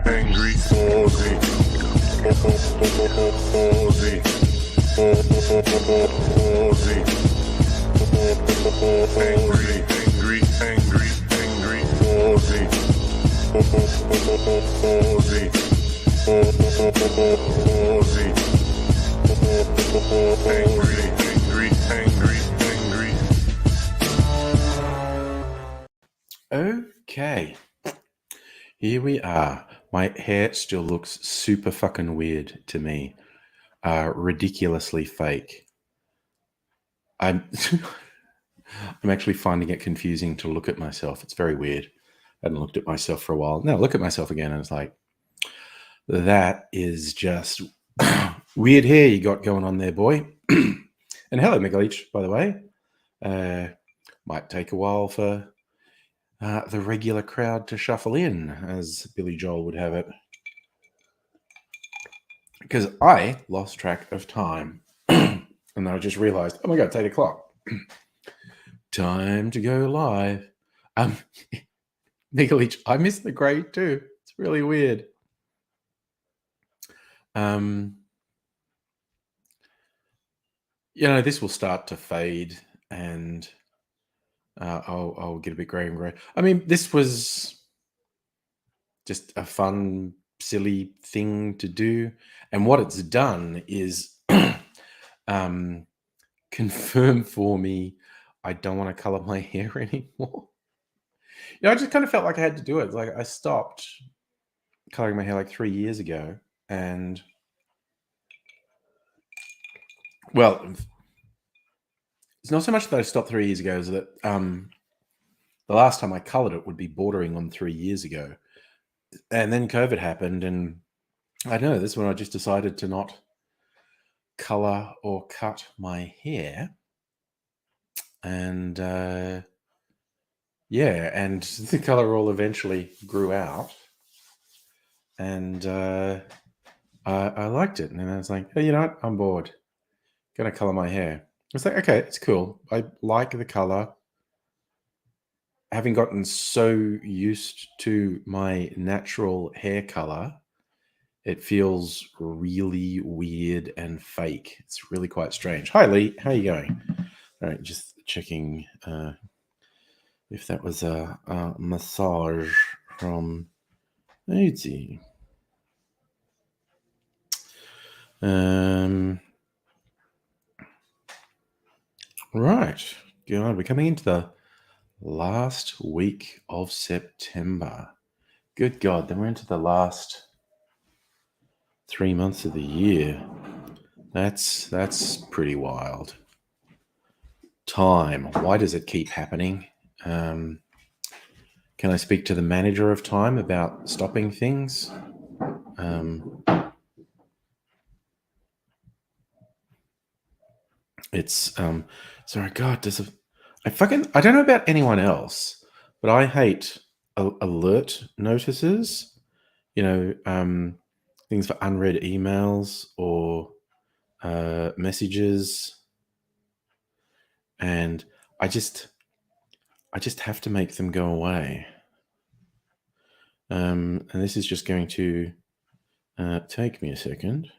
angry, Aussie, Aussie, Aussie, angry, angry, angry, angry, Aussie, Aussie, Aussie, angry, angry, angry, angry. Okay, here we are. My hair still looks super fucking weird to me. Ridiculously fake. I'm I'm actually finding it confusing to look at myself. It's very weird. I hadn't looked at myself for a while. Now look at myself again, and it's like, that is just weird hair you got going on there, boy. And hello, Miguelich, by the way. Might take a while for the regular crowd to shuffle in, as Billy Joel would have it. Because I lost track of time. And then I just realized, oh my God, it's 8 o'clock. Time to go live. Miguelich, I missed the grade too. It's really weird. This will start to fade, and I'll get a bit grey and grey. I mean, this was just a fun, silly thing to do, and what it's done is confirm for me I don't want to color my hair anymore. I just kind of felt like I had to do it. Like, I stopped coloring my hair like 3 years ago, and well, it's not so much that I stopped 3 years ago as that the last time I colored it would be bordering on 3 years ago. And then COVID happened, and I don't know, this is when I just decided to not color or cut my hair. And and the color all eventually grew out. And I liked it. And then I was like, hey, you know what? I'm bored. Gonna color my hair. I was like, okay, it's cool. I like the color. Having gotten so used to my natural hair color, it feels really weird and fake. It's really quite strange. Hi, Lee. How are you going? All right, just checking if that was a massage from Easy. Right. God, we're coming into the last week of September. Good God, then we're into the last 3 months of the year. That's pretty wild. Time. Why does it keep happening? Can I speak to the manager of time about stopping things? It's sorry, God, I don't know about anyone else, but I hate alert notices. Things for unread emails or messages, and I just have to make them go away. And this is just going to take me a second.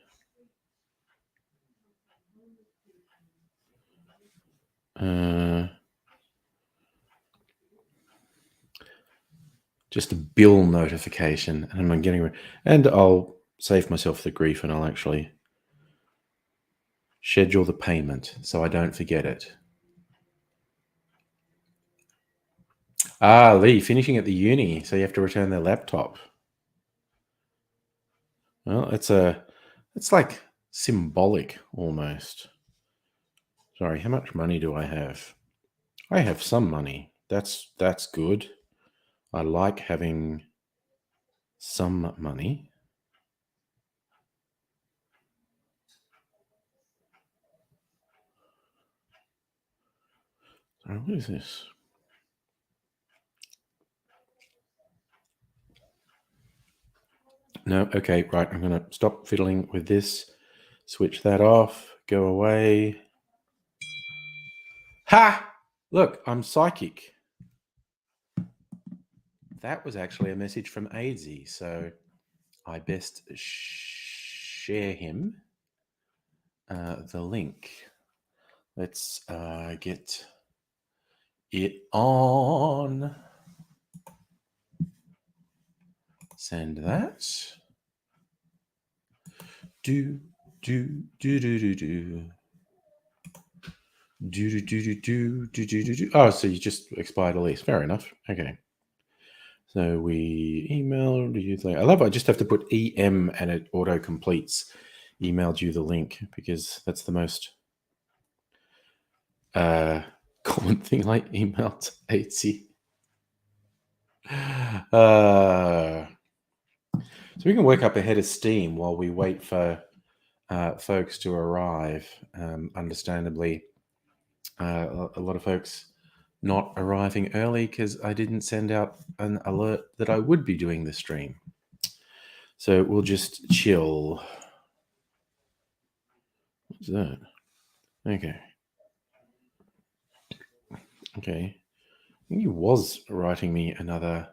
Just a bill notification, and I'm getting, and I'll save myself the grief, and I'll actually schedule the payment so I don't forget it. Lee, finishing at the uni, so you have to return their laptop. Well, it's like symbolic almost. Sorry, how much money do I have? I have some money. That's good. I like having some money. Sorry, what is this? No, okay, right. I'm going to stop fiddling with this. Switch that off. Go away. Ha! Look, I'm psychic. That was actually a message from Aidsy. So I best share him the link. Let's get it on. Send that. Do. Oh, so you just expired a lease. Fair enough. Okay. So we emailed you. I love it. I just have to put EM and it auto completes. Emailed you the link because that's the most common thing I emailed Etsy. So we can work up ahead of steam while we wait for folks to arrive. Understandably, a lot of folks not arriving early because I didn't send out an alert that I would be doing the stream. So we'll just chill. What's that? Okay. Okay. I think he was writing me another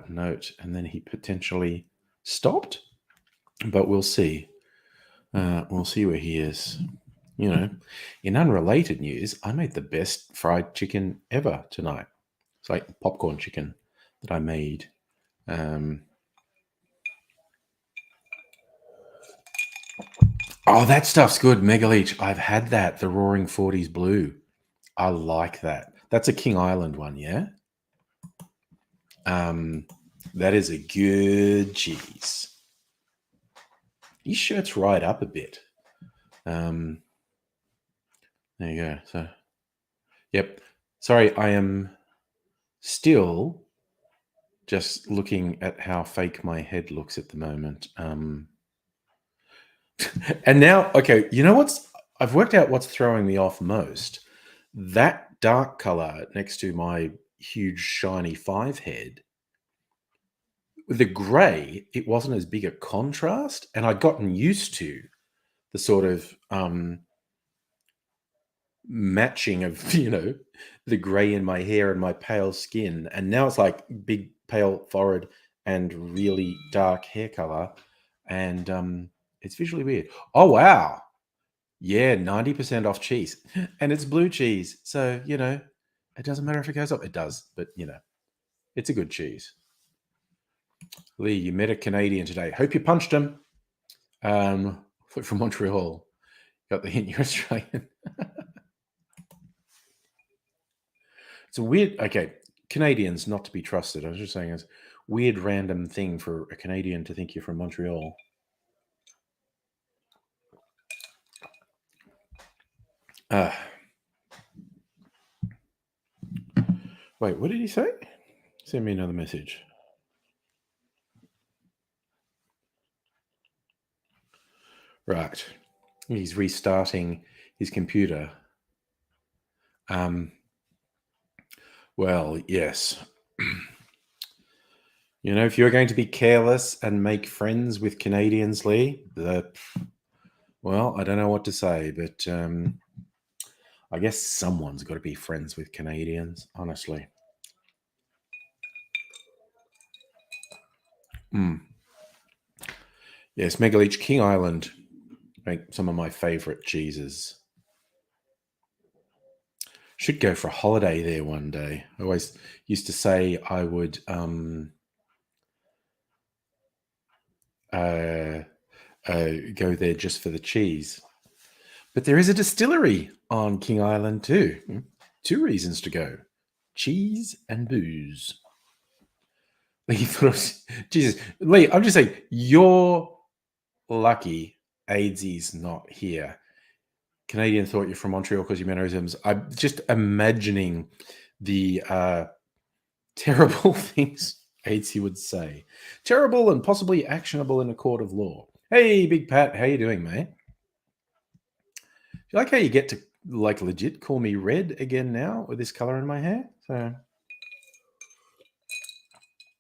note and then he potentially stopped, but we'll see. We'll see where he is. You know, in unrelated news, I made the best fried chicken ever tonight. It's like popcorn chicken that I made. Oh, that stuff's good. Mega Leech. I've had that. The Roaring 40s Blue. I like that. That's a King Island one, yeah? That is a good cheese. These shirts right up a bit. There you go. So, yep. Sorry, I am still just looking at how fake my head looks at the moment. And now, okay, you know I've worked out what's throwing me off most. That dark color next to my huge shiny 5 head, with the gray, it wasn't as big a contrast, and I'd gotten used to the sort of matching of the gray in my hair and my pale skin, and now it's like big pale forehead and really dark hair color, and it's visually weird. Oh wow, yeah, 90% off cheese, and it's blue cheese, so it doesn't matter if it goes up. It does, but it's a good cheese. Lee, you met a Canadian today. Hope you punched him. From Montreal. Got the hint you're Australian. It's a weird. Okay, Canadians not to be trusted. I was just saying, it's a weird random thing for a Canadian to think you're from Montreal. Wait, what did he say? Send me another message. Right. He's restarting his computer. Well, yes. If you're going to be careless and make friends with Canadians, Lee, well, I don't know what to say, but I guess someone's got to be friends with Canadians, honestly. Yes, Mega Leech, King Island make some of my favorite cheeses. Should go for a holiday there one day. I always used to say I would go there just for the cheese. But there is a distillery on King Island too. 2 reasons to go: cheese and booze. Lee thought, Jesus, Lee, I'm just saying, you're lucky AIDS's not here. Canadian thought you're from Montreal because your mannerisms. I'm just imagining the terrible things AIDSy would say. Terrible and possibly actionable in a court of law. Hey, Big Pat, how you doing, mate? You like how you get to legit call me red again now with this color in my hair? So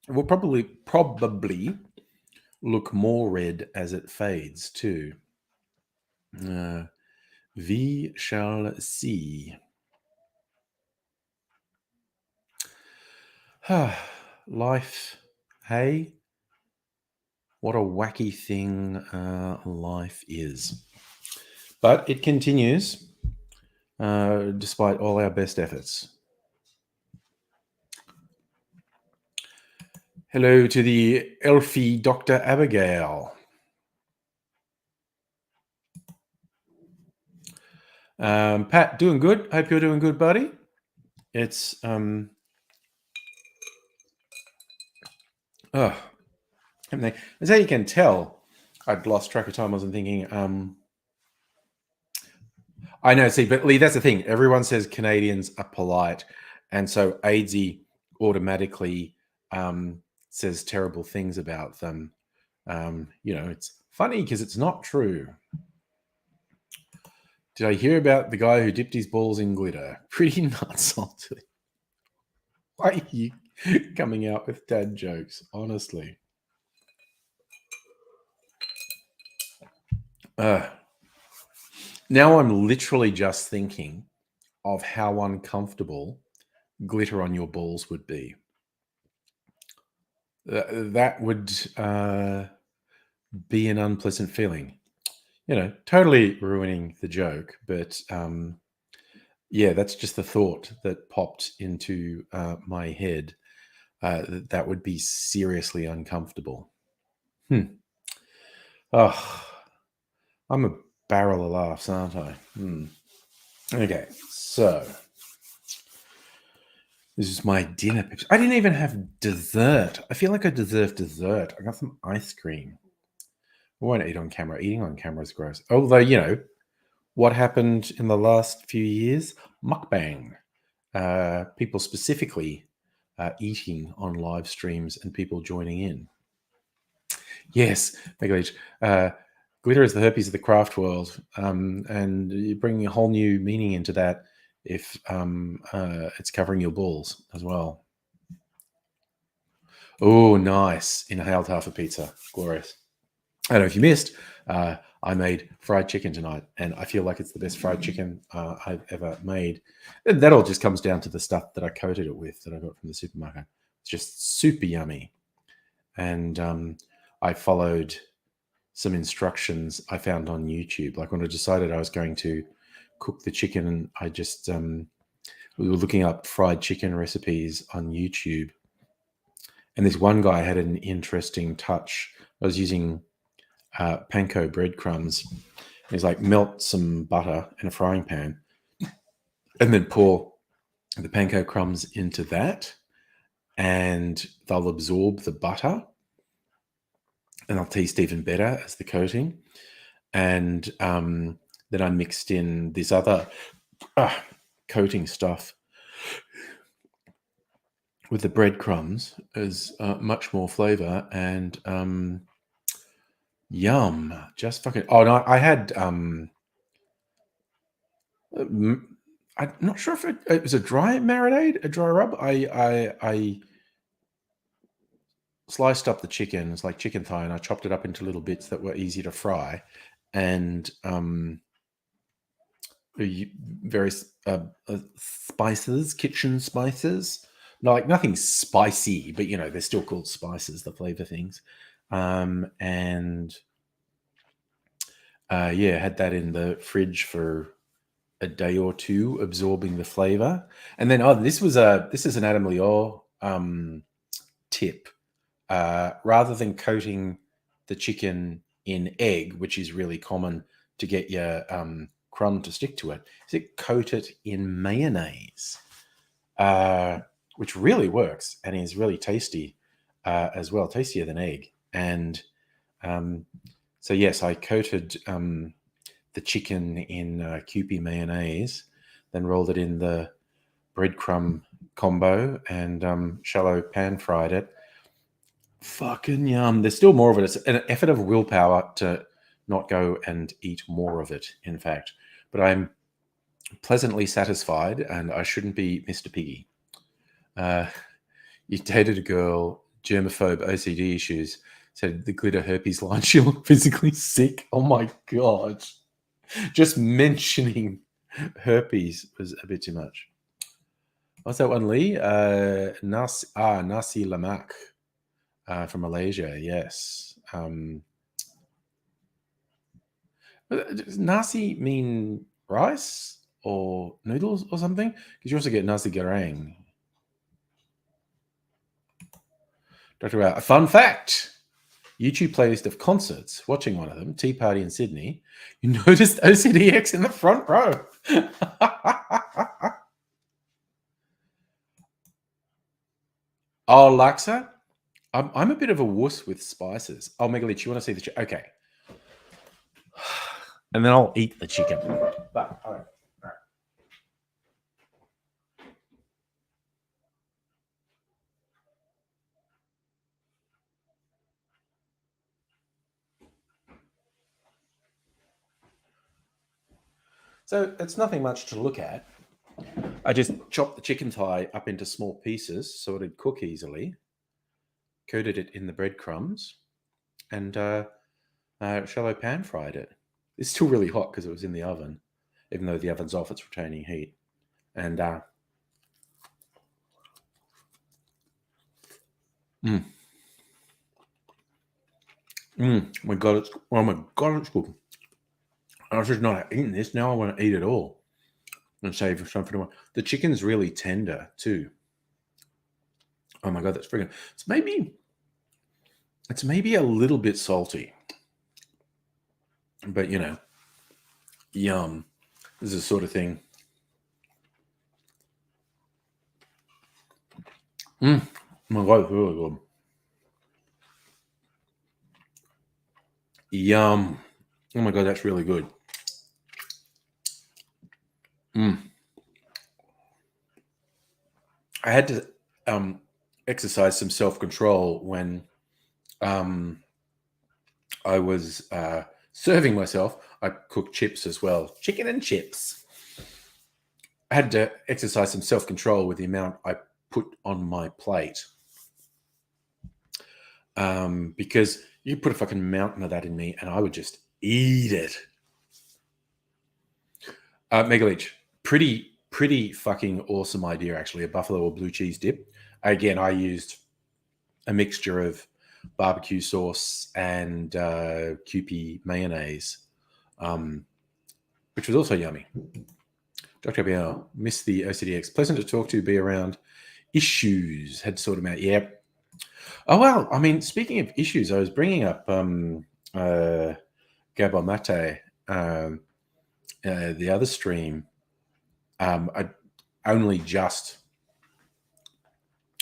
it will probably look more red as it fades too. We shall see. Life, hey? What a wacky thing life is. But it continues despite all our best efforts. Hello to the Elfie Dr. Abigail. Pat, doing good. Hope you're doing good, buddy. It's as how you can tell, I'd lost track of time. I wasn't thinking. I know. See, but Lee, that's the thing. Everyone says Canadians are polite, and so AIDSy automatically says terrible things about them. It's funny because it's not true. Did I hear about the guy who dipped his balls in glitter? Pretty nuts, salty. Why are you coming out with dad jokes? Honestly. Now I'm literally just thinking of how uncomfortable glitter on your balls would be. That would be an unpleasant feeling. Totally ruining the joke, but yeah, that's just the thought that popped into my head. That would be seriously uncomfortable. Oh, I'm a barrel of laughs, aren't I? Okay, so this is my dinner. I didn't even have dessert. I feel like I deserve dessert. I got some ice cream. I won't eat on camera. Eating on camera is gross. Although, what happened in the last few years? Mukbang. People specifically eating on live streams and people joining in. Yes, Megaleech. Glitter is the herpes of the craft world, and you bring a whole new meaning into that if it's covering your balls as well. Oh, nice. Inhaled half a pizza. Glorious. I don't know if you missed, I made fried chicken tonight, and I feel like it's the best fried chicken I've ever made. And that all just comes down to the stuff that I coated it with that I got from the supermarket. It's just super yummy. And I followed some instructions I found on YouTube. Like when I decided I was going to cook the chicken, I just we were looking up fried chicken recipes on YouTube, and this one guy had an interesting touch. I was using panko breadcrumbs. He's like, melt some butter in a frying pan, and then pour the panko crumbs into that, and they'll absorb the butter, and they'll taste even better as the coating. And then I mixed in this other coating stuff with the breadcrumbs as much more flavor, and yum. Just fucking. Oh no, I had. I'm not sure if it was a dry marinade, a dry rub. I sliced up the chicken. It's like chicken thigh, and I chopped it up into little bits that were easy to fry, and various spices, kitchen spices. No, like nothing spicy, but they're still called spices, the flavor things. And had that in the fridge for a day or two, absorbing the flavor. And then this is an Adam Lior tip. Rather than coating the chicken in egg, which is really common to get your crumb to stick to it, is it coat it in mayonnaise, which really works and is really tasty as well, tastier than egg. And so yes, I coated the chicken in Kewpie mayonnaise, then rolled it in the breadcrumb combo and shallow pan fried it. Fucking yum. There's still more of it. It's an effort of willpower to not go and eat more of it, in fact. But I'm pleasantly satisfied, and I shouldn't be Mr. Piggy. You dated a girl, germaphobe, OCD issues, said the glitter herpes line, she looked physically sick. Oh my God. Just mentioning herpes was a bit too much. What's that one, Lee? Nasi Lemak from Malaysia, yes. Does nasi mean rice or noodles or something? Because you also get nasi goreng. Dr. Wow. A fun fact. YouTube playlist of concerts, watching one of them, Tea Party in Sydney, you noticed OCDX in the front row. Oh, Laksa, I'm a bit of a wuss with spices. Oh, Megalich, you want to see the chicken? Okay. And then I'll eat the chicken. But, all right. So it's nothing much to look at. I just chopped the chicken thigh up into small pieces so it'd cook easily, coated it in the breadcrumbs, and shallow pan fried it. It's still really hot because it was in the oven, even though the oven's off, it's retaining heat. And my God, it's good. I was just not eating this. Now I want to eat it all and save some for tomorrow. The chicken's really tender too. Oh my God, that's freaking. It's maybe a little bit salty, but you know, yum. This is the sort of thing. Oh my God, it's really good. Yum. Oh my God, that's really good. I had to exercise some self-control when I was serving myself. I cooked chips as well, chicken and chips. I had to exercise some self-control with the amount I put on my plate, because you put a fucking mountain of that in me and I would just eat it. Megaleech, pretty fucking awesome idea, actually. A buffalo or blue cheese dip. Again, I used a mixture of barbecue sauce and Kewpie mayonnaise, which was also yummy. Dr. Biel, missed the OCDX. Pleasant to talk to, be around. Issues, had to sort them out. Yeah. Oh, well, I mean, speaking of issues, I was bringing up Gabor Mate, the other stream. I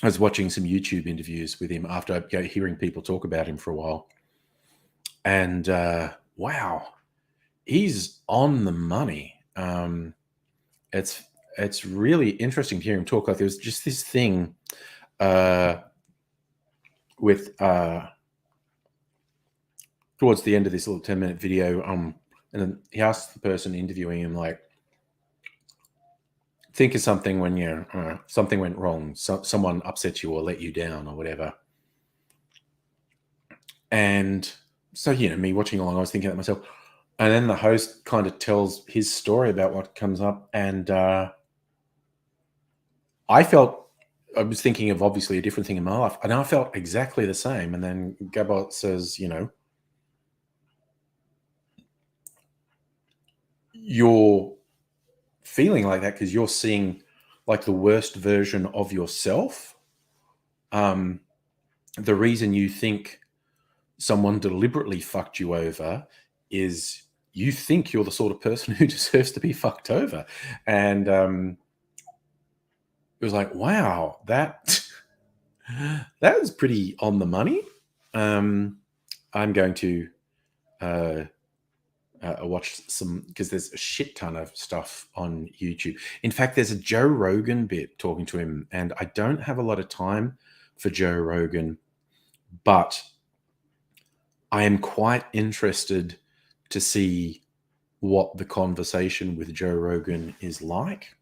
was watching some YouTube interviews with him after hearing people talk about him for a while. And wow, he's on the money. It's really interesting to hear him talk. Like there was just this thing with towards the end of this little 10-minute video, and then he asked the person interviewing him, like, think of something when something went wrong, someone upset you or let you down or whatever. And so, me watching along, I was thinking that myself. And then the host kind of tells his story about what comes up. And I was thinking of obviously a different thing in my life. And I felt exactly the same. And then Gabor says, you're feeling like that because you're seeing like the worst version of yourself. The reason you think someone deliberately fucked you over is you think you're the sort of person who deserves to be fucked over. And it was like, wow, that was pretty on the money. I'm going to watch some, because there's a shit ton of stuff on YouTube. In fact, there's a Joe Rogan bit talking to him, and I don't have a lot of time for Joe Rogan, but I am quite interested to see what the conversation with Joe Rogan is like.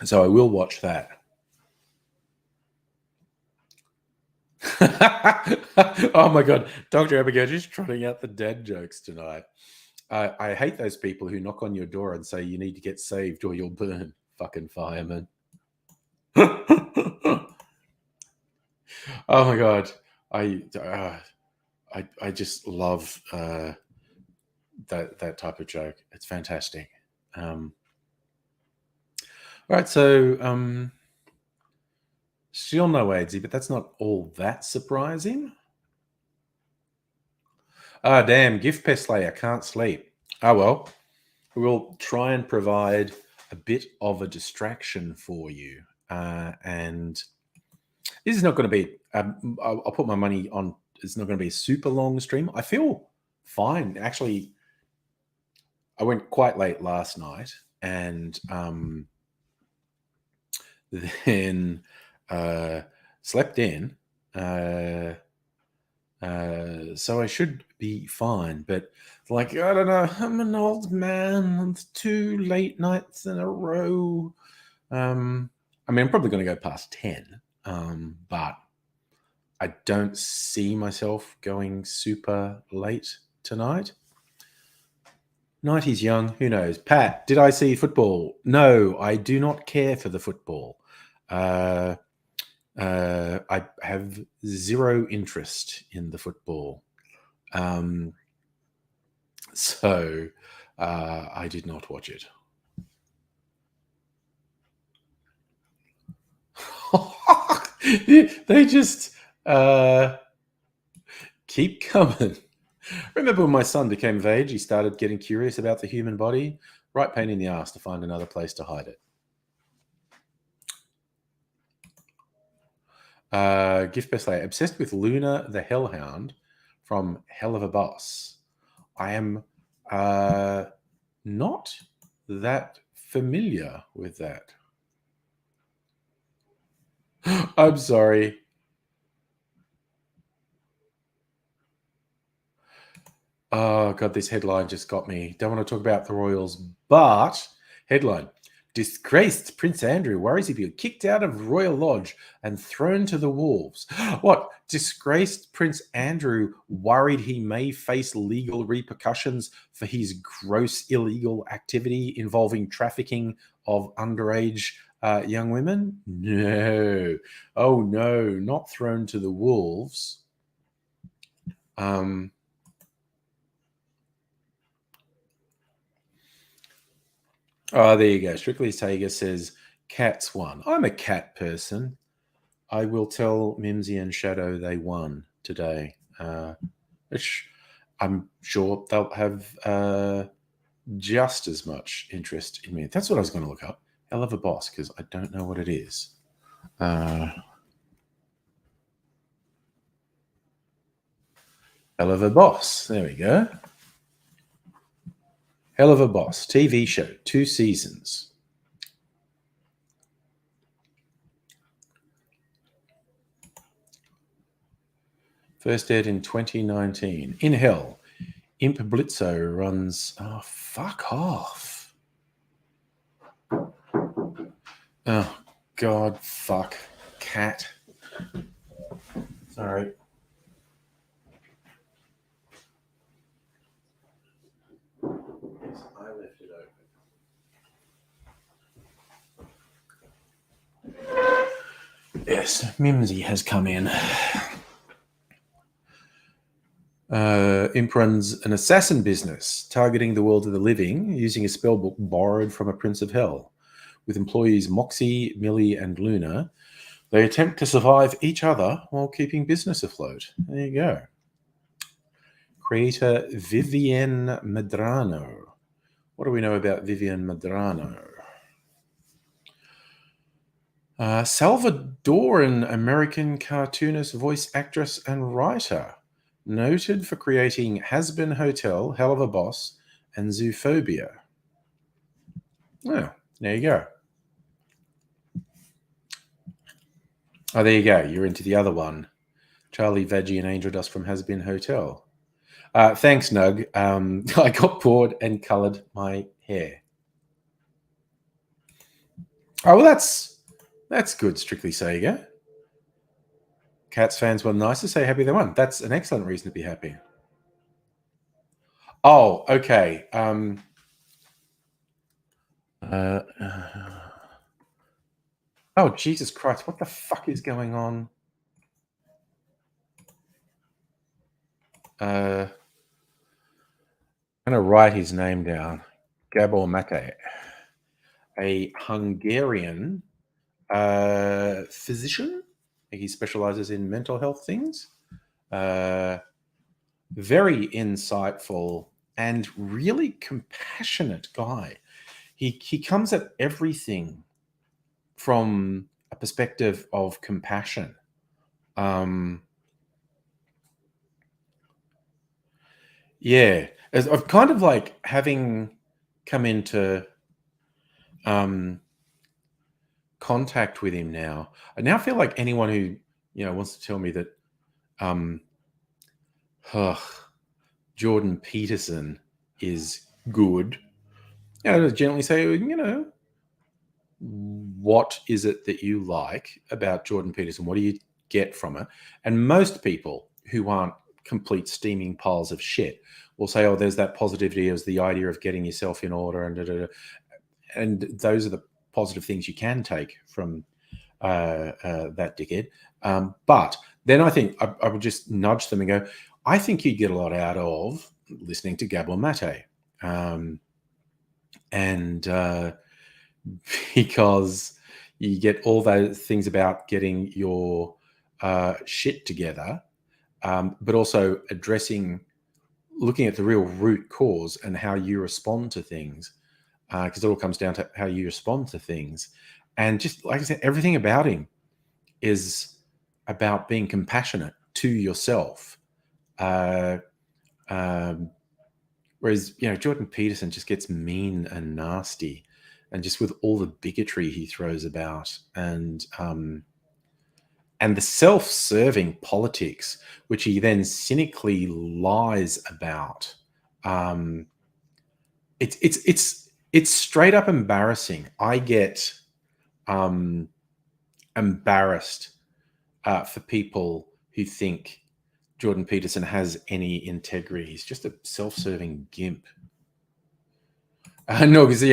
So I will watch that. Oh my God, Dr. Abigail just trotting out the dad jokes tonight. I hate those people who knock on your door and say you need to get saved or you'll burn. Fucking fireman. Oh my god, I just love that type of joke. It's fantastic. All right, so still no ADSy, but that's not all that surprising. Ah, damn, Gift Pest Slayer can't sleep. Oh well, we'll try and provide a bit of a distraction for you, and this is not going to be. I'll put my money on. It's not going to be a super long stream. I feel fine. Actually, I went quite late last night, and then slept in. So I should be fine. But like, I don't know. I'm an old man. It's 2 late nights in a row. I mean, I'm probably going to go past 10. But I don't see myself going super late tonight. Night is young. Who knows? Pat, did I see football? No, I do not care for the football. I have zero interest in the football. So I did not watch it. They just keep coming. Remember when my son became of age, he started getting curious about the human body? Right pain in the ass to find another place to hide it. Gift Best Layer, obsessed with Luna the Hellhound from Hell of a Boss. I am not that familiar with that. I'm sorry. Oh, God, this headline just got me. Don't want to talk about the Royals, but headline. Disgraced Prince Andrew worries he'll be kicked out of Royal Lodge and thrown to the wolves. What? Disgraced Prince Andrew worried he may face legal repercussions for his gross illegal activity involving trafficking of underage young women? No. Oh, no, not thrown to the wolves. Oh, there you go. Strictly Sega says cats won. I'm a cat person. I will tell Mimsy and Shadow they won today, which I'm sure they'll have just as much interest in me. That's what I was going to look up. Hell of a Boss, because I don't know what it is. Hell of a Boss. There we go. Hell of a Boss TV show, 2 seasons. First aired in 2019. In Hell, Imp Blitzo runs. Oh, fuck off. Oh, God, fuck. Cat. Sorry. Yes, I left it open. Yes, Mimsy has come in. Imp runs an assassin business targeting the world of the living using a spellbook borrowed from a Prince of Hell. With employees Moxie, Millie, and Luna, they attempt to survive each other while keeping business afloat. There you go. Creator Vivienne Medrano. What do we know about Vivienne Medrano? Salvadoran American cartoonist, voice actress, and writer. Noted for creating Hazbin Hotel, Hell of a Boss, and Zoophobia. Oh, there you go. Oh, there you go. You're into the other one. Charlie Veggie and Angel Dust from Hazbin Hotel. Thanks, Nug. I got bored and coloured my hair. Oh, well, that's good, Strictly Sega. Cats fans were nice to say happy they won. That's an excellent reason to be happy. Oh, okay. Oh, Jesus Christ. What the fuck is going on? I'm going to write his name down. Gabor Mate, a Hungarian physician. He specializes in mental health things. Very insightful and really compassionate guy. He comes at everything from a perspective of compassion. Yeah, as I've kind of like having come into contact with him now. I now feel like anyone who wants to tell me that ugh, Jordan Peterson is good. I gently say, what is it that you like about Jordan Peterson? What do you get from it? And most people who aren't complete steaming piles of shit will say, oh, there's that positivity, as the idea of getting yourself in order, and those are the positive things you can take from that dickhead. But then I think I would just nudge them and go, I think you'd get a lot out of listening to Gabor Mate. Because you get all those things about getting your shit together, but also looking at the real root cause and how you respond to things, because it all comes down to how you respond to things. And just like I said, everything about him is about being compassionate to yourself. Whereas, Jordan Peterson just gets mean and nasty, and just with all the bigotry he throws about, and the self-serving politics, which he then cynically lies about. It's straight up embarrassing. I get embarrassed for people who think Jordan Peterson has any integrity. He's just a self-serving gimp. No, because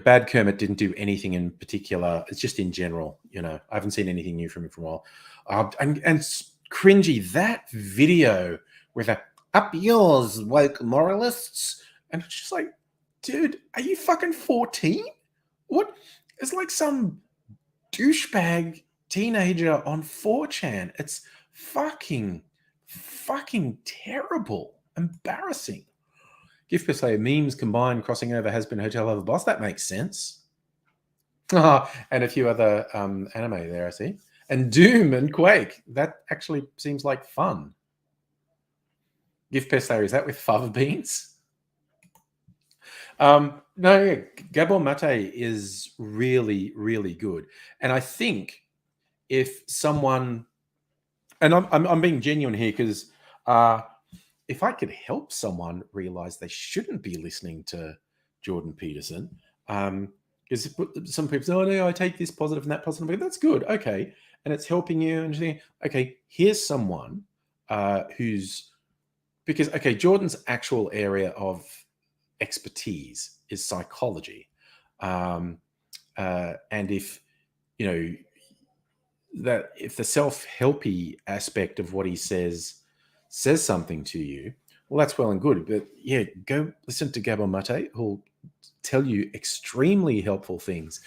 Bad Kermit didn't do anything in particular. It's just in general. I haven't seen anything new from him for a while. And cringy, that video with a "up yours, woke moralists," and it's just like, dude, are you fucking 14? What? It's like some douchebag teenager on 4chan. It's fucking terrible, embarrassing. Gift per se, memes combined, crossing over, has been Hotel Lover Boss. That makes sense. And a few other anime there, I see. And Doom and Quake. That actually seems like fun. Gift per se, is that with fava beans? No, yeah, Gabor Mate is really, really good. And I think if someone, and I'm being genuine here, because if I could help someone realize they shouldn't be listening to Jordan Peterson, because some people say, oh, no, I take this positive and that positive. But that's good. Okay. And it's helping you. And you think, okay, here's someone because Jordan's actual area of expertise is psychology. And if, if the self-helpy aspect of what he says something to you, well, that's well and good. But yeah, go listen to Gabor Mate, who'll tell you extremely helpful things.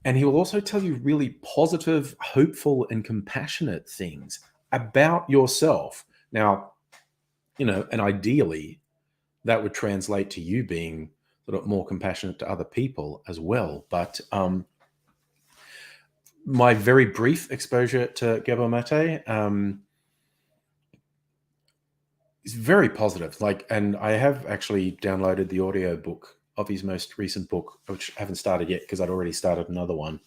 And he will also tell you really positive, hopeful, and compassionate things about yourself. Now, and ideally, that would translate to you being sort of more compassionate to other people as well. But my very brief exposure to Gabor Mate is very positive. And I have actually downloaded the audio book of his most recent book, which I haven't started yet because I'd already started another one.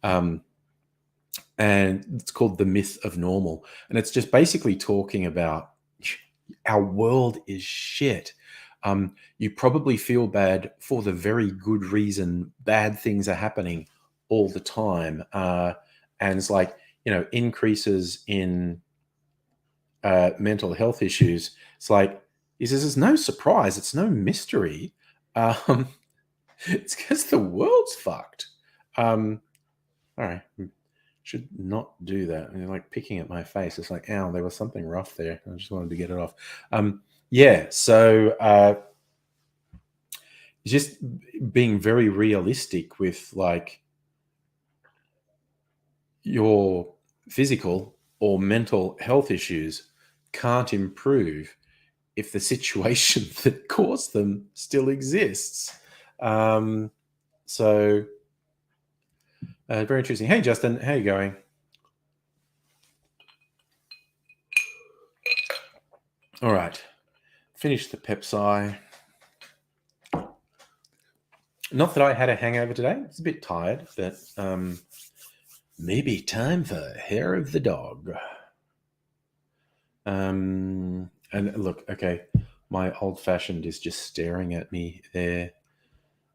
And it's called The Myth of Normal. And it's just basically talking about our world is shit. You probably feel bad for the very good reason bad things are happening all the time. And it's like, increases in mental health issues. It's like, he says, it's no surprise. It's no mystery. It's because the world's fucked. All right. Should not do that. And like picking at my face. It's like, ow, there was something rough there. I just wanted to get it off. Yeah. So just being very realistic with like your physical or mental health issues can't improve if the situation that caused them still exists. So very interesting. Hey, Justin, how you going? All right. Finish the Pepsi. Not that I had a hangover today. It's a bit tired, but maybe time for hair of the dog. And look, okay, my old fashioned is just staring at me there,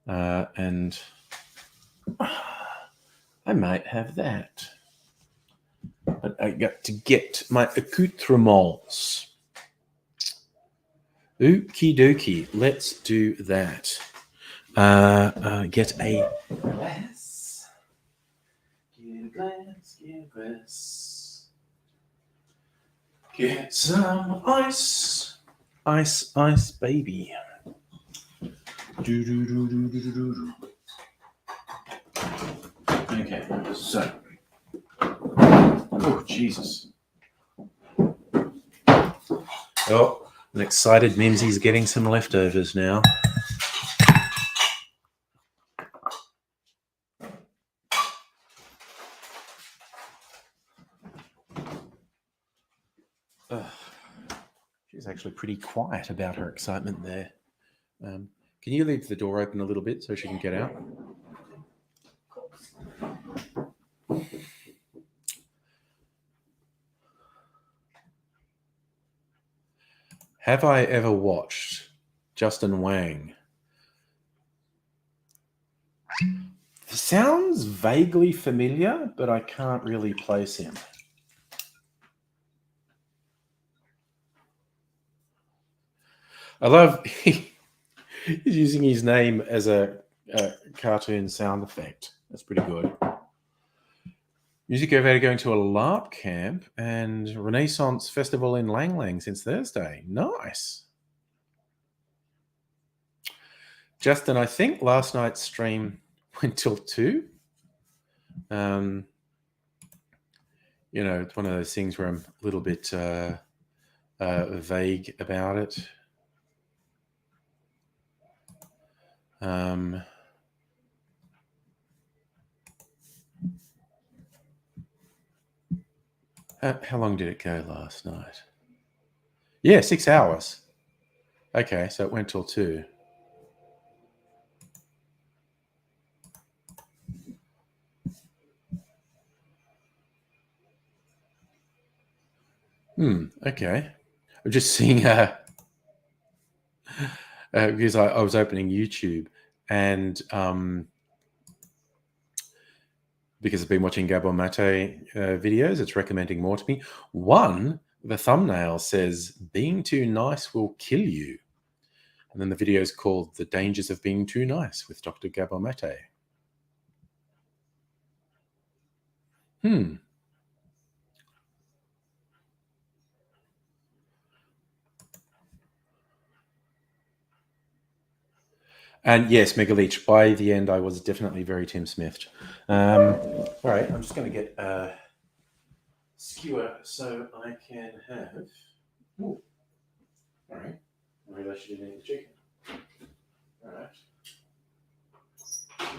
and I might have that, but I got to get my accoutrements. Okie dokie, let's do that. Get a glass. Get a glass. Get a glass. Get some ice. Ice, ice, baby. Do do do do do do do. Okay, so. Oh, Jesus. Oh, an excited Mimsy's getting some leftovers now. She's actually pretty quiet about her excitement there. Can you leave the door open a little bit so she can get out? Have I ever watched Justin Wang? Sounds vaguely familiar, but I can't really place him. I love he's using his name as a cartoon sound effect. That's pretty good. Music Over going to a LARP camp and Renaissance Festival in Lang Lang since Thursday. Nice. Justin, I think last night's stream went till 2. You know, it's one of those things where I'm a little bit vague about it. How long did it go last night? Yeah, 6 hours. Okay, so it went till 2. Okay. I'm just seeing because I was opening YouTube and because I've been watching Gabor Mate videos, it's recommending more to me. One, the thumbnail says, being too nice will kill you. And then the video is called The Dangers of Being Too Nice with Dr. Gabor Mate. And yes, Mega Leech, by the end, I was definitely very Tim Smithed. All right, I'm just going to get a skewer so I can have... Ooh. All right. I realized you didn't eat the chicken. All right.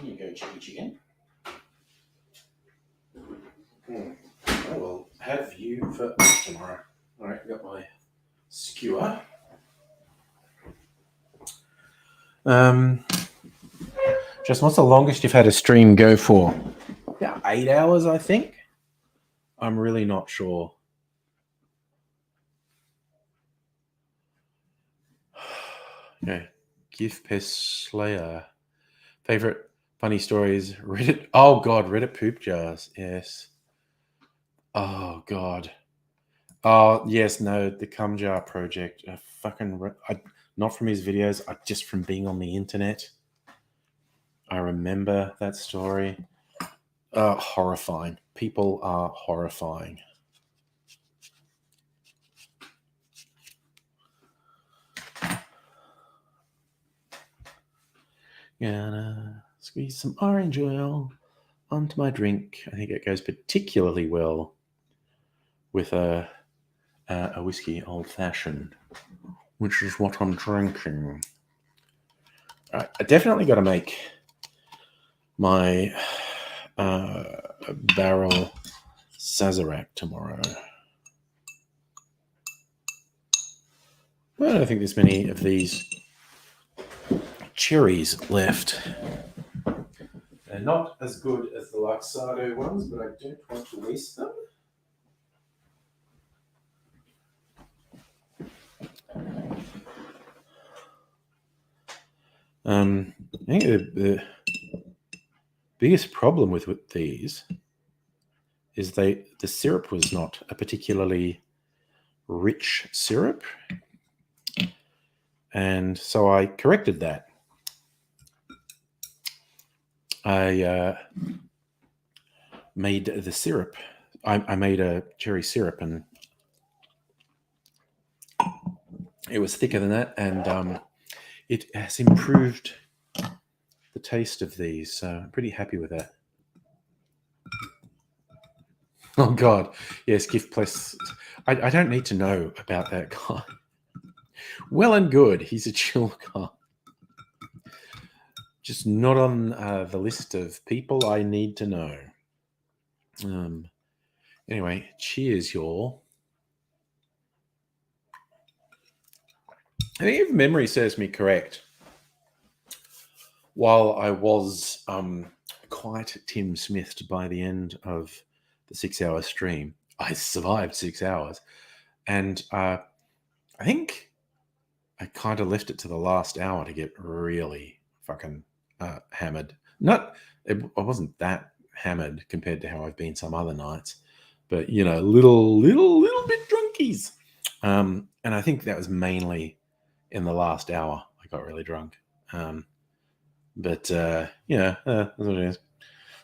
Here you go, chicken. I will have you for tomorrow. All right, got my skewer. Just what's the longest you've had a stream go for? About 8 hours, I think. I'm really not sure. Okay. GIF Pest Slayer. Favorite funny stories? Reddit. Oh God, Reddit poop jars. Yes. Oh God. Oh yes, no, the Cum Jar Project. Not from his videos. Just from being on the internet. I remember that story. Horrifying. People are horrifying. Gonna squeeze some orange oil onto my drink. I think it goes particularly well with a whiskey old fashioned, which is what I'm drinking. All right, I definitely got to make my barrel Sazerac tomorrow. I don't think there's many of these cherries left. They're not as good as the Luxardo ones, but I don't want to waste them. I think the biggest problem with these is the syrup was not a particularly rich syrup, and so I corrected that. I made the syrup. I made a cherry syrup, and it was thicker than that, and it has improved the taste of these. So I'm pretty happy with that. Oh God, yes, Gift Plus. I don't need to know about that guy. Well and good. He's a chill guy. Just not on the list of people I need to know. Anyway, cheers, y'all. I think if memory serves me correct, while I was quite Tim Smithed by the end of the 6-hour stream, I survived 6 hours. And I think I kind of left it to the last hour to get really fucking hammered. I wasn't that hammered compared to how I've been some other nights, but you know, little bit drunkies. And I think that was mainly in the last hour. I got really drunk. But yeah, that's what it is.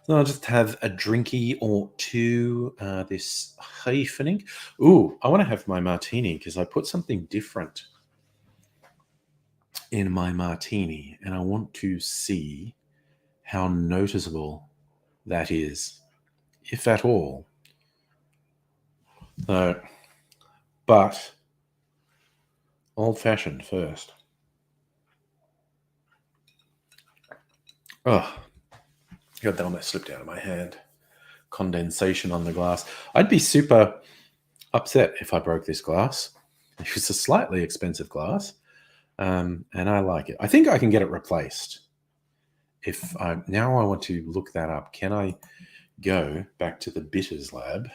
So I'll just have a drinky or two this evening. Ooh, I want to have my martini because I put something different in my martini, and I want to see how noticeable that is, if at all. So, but old-fashioned first. Oh, God, that almost slipped out of my hand. Condensation on the glass. I'd be super upset if I broke this glass. It's a slightly expensive glass, and I like it. I think I can get it replaced. Now I want to look that up. Can I go back to the Bitters Lab?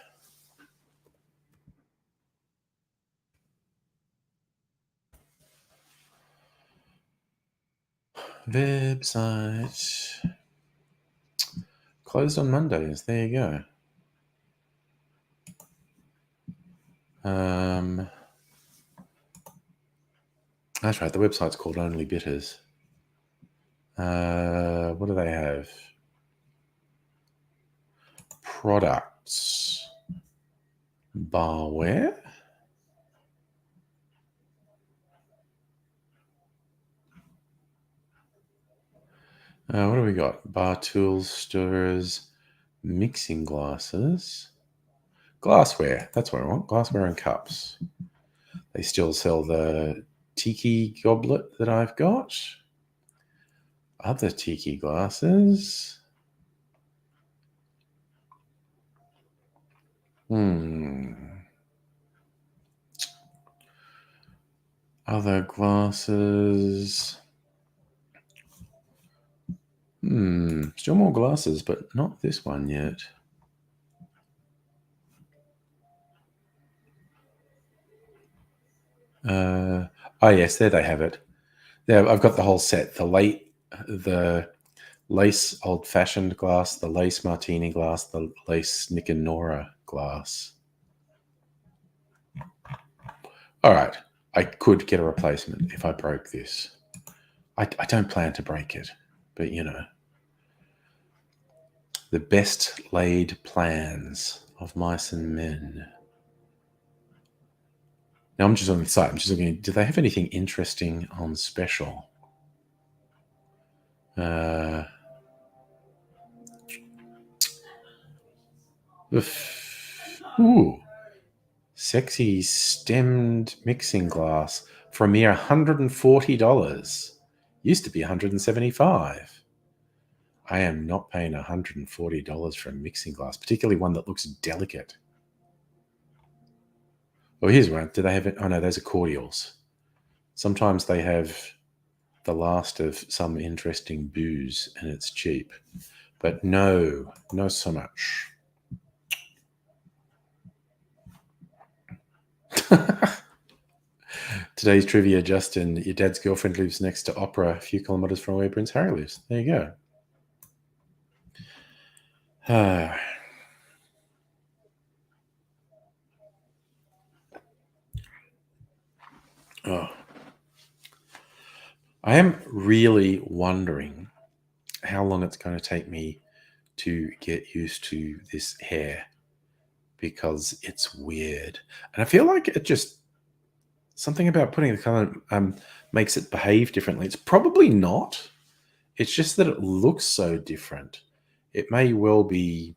Website closed on Mondays. There you go. That's right. The website's called Only Bitters. What do they have? Products. Barware. What do we got? Bar tools, stirrers, mixing glasses, glassware. That's what I want. Glassware and cups. They still sell the tiki goblet that I've got. Other tiki glasses. Other glasses. Still more glasses, but not this one yet. Yes, there they have it. There, I've got the whole set. The lace old-fashioned glass, the lace martini glass, the lace Nick and Nora glass. All right. I could get a replacement if I broke this. I don't plan to break it, but you know. The best laid plans of mice and men. Now I'm just on the site. I'm just looking. Do they have anything interesting on special? Ooh, sexy stemmed mixing glass for a mere $140. Used to be $175. I am not paying $140 for a mixing glass, particularly one that looks delicate. Oh, here's one. Do they have it? Oh no, those are cordials. Sometimes they have the last of some interesting booze and it's cheap. But no so much. Today's trivia, Justin. Your dad's girlfriend lives next to Opera, a few kilometers from where Prince Harry lives. There you go. Oh. I am really wondering how long it's going to take me to get used to this hair because it's weird. And I feel like it just, something about putting the color makes it behave differently. It's probably not. It's just that it looks so different. It may well be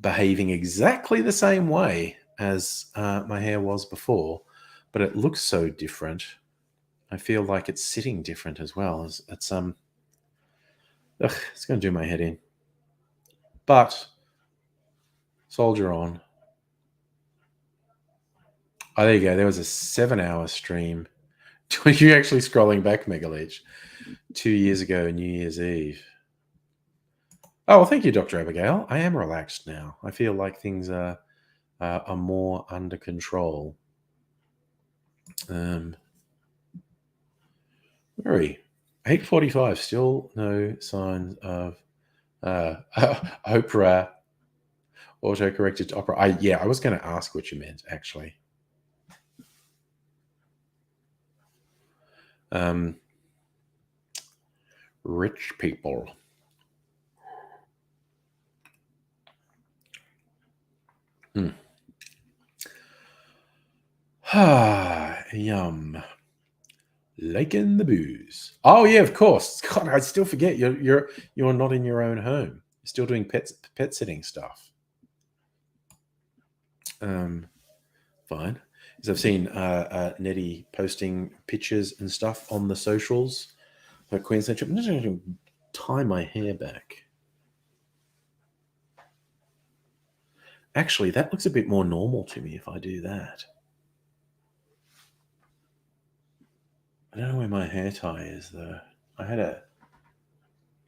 behaving exactly the same way as my hair was before, but it looks so different. I feel like it's sitting different as well. It's it's going to do my head in. But soldier on. Oh, there you go. There was a 7-hour stream. You're actually scrolling back, Megaleech. 2 years ago, New Year's Eve. Oh, well, thank you, Dr. Abigail. I am relaxed now. I feel like things are more under control. Where are we? 8:45. Still no signs of Oprah auto-corrected to Opera. I was going to ask what you meant, actually. Rich people. Yum. Liking the booze. Oh yeah, of course. God, I still forget you're not in your own home. You're still doing pet sitting stuff. Fine. As I've seen Nettie posting pictures and stuff on the socials. Her Queensland trip. I'm just going to tie my hair back. Actually, that looks a bit more normal to me if I do that. I don't know where my hair tie is, though. I had a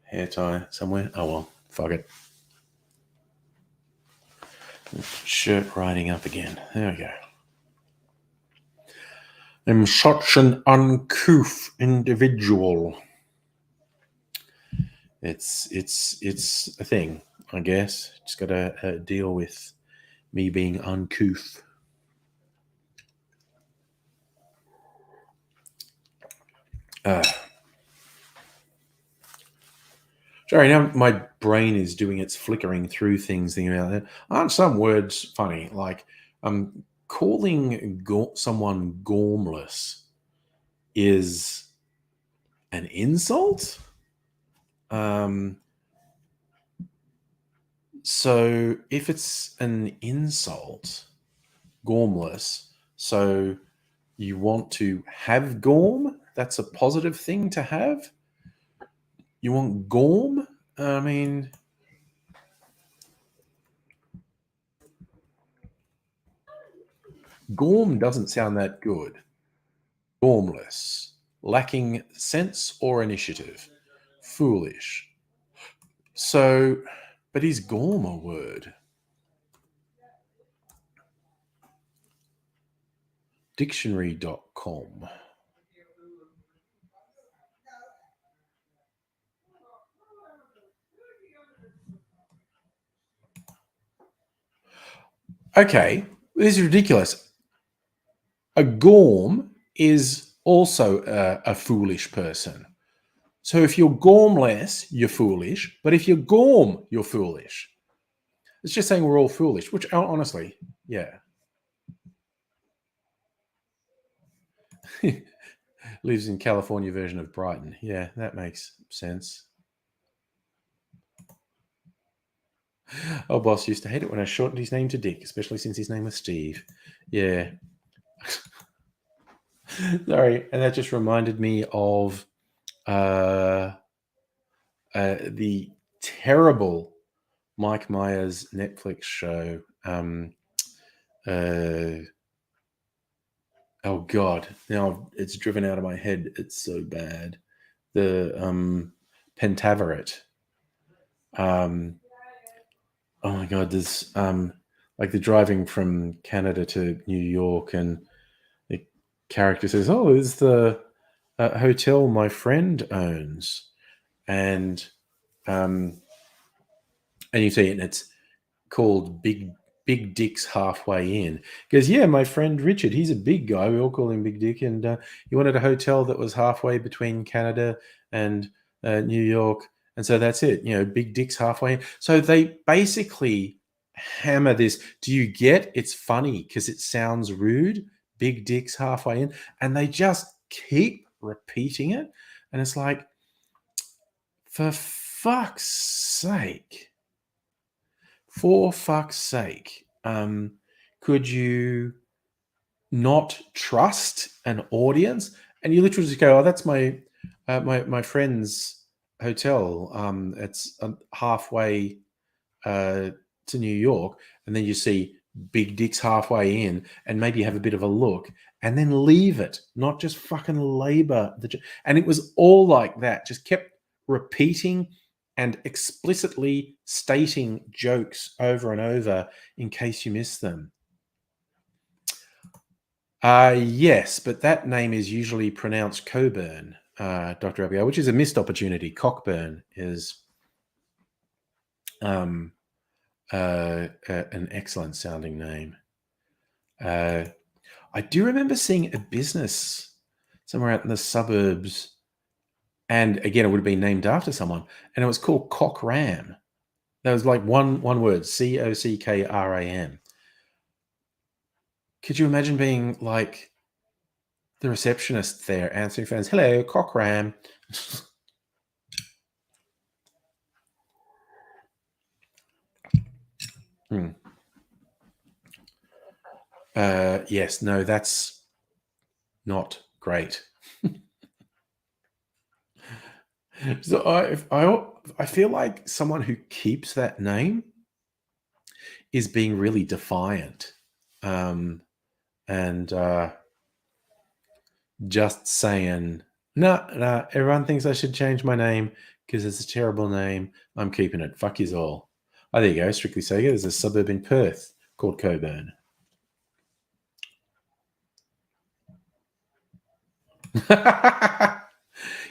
hair tie somewhere. Oh, well, fuck it. Shirt riding up again. There we go. I'm such an uncouth individual. It's a thing, I guess. Just got to deal with me being uncouth. Sorry, now my brain is doing its flickering through things, thinking about that. Aren't some words funny? Like, calling someone gormless is an insult. So if it's an insult, gormless, so you want to have gorm, that's a positive thing to have. You want gorm? I mean, gorm doesn't sound that good. Gormless, lacking sense or initiative, foolish. So, but is gorm a word? Dictionary.com. Okay, this is ridiculous. A gorm is also a foolish person. So if you're gormless, you're foolish. But if you're gorm, you're foolish. It's just saying we're all foolish, which honestly, yeah. Lives in California version of Brighton. Yeah, that makes sense. Oh, boss used to hate it when I shortened his name to Dick, especially since his name was Steve. Yeah. Sorry, and that just reminded me of the terrible Mike Myers Netflix show. Oh God! Now it's driven out of my head. It's so bad. The Pentaverate. Oh my God! There's like the driving from Canada to New York, and the character says, "Oh, it's the hotel my friend owns," and you see it, and it's called Big Dick's Halfway In. He goes, yeah, my friend Richard, he's a big guy. We all call him Big Dick, and he wanted a hotel that was halfway between Canada and New York, and so that's it. You know, Big Dick's halfway in. So they basically hammer this. Do you get? It's funny because it sounds rude. Big Dick's halfway in, and they just keep repeating it, and it's like, for fuck's sake. For fuck's sake, could you not trust an audience? And you literally just go, "Oh, that's my my friend's hotel. It's halfway to New York," and then you see Big Dick's halfway in, and maybe you have a bit of a look, and then leave it, not just fucking labor the. And it was all like that, just kept repeating and explicitly stating jokes over and over in case you miss them. Yes, but that name is usually pronounced Coburn, Dr. Abigail, which is a missed opportunity. Cockburn is an excellent sounding name. I do remember seeing a business somewhere out in the suburbs, and again, it would have been named after someone, and it was called Cock Ram. That was like one word, Cockram. Could you imagine being like the receptionist there answering phones? Hello, Cockram. Yes, no, that's not great. So I feel like someone who keeps that name is being really defiant, and just saying, no, everyone thinks I should change my name because it's a terrible name. I'm keeping it. Fuck yous all. Oh, there you go. Strictly Sega. There's a suburb in Perth called Coburn.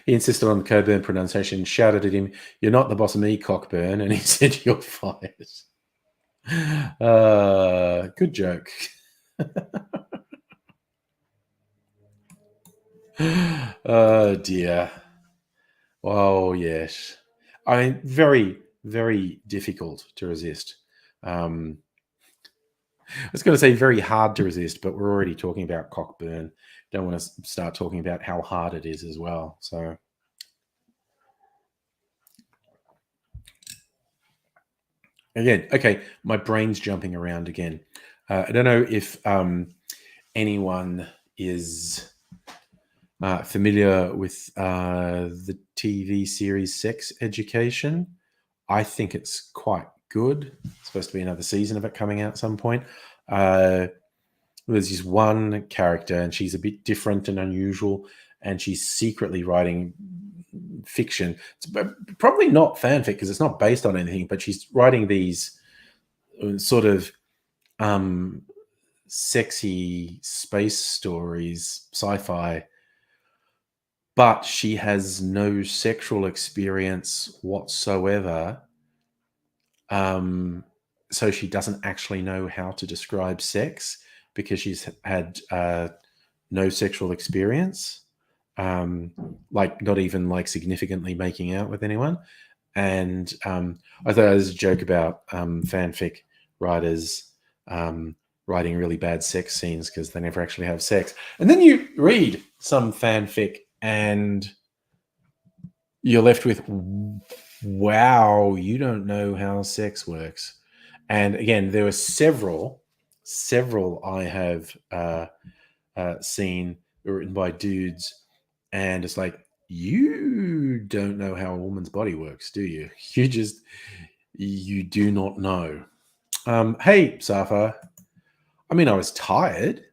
He insisted on the Coburn pronunciation, shouted at him, "You're not the boss of me, Cockburn," and he said, "You're fired." Good joke. Oh dear. Oh yes. I mean, very, very difficult to resist. I was going to say very hard to resist, but we're already talking about Cockburn. Don't want to start talking about how hard it is as well. So, again, okay, my brain's jumping around again. I don't know if anyone is familiar with the TV series Sex Education. I think it's quite good. It's supposed to be another season of it coming out at some point. There's this one character, and she's a bit different and unusual, and she's secretly writing fiction. It's probably not fanfic because it's not based on anything, but she's writing these sort of sexy space stories, sci-fi, but she has no sexual experience whatsoever. So she doesn't actually know how to describe sex because she's had no sexual experience. like not even like significantly making out with anyone. And I thought it was a joke about fanfic writers writing really bad sex scenes because they never actually have sex. And then you read some fanfic and you're left with, wow, you don't know how sex works. And again, there were several I have seen written by dudes, and it's like, you don't know how a woman's body works, do you? You do not know. Hey, Safa. I mean, I was tired.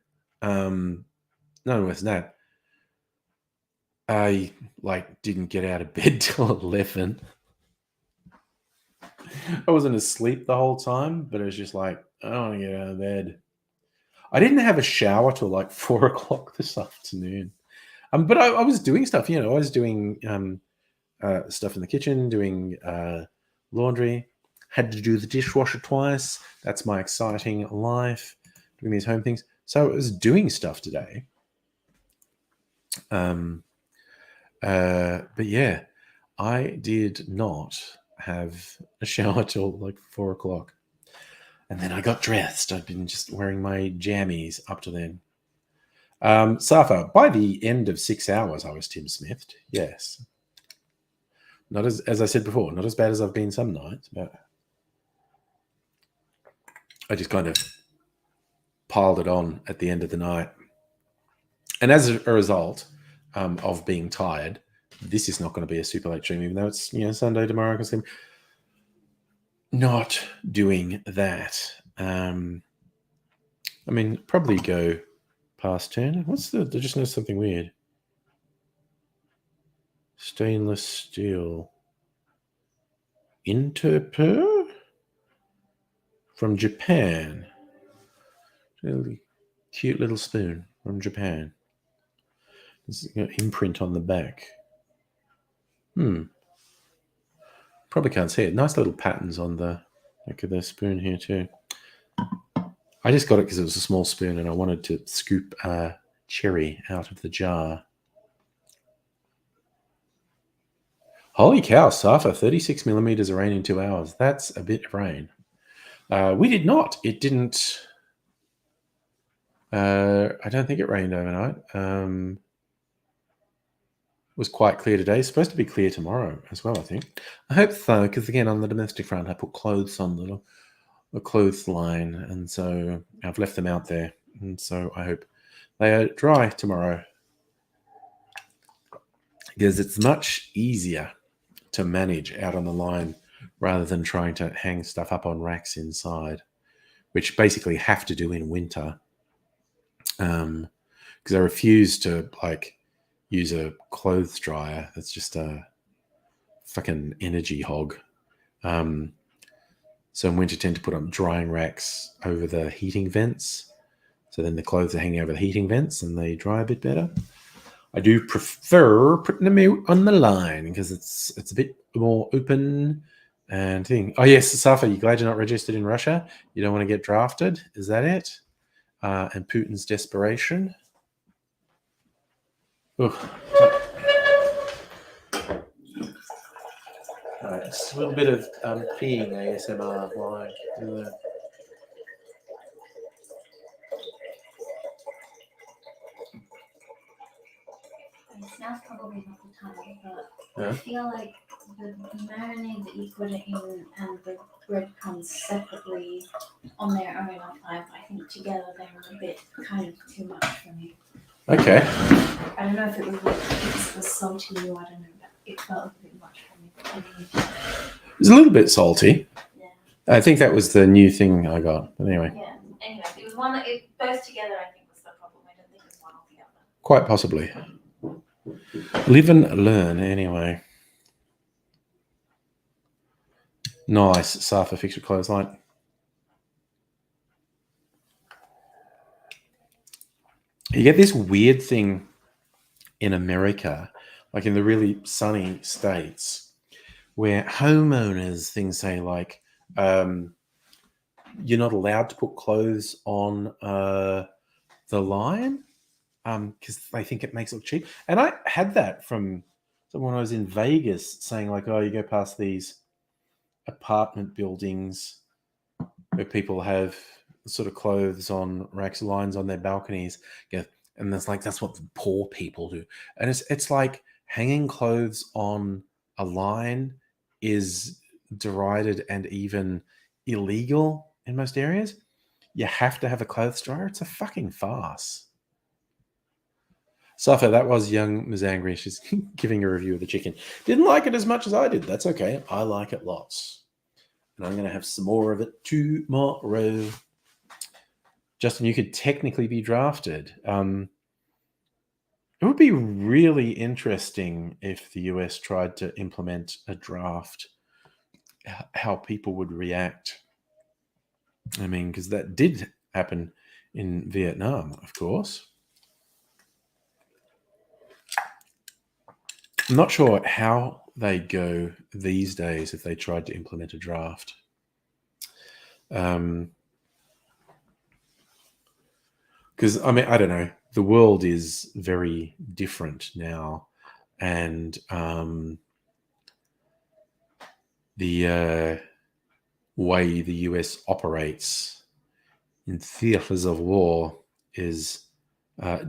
No worse than that. I like didn't get out of bed till 11. I wasn't asleep the whole time, but it was just like, I don't want to get out of bed. I didn't have a shower till like 4 o'clock this afternoon. But I was doing stuff, I was doing stuff in the kitchen, doing laundry, had to do the dishwasher twice. That's my exciting life, doing these home things. So I was doing stuff today. But yeah, I did not have a shower till like 4 o'clock. And then I got dressed. I'd been just wearing my jammies up to then. Safa, by the end of 6 hours, I was Tim Smithed. Yes. Not as I said before, not as bad as I've been some nights, but I just kind of piled it on at the end of the night. And as a result of being tired, this is not going to be a super late stream, even though it's Sunday tomorrow, because I'm not doing that. I mean, probably go past 10. I just noticed something weird. Stainless steel. Interper? From Japan. Really cute little spoon from Japan. There's an imprint on the back. Probably can't see it. Nice little patterns on the back of the spoon here too. I just got it because it was a small spoon and I wanted to scoop a cherry out of the jar. Holy cow, Safa, 36 millimeters of rain in 2 hours. That's a bit of rain. We did not. It didn't. I don't think it rained overnight. It was quite clear today. It's supposed to be clear tomorrow as well, I think. I hope so, because again, on the domestic front, I put clothes on a clothes line, and so I've left them out there, and so I hope they are dry tomorrow, because it's much easier to manage out on the line rather than trying to hang stuff up on racks inside, which basically have to do in winter, because I refuse to use a clothes dryer. That's just a fucking energy hog. So in winter, tend to put on drying racks over the heating vents. So then the clothes are hanging over the heating vents and they dry a bit better. I do prefer putting them out on the line because it's a bit more open and thing. Oh yes, Safa, you glad you're not registered in Russia? You don't want to get drafted? Is that it? And Putin's desperation. Ugh. Right, just a little bit of peeing ASMR while I do that. Now's probably not the time, but Yeah. I feel like the marinade that you put it in and the breadcrumbs separately on their own, I think together they were a bit kind of too much for me. Okay. I don't know if it was salty or I don't know, but it felt a bit much for me. It was a little bit salty. Yeah. I think that was the new thing I got. But anyway. Yeah. Anyway, it was one that both together I think was the problem. I don't think it was one or the other. Quite possibly. Live and learn, anyway. Nice. Safa, fix your clothesline. You get this weird thing in America, like in the really sunny states, where homeowners things say like, you're not allowed to put clothes on the line. because they think it makes it look cheap. And I had that from someone when I was in Vegas saying like, oh, you go past these apartment buildings where people have sort of clothes on racks, lines on their balconies. Yeah, and there's like that's what the poor people do. And it's like hanging clothes on a line is derided and even illegal in most areas. You have to have a clothes dryer. It's a fucking farce. Safa, that was young Ms. Angry. She's giving a review of the chicken. Didn't like it as much as I did. That's okay. I like it lots. And I'm going to have some more of it tomorrow. Justin, you could technically be drafted. It would be really interesting if the US tried to implement a draft, how people would react. I mean, because that did happen in Vietnam, of course. I'm not sure how they go these days if they tried to implement a draft. Because, I mean, I don't know. The world is very different now. And the way the US operates in theaters of war is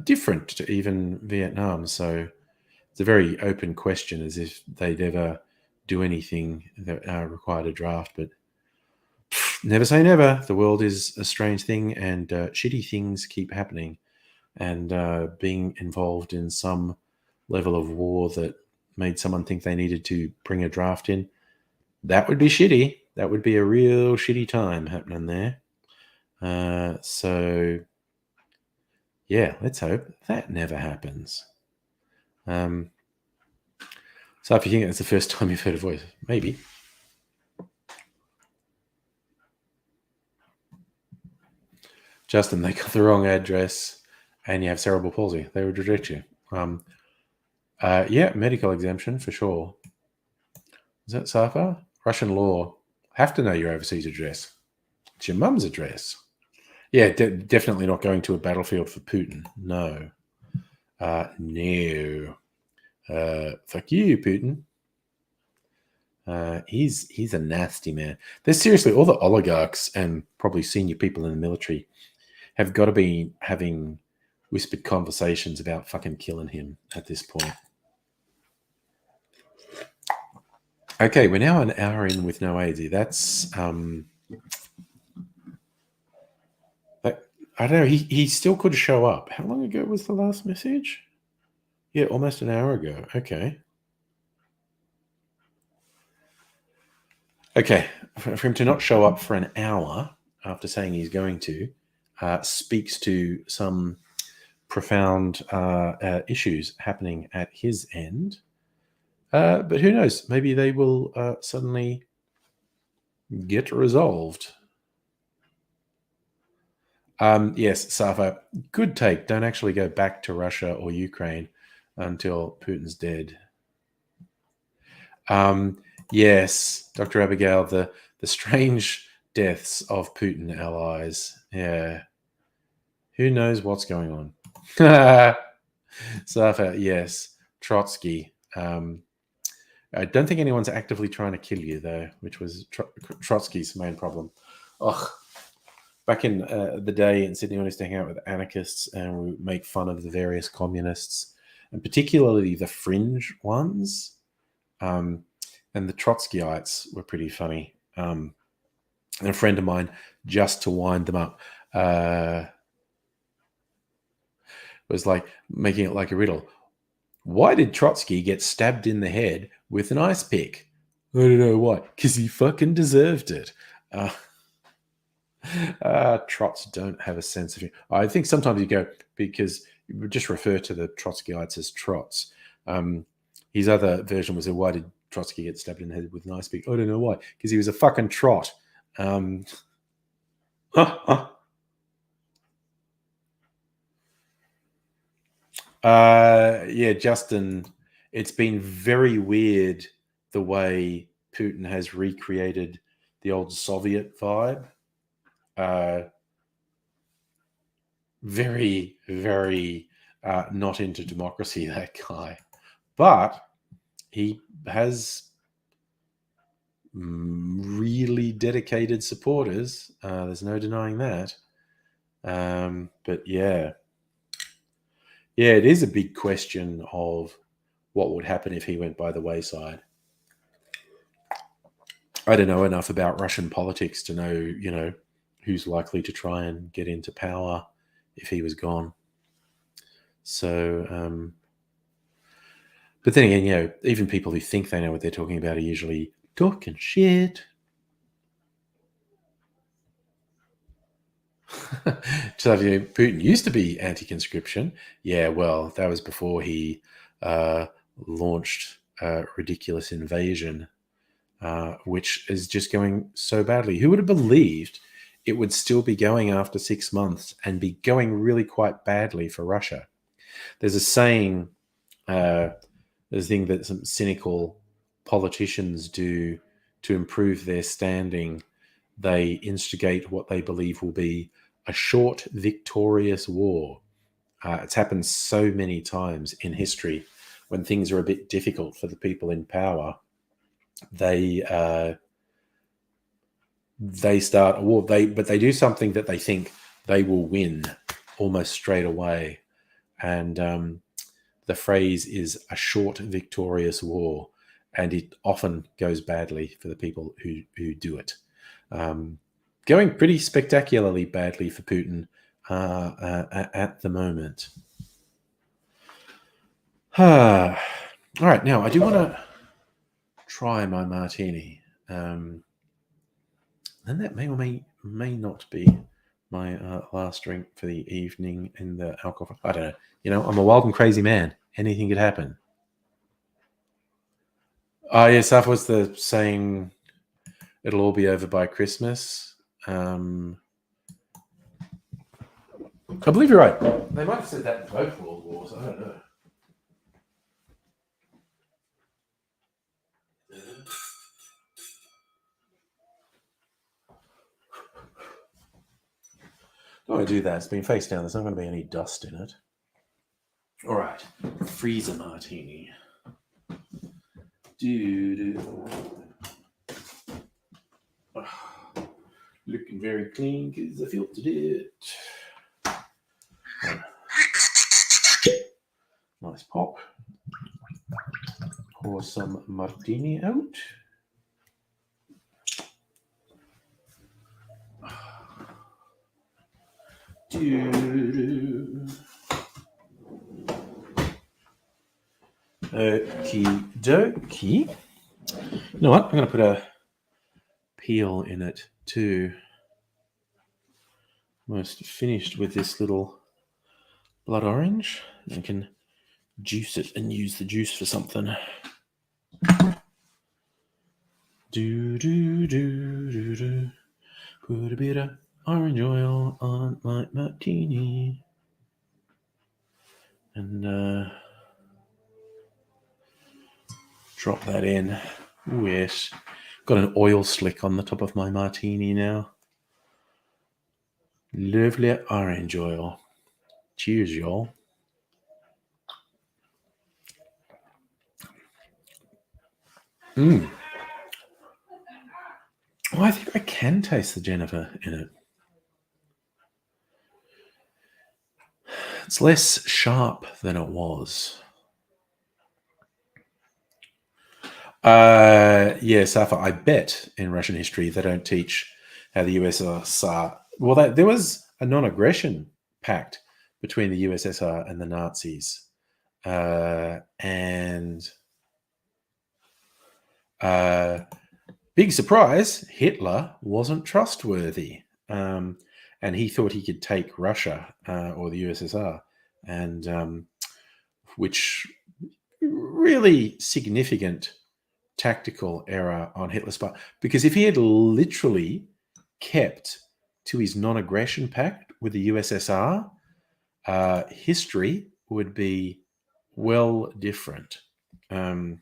different to even Vietnam. So it's a very open question as if they'd ever do anything that required a draft. But never say never. The world is a strange thing and shitty things keep happening. And being involved in some level of war that made someone think they needed to bring a draft in, that would be shitty. That would be a real shitty time happening there. So, yeah, let's hope that never happens. So if you think it's the first time you've heard a voice, maybe. Justin, they got the wrong address and you have cerebral palsy. They would reject you. Yeah, medical exemption for sure. Is that Safa? Russian law. Have to know your overseas address. It's your mum's address. Yeah, definitely not going to a battlefield for Putin. No. No. Fuck you, Putin. He's a nasty man. There's seriously all the oligarchs and probably senior people in the military have got to be having whispered conversations about fucking killing him at this point. Okay, we're now an hour in with no AZ. That's I don't know. He still could show up. How long ago was the last message? Yeah, almost an hour ago. Okay. Okay, for him to not show up for an hour after saying he's going to speaks to some profound issues happening at his end. But who knows? Maybe they will suddenly get resolved. Yes, Safa, good take. Don't actually go back to Russia or Ukraine until Putin's dead. Yes, Dr. Abigail, the strange deaths of Putin allies. Yeah. Who knows what's going on? Safa, yes. Trotsky. I don't think anyone's actively trying to kill you, though, which was Trotsky's main problem. Ugh. Back in the day in Sydney, when I used to hang out with anarchists and we make fun of the various communists, and particularly the fringe ones, and the Trotskyites were pretty funny. And a friend of mine, just to wind them up, was like making it like a riddle. Why did Trotsky get stabbed in the head with an ice pick? I don't know why. Because he fucking deserved it. Trots don't have a sense of humor. I think sometimes you go, because you just refer to the Trotskyites as trots. His other version was, why did Trotsky get stabbed in the head with an ice pick? I don't know why. Because he was a fucking trot. Yeah, Justin, it's been very weird the way Putin has recreated the old Soviet vibe. Very, very not into democracy, that guy. But he has really dedicated supporters. There's no denying that. But yeah, it is a big question of what would happen if he went by the wayside. I don't know enough about Russian politics to know, who's likely to try and get into power if he was gone. So, but then again, even people who think they know what they're talking about are usually talking shit. So, Putin used to be anti-conscription. Yeah, well, that was before he launched a ridiculous invasion, which is just going so badly. Who would have believed it would still be going after 6 months and be going really quite badly for Russia? There's a saying, there's a thing that some cynical politicians do to improve their standing. They instigate what they believe will be a short, victorious war. It's happened so many times in history when things are a bit difficult for the people in power. They start a war, but they do something that they think they will win almost straight away. And the phrase is a short, victorious war. And it often goes badly for the people who do it. Going pretty spectacularly badly for Putin at the moment. All right, now I do want to try my martini. And that may or may not be my last drink for the evening in the alcohol. I don't know. I'm a wild and crazy man. Anything could happen. Yes, that was the saying, it'll all be over by Christmas. I believe you're right. They might have said that in both World Wars. I don't know. Don't do that. It's been face down. There's not going to be any dust in it. All right. Freezer martini. Looking very clean because I filtered it. Nice pop. Pour some martini out. Okie dokie. You know what? I'm going to put a peel in it too. Almost finished with this little blood orange. I can juice it and use the juice for something. Put a bit of orange oil on my martini. And drop that in. Ooh, yes. Got an oil slick on the top of my martini now. Lovely orange oil. Cheers, y'all. Oh, I think I can taste the Jennifer in it. It's less sharp than it was. Safa, I bet in Russian history they don't teach how the USSR... Well, there was a non-aggression pact between the USSR and the Nazis. Big surprise, Hitler wasn't trustworthy. And he thought he could take Russia or the USSR. And which really significant tactical error on Hitler's part. Because if he had literally kept to his non-aggression pact with the USSR, history would be well different. But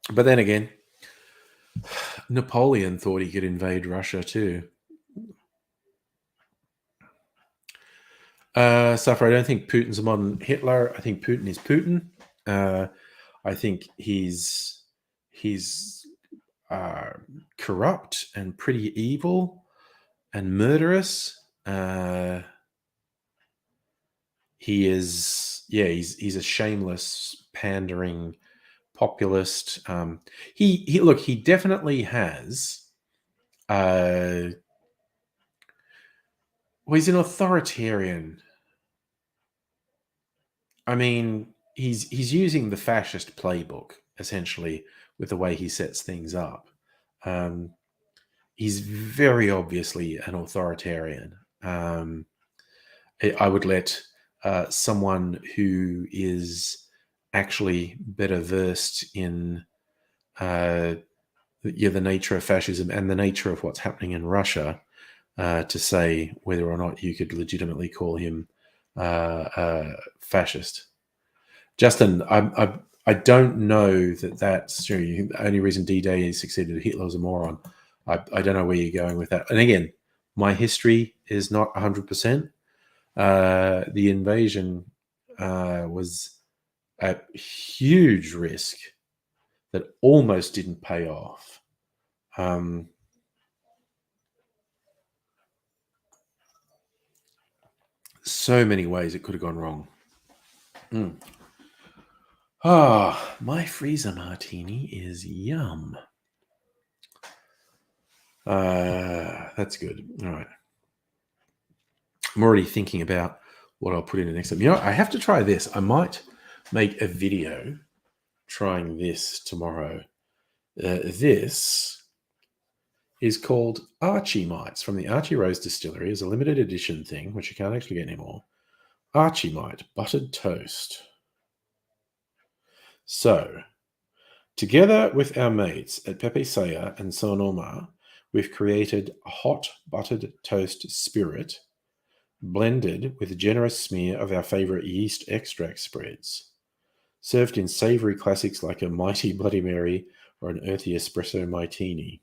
then again, Napoleon thought he could invade Russia too. Suffer, I don't think Putin's a modern Hitler. I think Putin is Putin. I think he's corrupt and pretty evil and murderous. He is, he's a shameless, pandering populist. He definitely has. Well, he's an authoritarian. I mean, he's using the fascist playbook essentially with the way he sets things up. He's very obviously an authoritarian. I would let someone who is actually better versed in the nature of fascism and the nature of what's happening in Russia to say whether or not you could legitimately call him fascist. Justin, I don't know that that's true. The only reason D-Day succeeded, Hitler was a moron. I don't know where you're going with that. And again, my history is not 100%. The invasion was a huge risk that almost didn't pay off. So many ways it could have gone wrong. My freezer martini is yum. That's good. All right. I'm already thinking about what I'll put in the next time. I have to try this. I might make a video trying this tomorrow. This is called Archie Mites from the Archie Rose Distillery. It's a limited edition thing, which you can't actually get anymore. Archie Mite buttered toast. So, together with our mates at Pepe Saya and Sonoma, we've created a hot buttered toast spirit blended with a generous smear of our favorite yeast extract spreads. Served in savory classics like a mighty Bloody Mary or an earthy espresso martini.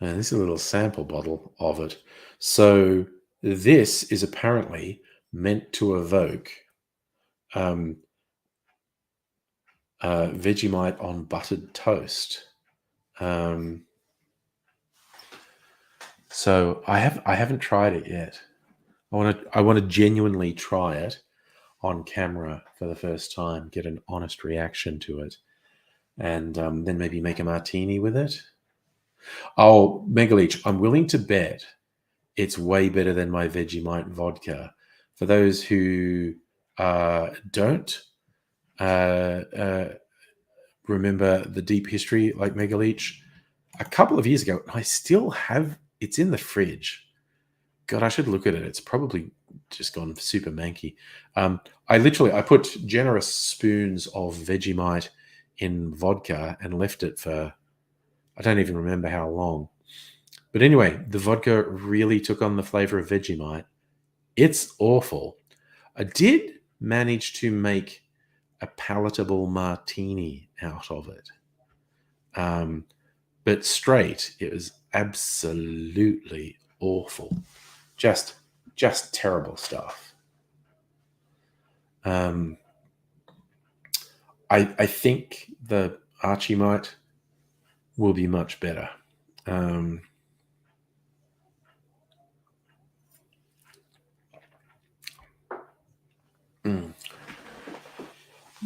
And this is a little sample bottle of it. So this is apparently meant to evoke Vegemite on buttered toast. So I haven't tried it yet. I want to genuinely try it on camera for the first time, get an honest reaction to it, and then maybe make a martini with it. Oh, Megaleech, I'm willing to bet it's way better than my Vegemite vodka. For those who don't remember the deep history like Megaleech, a couple of years ago, I still have, it's in the fridge. God, I should look at it. It's probably just gone super manky. I put generous spoons of Vegemite in vodka and left it for, I don't even remember how long. But anyway, the vodka really took on the flavor of Vegemite. It's awful. I did manage to make a palatable martini out of it. But straight, it was absolutely awful. Just terrible stuff. I think the Archie Mite will be much better.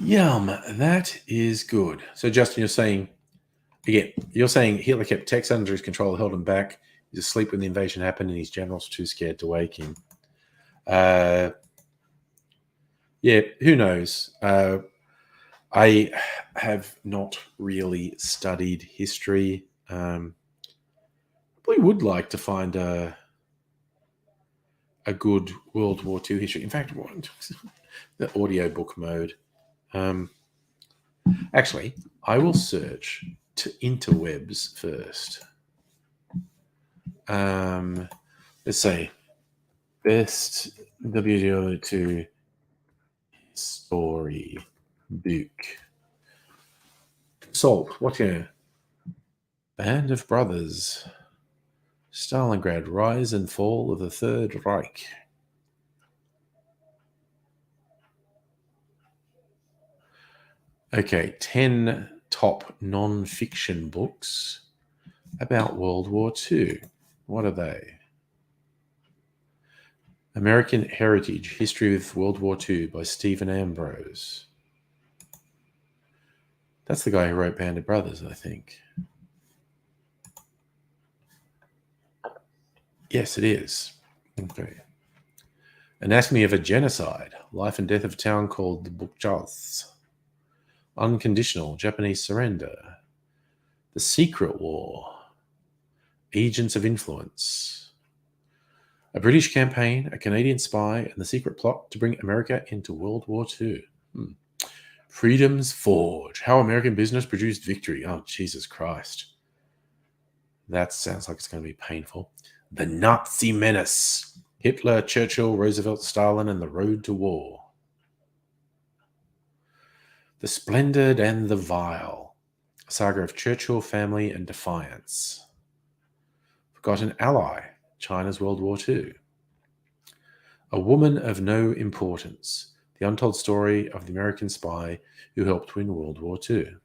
Yum, that is good. So, Justin, you're saying Hitler kept Tex under his control, held him back. He's asleep when the invasion happened, and his generals were too scared to wake him. Yeah, who knows? I have not really studied history. Probably would like to find a good World War II history. In fact, the audiobook mode. Actually, I will search to interwebs first. Let's say best WW2 story book. Salt. What here? Band of Brothers. Stalingrad. Rise and Fall of the Third Reich. Okay, 10 top non-fiction books about World War II. What are they? American Heritage, History of World War II by Stephen Ambrose. That's the guy who wrote Band of Brothers, I think. Yes, it is. Okay. Anatomy of a Genocide, Life and Death of a Town Called the Bukchas. Unconditional, Japanese Surrender. The Secret War. Agents of Influence. A British Campaign, A Canadian Spy, and the Secret Plot to Bring America into World War II. Freedom's Forge, How American Business Produced Victory. Oh, Jesus Christ. That sounds like it's going to be painful. The Nazi Menace, Hitler, Churchill, Roosevelt, Stalin, and the Road to War. The Splendid and the Vile, a saga of Churchill, family, and defiance. Forgotten Ally, China's World War II. A Woman of No Importance, the untold story of the American spy who helped win World War II.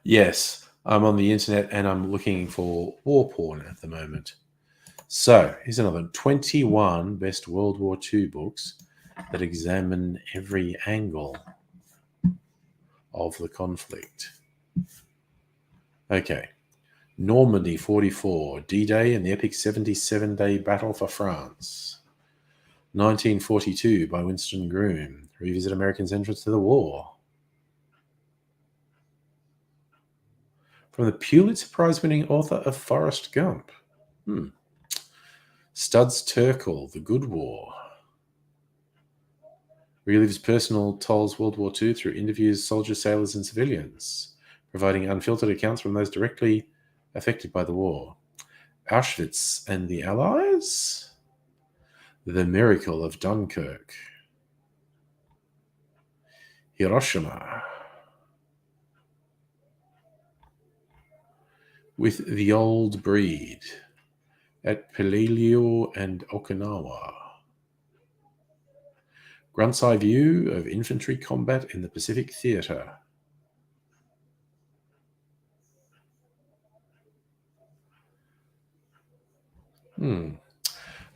Yes, I'm on the internet and I'm looking for war porn at the moment. So here's another one. 21 best World War II books that examine every angle of the conflict. Okay. Normandy 44, D-Day and the epic 77-day battle for France. 1942 by Winston Groom. Revisit Americans' entrance to the war. From the Pulitzer Prize-winning author of Forrest Gump. Studs Terkel, The Good War. Relives personal tolls World War II through interviews, soldiers, sailors, and civilians, providing unfiltered accounts from those directly affected by the war. Auschwitz and the Allies. The Miracle of Dunkirk. Hiroshima. With the Old Breed. At Peleliu and Okinawa. Grunt's Eye View of Infantry Combat in the Pacific Theater.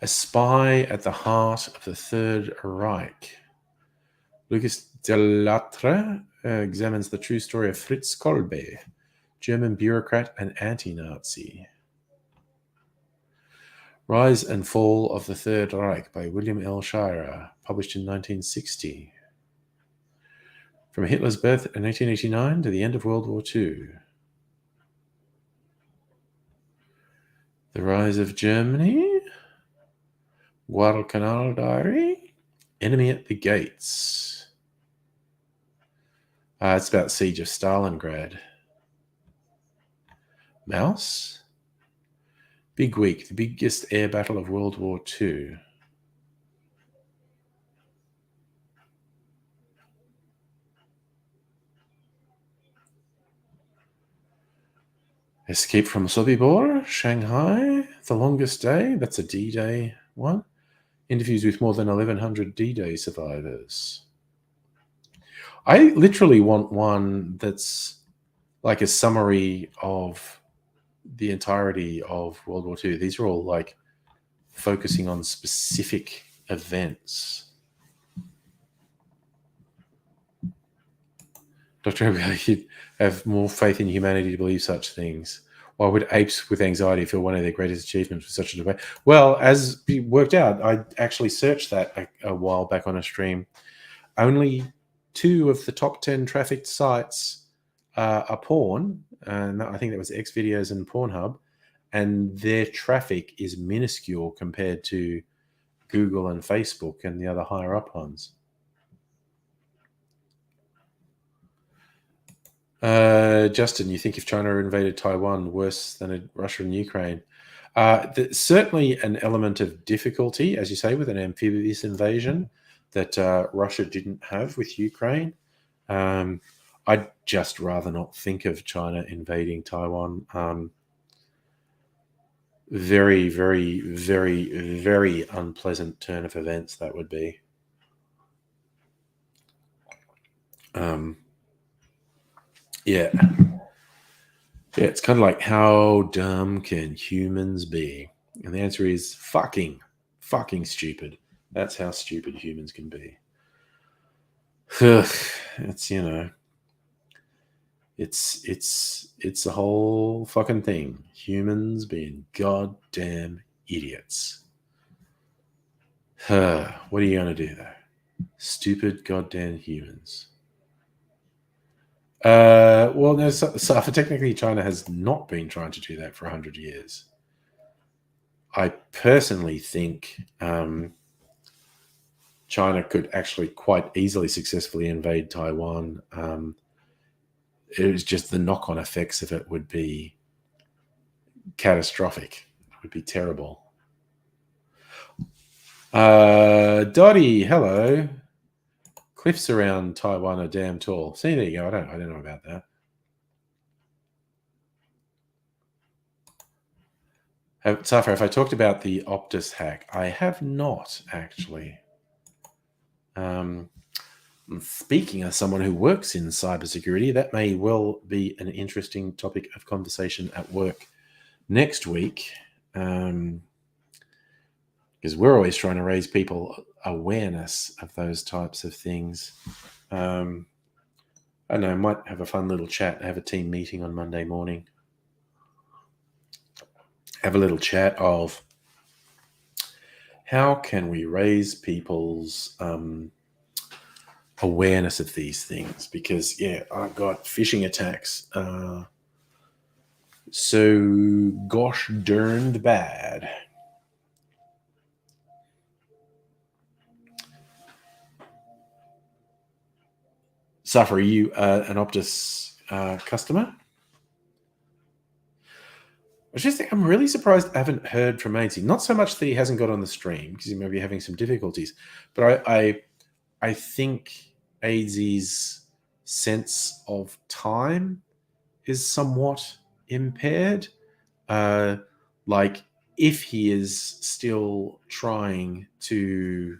A Spy at the Heart of the Third Reich. Lucas Delattre examines the true story of Fritz Kolbe, German bureaucrat and anti-Nazi. Rise and Fall of the Third Reich by William L. Shirer, published in 1960. From Hitler's birth in 1889 to the end of World War II. The Rise of Germany. Guadalcanal Diary. Enemy at the Gates. It's about Siege of Stalingrad. Mouse. Big Week, the biggest air battle of World War II. Escape from Sobibor, Shanghai, The Longest Day, that's a D-Day one. Interviews with more than 1,100 D-Day survivors. I literally want one that's like a summary of the entirety of World War II. These are all like focusing on specific events. Dr. Abigail, you'd have more faith in humanity to believe such things. Why would apes with anxiety feel one of their greatest achievements with such a debate? Well, as it worked out, I actually searched that a while back on a stream. Only 2 of the top 10 trafficked sites are porn, and I think that was Xvideos and Pornhub, and their traffic is minuscule compared to Google and Facebook and the other higher up ones. Justin, you think if China invaded Taiwan worse than Russia and Ukraine? There's certainly an element of difficulty, as you say, with an amphibious invasion that Russia didn't have with Ukraine. I'd just rather not think of China invading Taiwan. Very, very, very, very unpleasant turn of events that would be. Yeah. Yeah, it's kind of like, how dumb can humans be? And the answer is fucking stupid. That's how stupid humans can be. It's, you know, it's a whole fucking thing. Humans being goddamn idiots. What are you going to do, though? Stupid goddamn humans. Well, no, so technically China has not been trying to do that for 100 years. I personally think China could actually quite easily successfully invade Taiwan. It was just the knock-on effects of it would be catastrophic. It would be terrible. Dottie, hello. Cliffs around Taiwan are damn tall. See, there you go. I don't know about that. Safra, if I talked about the Optus hack, I have not actually. Speaking as someone who works in cybersecurity, that may well be an interesting topic of conversation at work next week, because we're always trying to raise people awareness of those types of things. I don't know, might have a fun little chat, have a team meeting on Monday morning. Have a little chat of how can we raise people's awareness of these things, because I've got phishing attacks so gosh darned bad. Safra, are you an Optus customer? I'm really surprised I haven't heard from Ainsy. Not so much that he hasn't got on the stream, because he may be having some difficulties, but I think Aidsy's sense of time is somewhat impaired. Like, if he is still trying to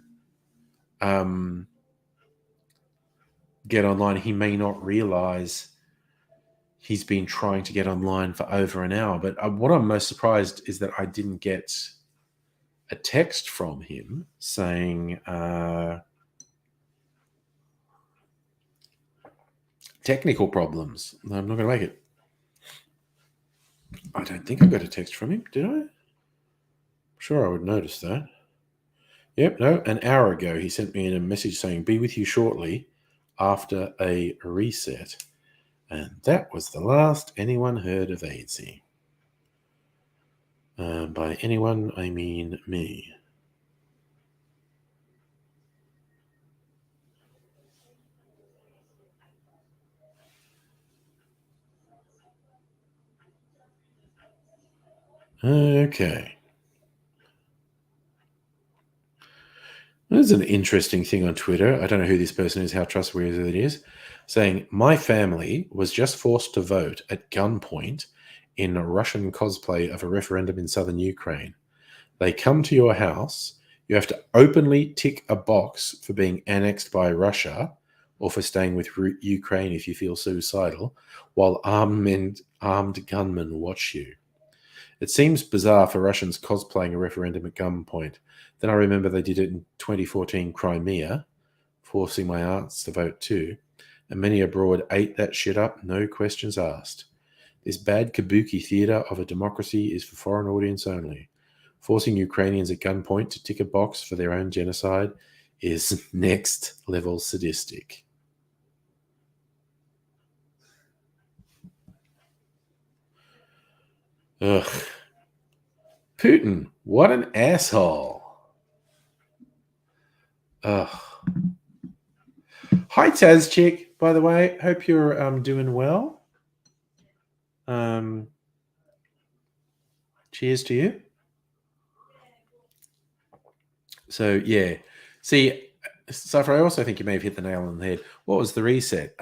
get online, he may not realize he's been trying to get online for over an hour. But what I'm most surprised is that I didn't get a text from him saying technical problems. I'm not going to make it. I don't think I got a text from him, did I? I'm sure I would notice that. Yep, no, an hour ago he sent me a message saying, be with you shortly after a reset. And that was the last anyone heard of Aidsy. By anyone, I mean me. Okay. There's an interesting thing on Twitter. I don't know who this person is, how trustworthy it is, saying, my family was just forced to vote at gunpoint in a Russian cosplay of a referendum in southern Ukraine. They come to your house. You have to openly tick a box for being annexed by Russia or for staying with Ukraine if you feel suicidal, while armed gunmen watch you. It seems bizarre for Russians cosplaying a referendum at gunpoint. Then I remember they did it in 2014 Crimea, forcing my aunts to vote too. And many abroad ate that shit up, no questions asked. This bad kabuki theater of a democracy is for foreign audience only. Forcing Ukrainians at gunpoint to tick a box for their own genocide is next level sadistic. Ugh. Putin, what an asshole. Ugh. Hi, Taz Chick, by the way. Hope you're doing well. Cheers to you. So yeah, see, Cypher, I also think you may have hit the nail on the head. What was the reset?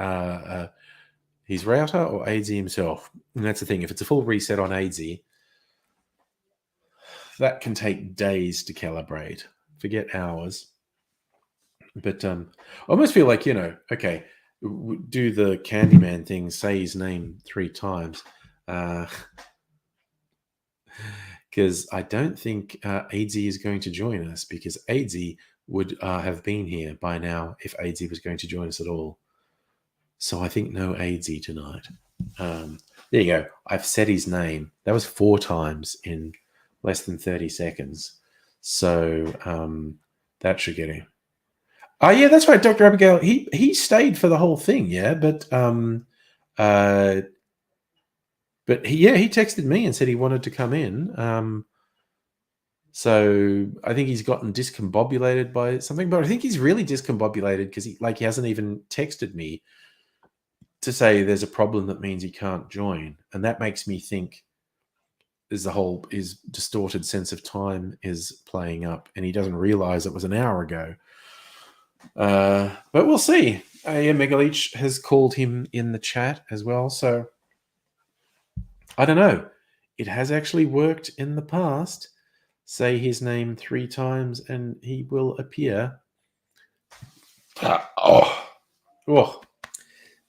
His router or ADSy himself? And that's the thing. If it's a full reset on ADSy, that can take days to calibrate. Forget hours. But I almost feel like, okay, do the Candyman thing, say his name 3 times. Because I don't think ADSy is going to join us, because ADSy would have been here by now if ADSy was going to join us at all. So I think no ADSy tonight. There you go. I've said his name. That was 4 times in less than 30 seconds. So that should get him. Oh, yeah, that's right. Dr. Abigail, he stayed for the whole thing, yeah. But he texted me and said he wanted to come in. So I think he's gotten discombobulated by something, but I think he's really discombobulated because he hasn't even texted me to say there's a problem that means he can't join. And that makes me think his distorted sense of time is playing up and he doesn't realize it was an hour ago. But we'll see. Yeah, Megaleech has called him in the chat as well. So I don't know. It has actually worked in the past. Say his name 3 times and he will appear.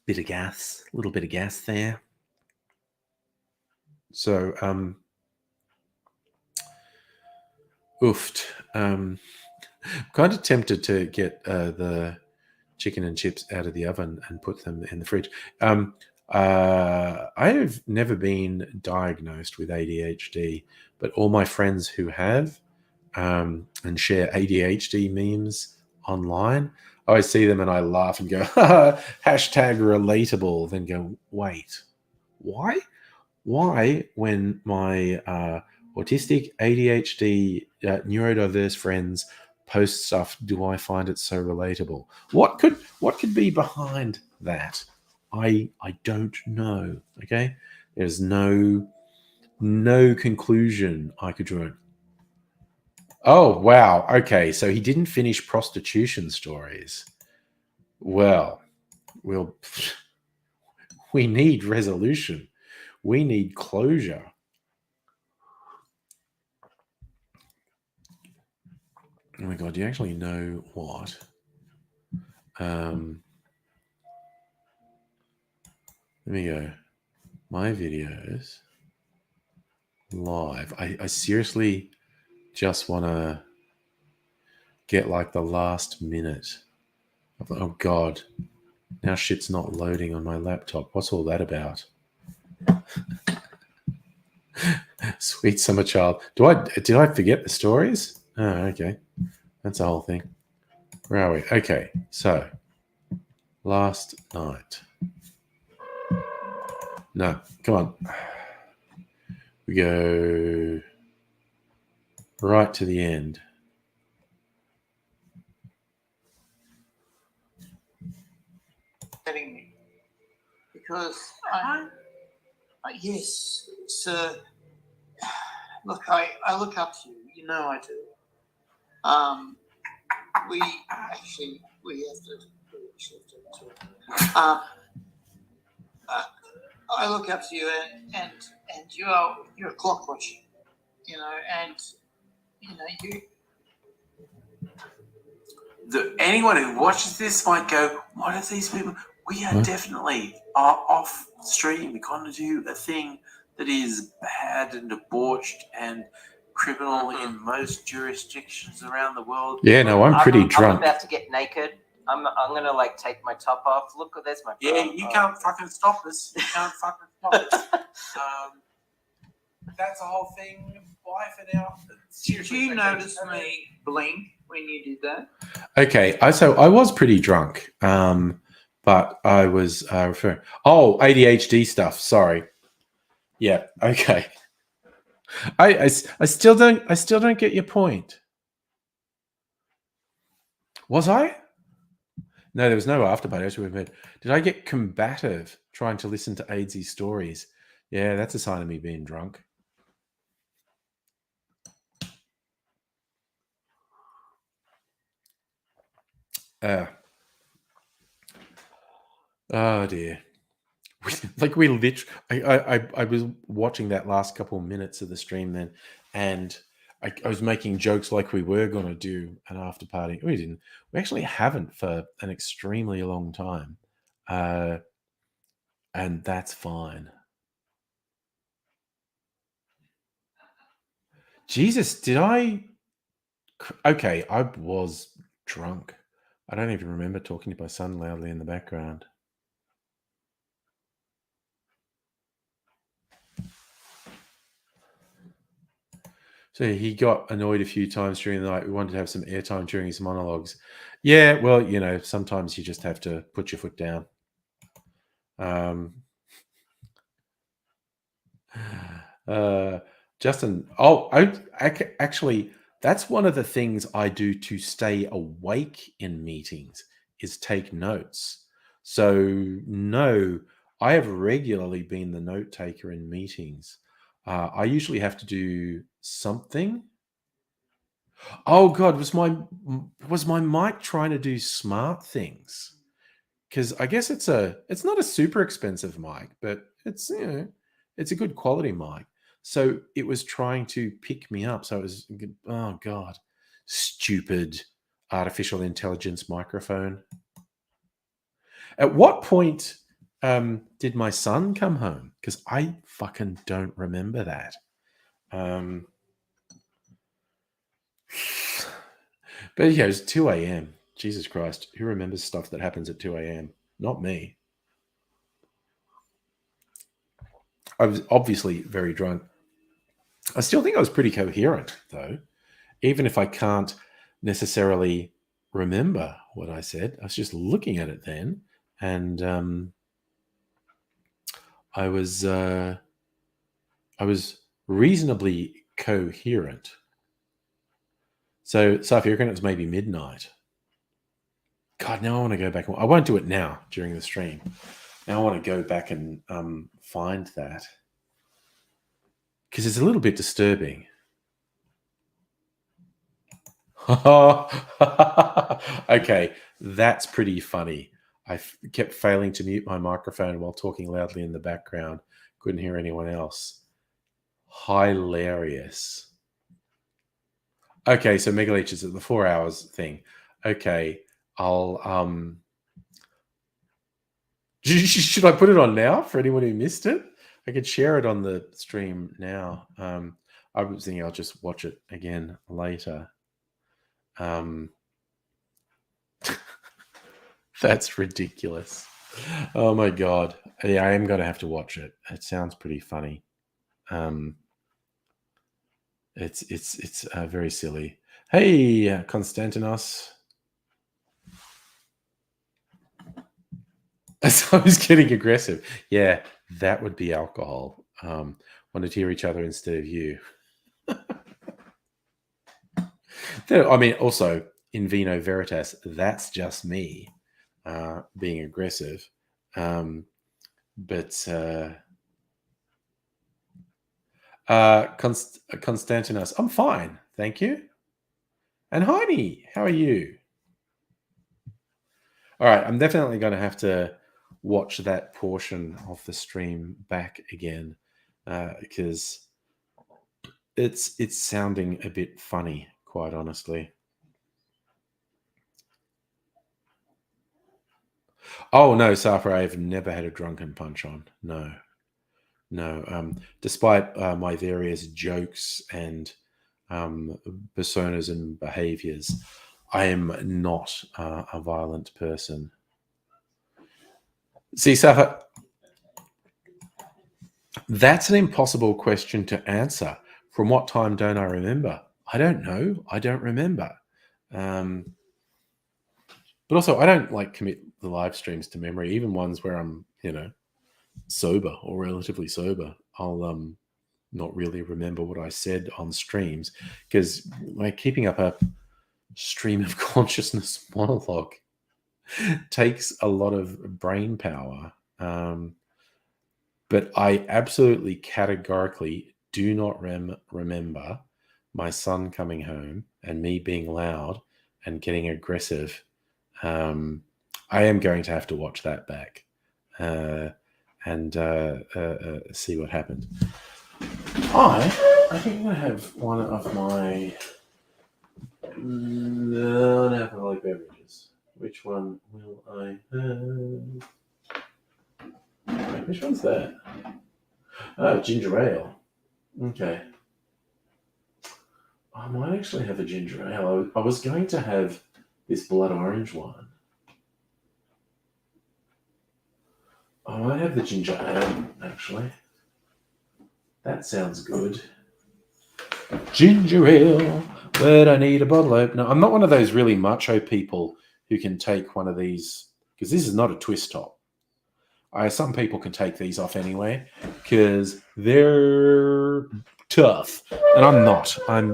Bit of gas, a little bit of gas there. So, oofed. Kind of tempted to get the chicken and chips out of the oven and put them in the fridge. I have never been diagnosed with ADHD, but all my friends who have and share ADHD memes online, I always see them and I laugh and go, hashtag relatable, then go, wait, why? Why, when my autistic, ADHD, neurodiverse friends post stuff, do I find it so relatable? What could be behind that? I don't know. Okay, there's no conclusion I could draw. Oh wow. Okay, so he didn't finish prostitution stories. Well, we need resolution. We need closure. Oh my god, do you actually know what? Let me go. My videos live. I seriously just want to get like the last minute. Oh god. Now shit's not loading on my laptop. What's all that about? Sweet summer child. Did I forget the stories? Oh, okay. That's the whole thing. Where are we? Okay, so last night. No, come on. We go right to the end. Because yes, sir. Look, I look up to you. You know I do. We have to. I look up to you, and you're a clock watcher, and anyone who watches this might go, "What are these people?" We are definitely off stream. We're going to do a thing that is bad and debauched and criminal in most jurisdictions around the world. Yeah, no, I'm pretty drunk. I'm about to get naked. I'm gonna take my top off. Look, there's my. Yeah, you can't fucking stop us. You can't fucking stop us. That's the whole thing. Bye for now. Did you notice me blink when you did that? Okay, so I was pretty drunk, but I was referring. Oh, ADHD stuff. Sorry. Yeah. Okay. I still don't get your point. Was I? No, there was no afterparty. Did I get combative trying to listen to ADSy stories? Yeah, that's a sign of me being drunk. Oh dear. Like we literally, I was watching that last couple of minutes of the stream then, and I was making jokes like we were going to do an after party. We didn't. We actually haven't for an extremely long time, and that's fine. Jesus, did I? Okay, I was drunk. I don't even remember talking to my son loudly in the background. So he got annoyed a few times during the night. We wanted to have some airtime during his monologues. Yeah, well, you know, sometimes you just have to put your foot down. Justin, actually, that's one of the things I do to stay awake in meetings is take notes. So no, I have regularly been the note taker in meetings. I usually have to do something. Oh God, was my mic trying to do smart things? Because I guess it's not a super expensive mic, but it's it's a good quality mic. So it was trying to pick me up. So it was, oh God, stupid artificial intelligence microphone. At what point did my son come home? Because I fucking don't remember that. But yeah, it's 2 a.m. Jesus Christ. Who remembers stuff that happens at 2 a.m.? Not me. I was obviously very drunk. I still think I was pretty coherent, though. Even if I can't necessarily remember what I said, I was just looking at it then. And I was reasonably coherent. So, Safi, you reckon it was maybe midnight? God, now I want to go back. I won't do it now during the stream. Now I want to go back and find that. Because it's a little bit disturbing. Okay, that's pretty funny. I kept failing to mute my microphone while talking loudly in the background. Couldn't hear anyone else. Hilarious. Okay, so Megaleech is at the 4 hours thing. Okay, I'll should I put it on now for anyone who missed it? I could share it on the stream now. I was thinking I'll just watch it again later. That's ridiculous. Oh my God. Yeah, I am going to have to watch it. It sounds pretty funny. It's very silly. Hey, Konstantinos. So I was getting aggressive. Yeah, that would be alcohol. Wanted to hear each other instead of you. I mean, also, in vino veritas, that's just me being aggressive. Konstantinos, I'm fine, thank you. And Heidi, how are you? All right, I'm definitely going to have to watch that portion of the stream back again because it's sounding a bit funny, quite honestly. Oh no, Safra, I've never had a drunken punch on. No. Despite my various jokes and personas and behaviors, I am not a violent person. See, Safra, that's an impossible question to answer. From what time don't I remember? I don't know. I don't remember. But also, I don't commit the live streams to memory, even ones where I'm, sober or relatively sober. I'll not really remember what I said on streams because keeping up a stream of consciousness monologue takes a lot of brain power. But I absolutely categorically do not remember my son coming home and me being loud and getting aggressive I am going to have to watch that back and see what happened. I think I'm going to have one of my non-alcoholic beverages. Which one will I have? Wait, which one's that? Oh, ginger ale. Okay. I might actually have a ginger ale. I was going to have this blood orange one. I might have the ginger ale, actually. That sounds good. Ginger ale, but I need a bottle opener. I'm not one of those really macho people who can take one of these, because this is not a twist top. Some people can take these off anyway, because they're tough, and I'm not. I'm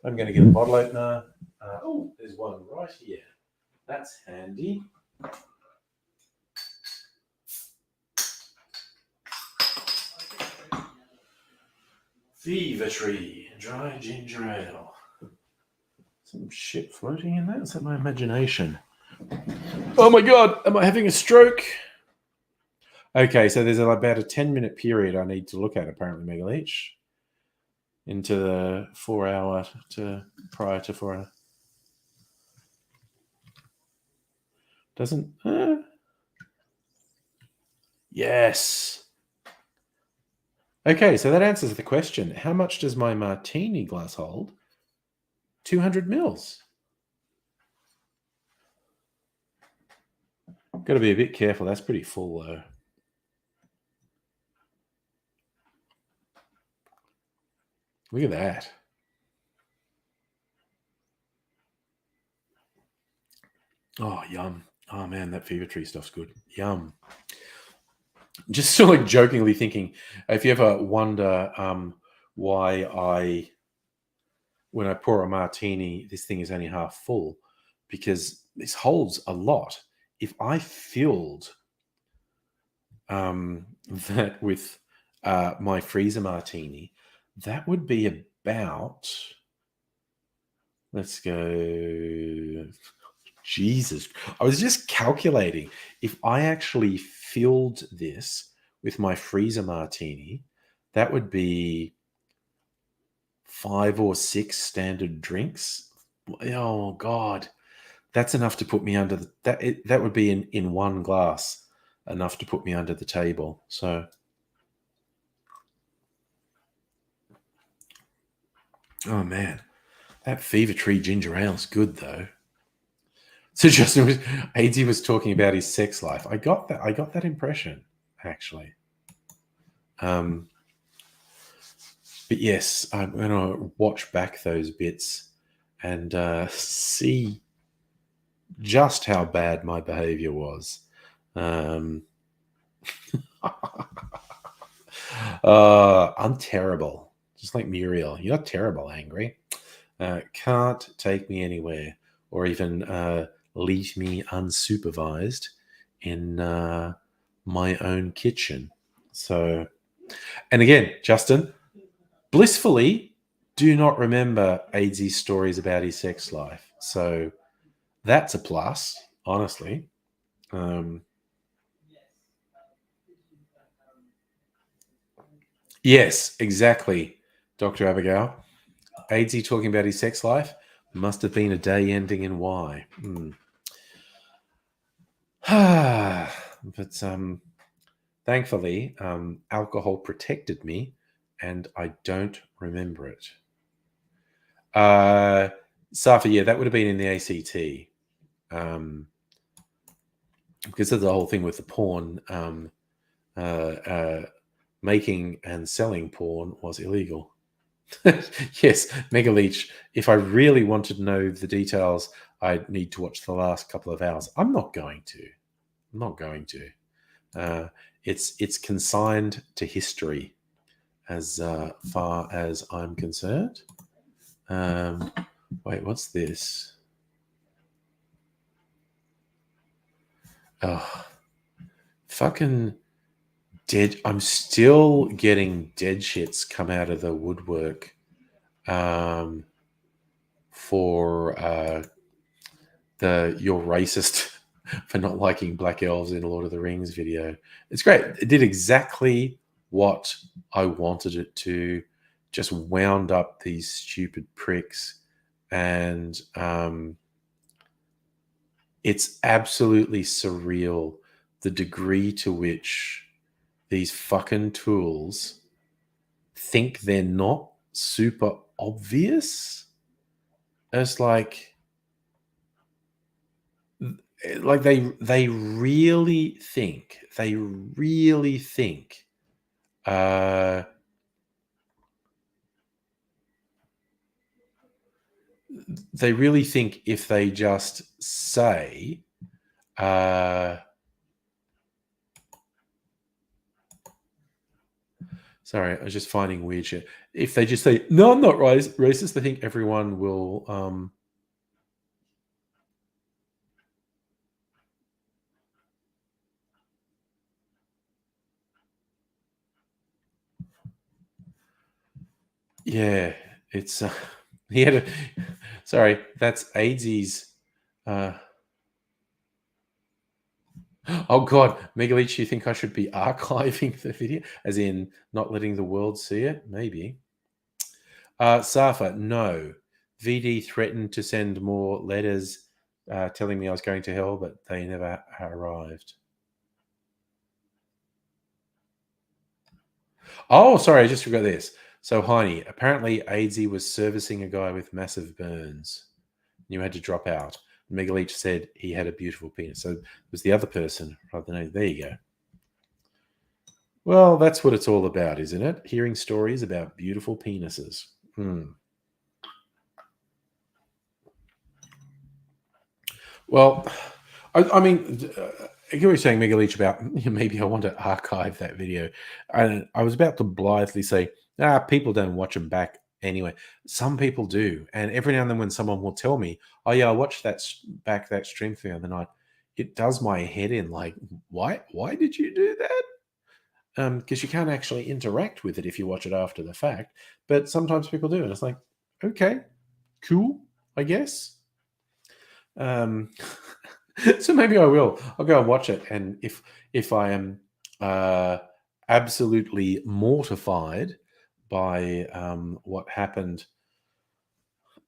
going to get a bottle opener. Oh, there's one right here. That's handy. Fever Tree dry ginger ale. Some shit floating in that? Is that my imagination? Oh my god, am I having a stroke? Okay, so there's about a 10-minute period I need to look at, apparently, Mega Leech. Into the 4 hour to prior to 4 hour. Doesn't. Yes. Okay, so that answers the question. How much does my martini glass hold? 200 mils. Got to be a bit careful. That's pretty full, though. Look at that. Oh, yum. Oh, man, that Fever Tree stuff's good. Yum. Just still like jokingly thinking, if you ever wonder why when I pour a martini, this thing is only half full, because this holds a lot. If I filled that with my freezer martini, that would be about, let's go, Jesus. I was just calculating. If I actually filled this with my freezer martini, that would be 5 or 6 standard drinks. Oh, God. That's enough to put me under the... That would be in one glass, enough to put me under the table. So... Oh, man. That Fever Tree ginger ale is good, though. So Justin AD was talking about his sex life. I got that impression, actually. But yes, I'm going to watch back those bits and see just how bad my behavior was. I'm terrible. Just like Muriel. You're terrible, Angry. Can't take me anywhere or even leave me unsupervised in my own kitchen. So, and again, Justin, blissfully do not remember AD's stories about his sex life. So that's a plus, honestly. Yes, exactly, Dr. Abigail. AD talking about his sex life must have been a day ending in Y. But thankfully, alcohol protected me, and I don't remember it. Safa, yeah, that would have been in the ACT, because of the whole thing with the porn. Making and selling porn was illegal. Yes, Mega Leech. If I really wanted to know the details, I'd need to watch the last couple of hours. I'm not going to. It's consigned to history as far as I'm concerned. Wait, what's this? Oh, fucking dead. I'm still getting dead shits come out of the woodwork for the "you're racist" for not liking black elves in Lord of the Rings video. It's great. It did exactly what I wanted it to. Just wound up these stupid pricks, and it's absolutely surreal the degree to which these fucking tools think they're not super obvious. It's like they really think they really think if they just say sorry, I was just finding weird shit. If they just say, no, I'm not racist, they think everyone will yeah, it's he had a sorry, that's AIDS's oh god, Megaleech, you think I should be archiving the video? As in not letting the world see it? Maybe. Safa, no. VD threatened to send more letters telling me I was going to hell, but they never arrived. Oh, sorry, I just forgot this. So, Heine, apparently AIDSy was servicing a guy with massive burns. You had to drop out. Megaleech said he had a beautiful penis. So it was the other person rather than there you go. Well, that's what it's all about, isn't it? Hearing stories about beautiful penises. Well, I mean, I get what you're saying, Megaleech, about maybe I want to archive that video. And I was about to blithely say, people don't watch them back anyway. Some people do. And every now and then when someone will tell me, oh, yeah, I watched that stream for the other night, it does my head in. Like, why did you do that? Because you can't actually interact with it if you watch it after the fact. But sometimes people do. And it's like, okay, cool, I guess. So maybe I will. I'll go and watch it. And if I am absolutely mortified by what happened,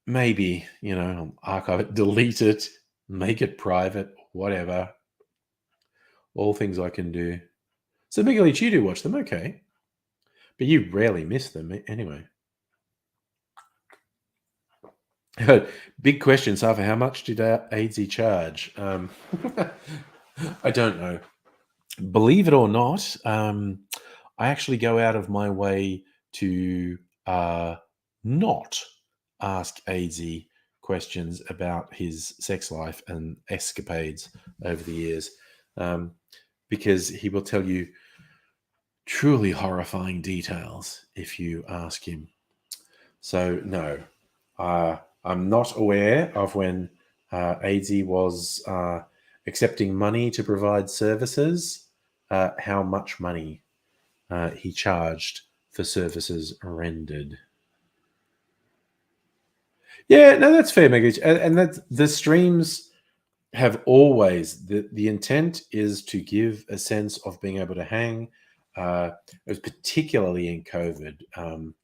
maybe, I'll archive it, delete it, make it private, whatever. All things I can do. So Megaleech, you do watch them, okay. But you rarely miss them anyway. Big question, Safa. How much did AIDSy charge? I don't know. Believe it or not, I actually go out of my way to not ask AIDSy questions about his sex life and escapades over the years, because he will tell you truly horrifying details if you ask him. So no, I'm not aware of when AIDSy was accepting money to provide services, how much money he charged for services rendered. Yeah, no, that's fair, Megaleech. And that the streams have always, the intent is to give a sense of being able to hang. It was particularly in COVID,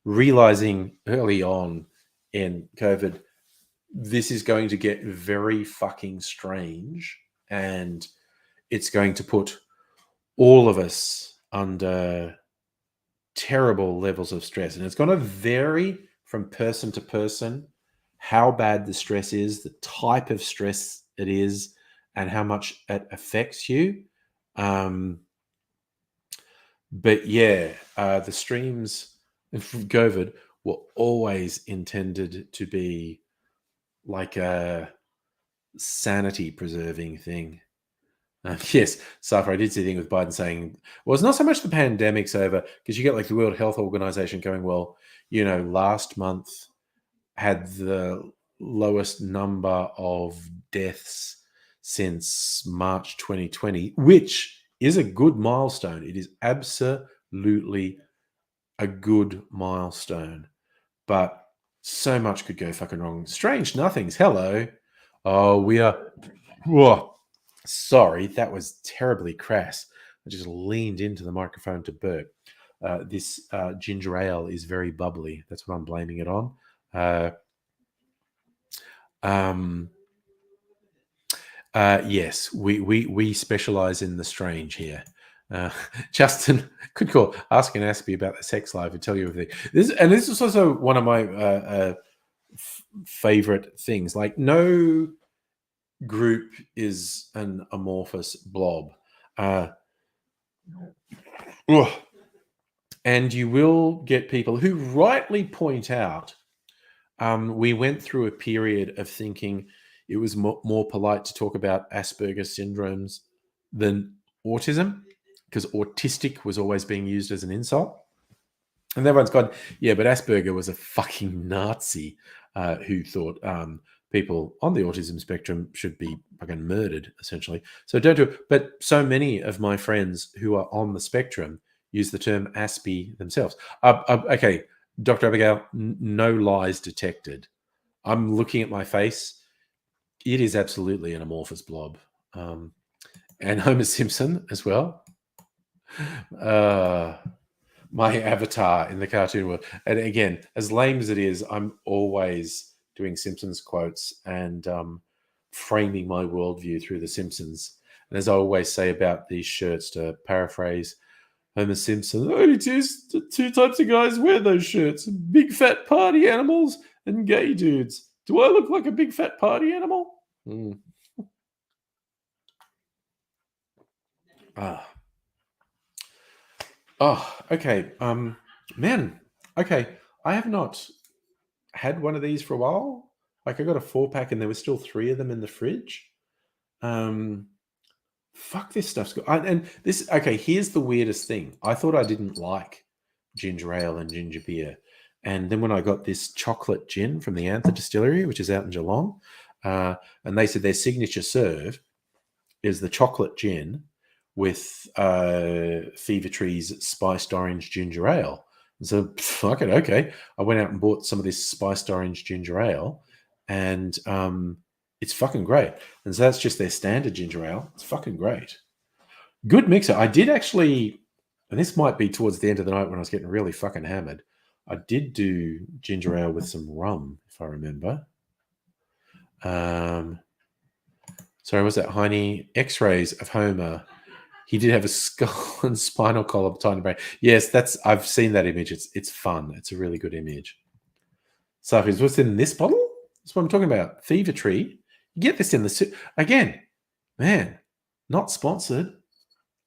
realizing early on in COVID, this is going to get very fucking strange, and it's going to put all of us under terrible levels of stress. And it's going to vary from person to person how bad the stress is, the type of stress it is, and how much it affects you. But yeah, the streams from COVID were always intended to be like a sanity preserving thing. Yes, Safa, I did see a thing with Biden saying, well, it's not so much the pandemic's over, because you get like the World Health Organization going, well, last month had the lowest number of deaths since March 2020, which is a good milestone. It is absolutely a good milestone. But so much could go fucking wrong. Strange nothings. Hello. Oh, we are. Whoa. Sorry, that was terribly crass. I just leaned into the microphone to burp. This ginger ale is very bubbly. That's what I'm blaming it on. Yes, we specialize in the strange here. Justin, good call. Ask and Aspie about the sex life and tell you everything. This is also one of my favorite things. Like, no group is an amorphous blob. And you will get people who rightly point out we went through a period of thinking it was more polite to talk about Asperger's syndromes than autism, because autistic was always being used as an insult. And everyone's gone, yeah, but Asperger was a fucking Nazi who thought people on the autism spectrum should be fucking murdered, essentially. So don't do it. But so many of my friends who are on the spectrum use the term Aspie themselves. Okay, Dr. Abigail, no lies detected. I'm looking at my face. It is absolutely an amorphous blob. And Homer Simpson as well. My avatar in the cartoon world. And again, as lame as it is, I'm always doing Simpsons quotes and framing my worldview through the Simpsons. And as I always say about these shirts, to paraphrase Homer Simpson, only two types of guys wear those shirts: big fat party animals and gay dudes. Do I look like a big fat party animal? Oh, okay. Man, okay. I have not had one of these for a while. Like, I got a 4-pack and there were still 3 of them in the fridge. Fuck, this stuff's good. And this, okay, here's the weirdest thing. I thought I didn't like ginger ale and ginger beer. And then when I got this chocolate gin from the Anther Distillery, which is out in Geelong, and they said their signature serve is the chocolate gin with Fever Tree's spiced orange ginger ale. So, fuck it, okay. I went out and bought some of this spiced orange ginger ale, and it's fucking great. And so that's just their standard ginger ale. It's fucking great. Good mixer. I did actually, and this might be towards the end of the night when I was getting really fucking hammered, I did do ginger ale with some rum, if I remember. Sorry, was that Heine? X-rays of Homer. He did have a skull and spinal column, tiny brain. Yes, I've seen that image. It's fun. It's a really good image. So, what's in this bottle? That's what I'm talking about. Fever Tree. You get this in the again, man. Not sponsored.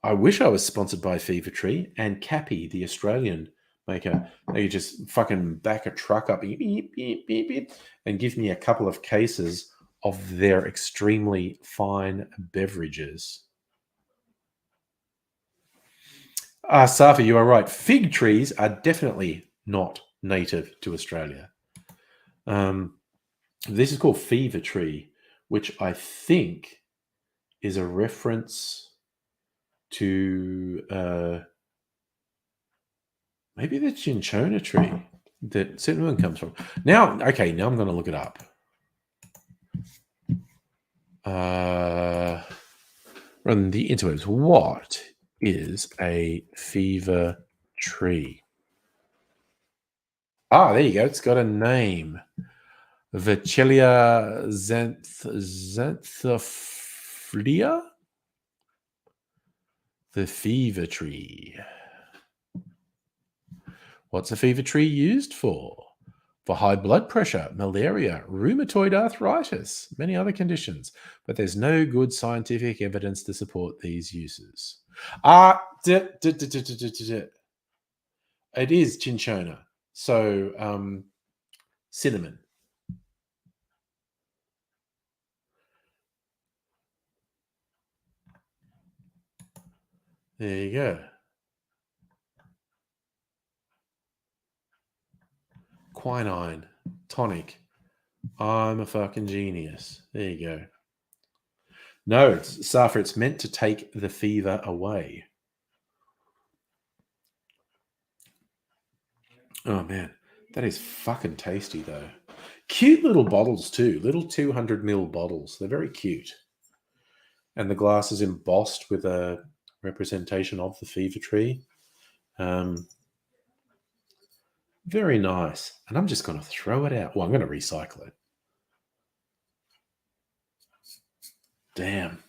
I wish I was sponsored by Fever Tree and Cappy, the Australian maker. They just fucking back a truck up beep, beep, beep, beep, and give me a couple of cases of their extremely fine beverages. Safi, you are right. Fig trees are definitely not native to Australia. This is called Fever Tree, which I think is a reference to maybe the cinchona tree that cinnamon comes from. Now I'm going to look it up. On the interwebs, what is a fever tree? There you go. It's got a name. Vachellia xanthophilia? The fever tree. What's a fever tree used for? For high blood pressure, malaria, rheumatoid arthritis, many other conditions. But there's no good scientific evidence to support these uses. It is cinchona. So, cinnamon. There you go. Quinine, tonic. I'm a fucking genius. There you go. No, Safa, it's meant to take the fever away. Oh, man. That is fucking tasty, though. Cute little bottles too, little 200 ml bottles. They're very cute. And the glass is embossed with a representation of the fever tree. Very nice. And I'm just going to throw it out. Well, I'm going to recycle it. Damn.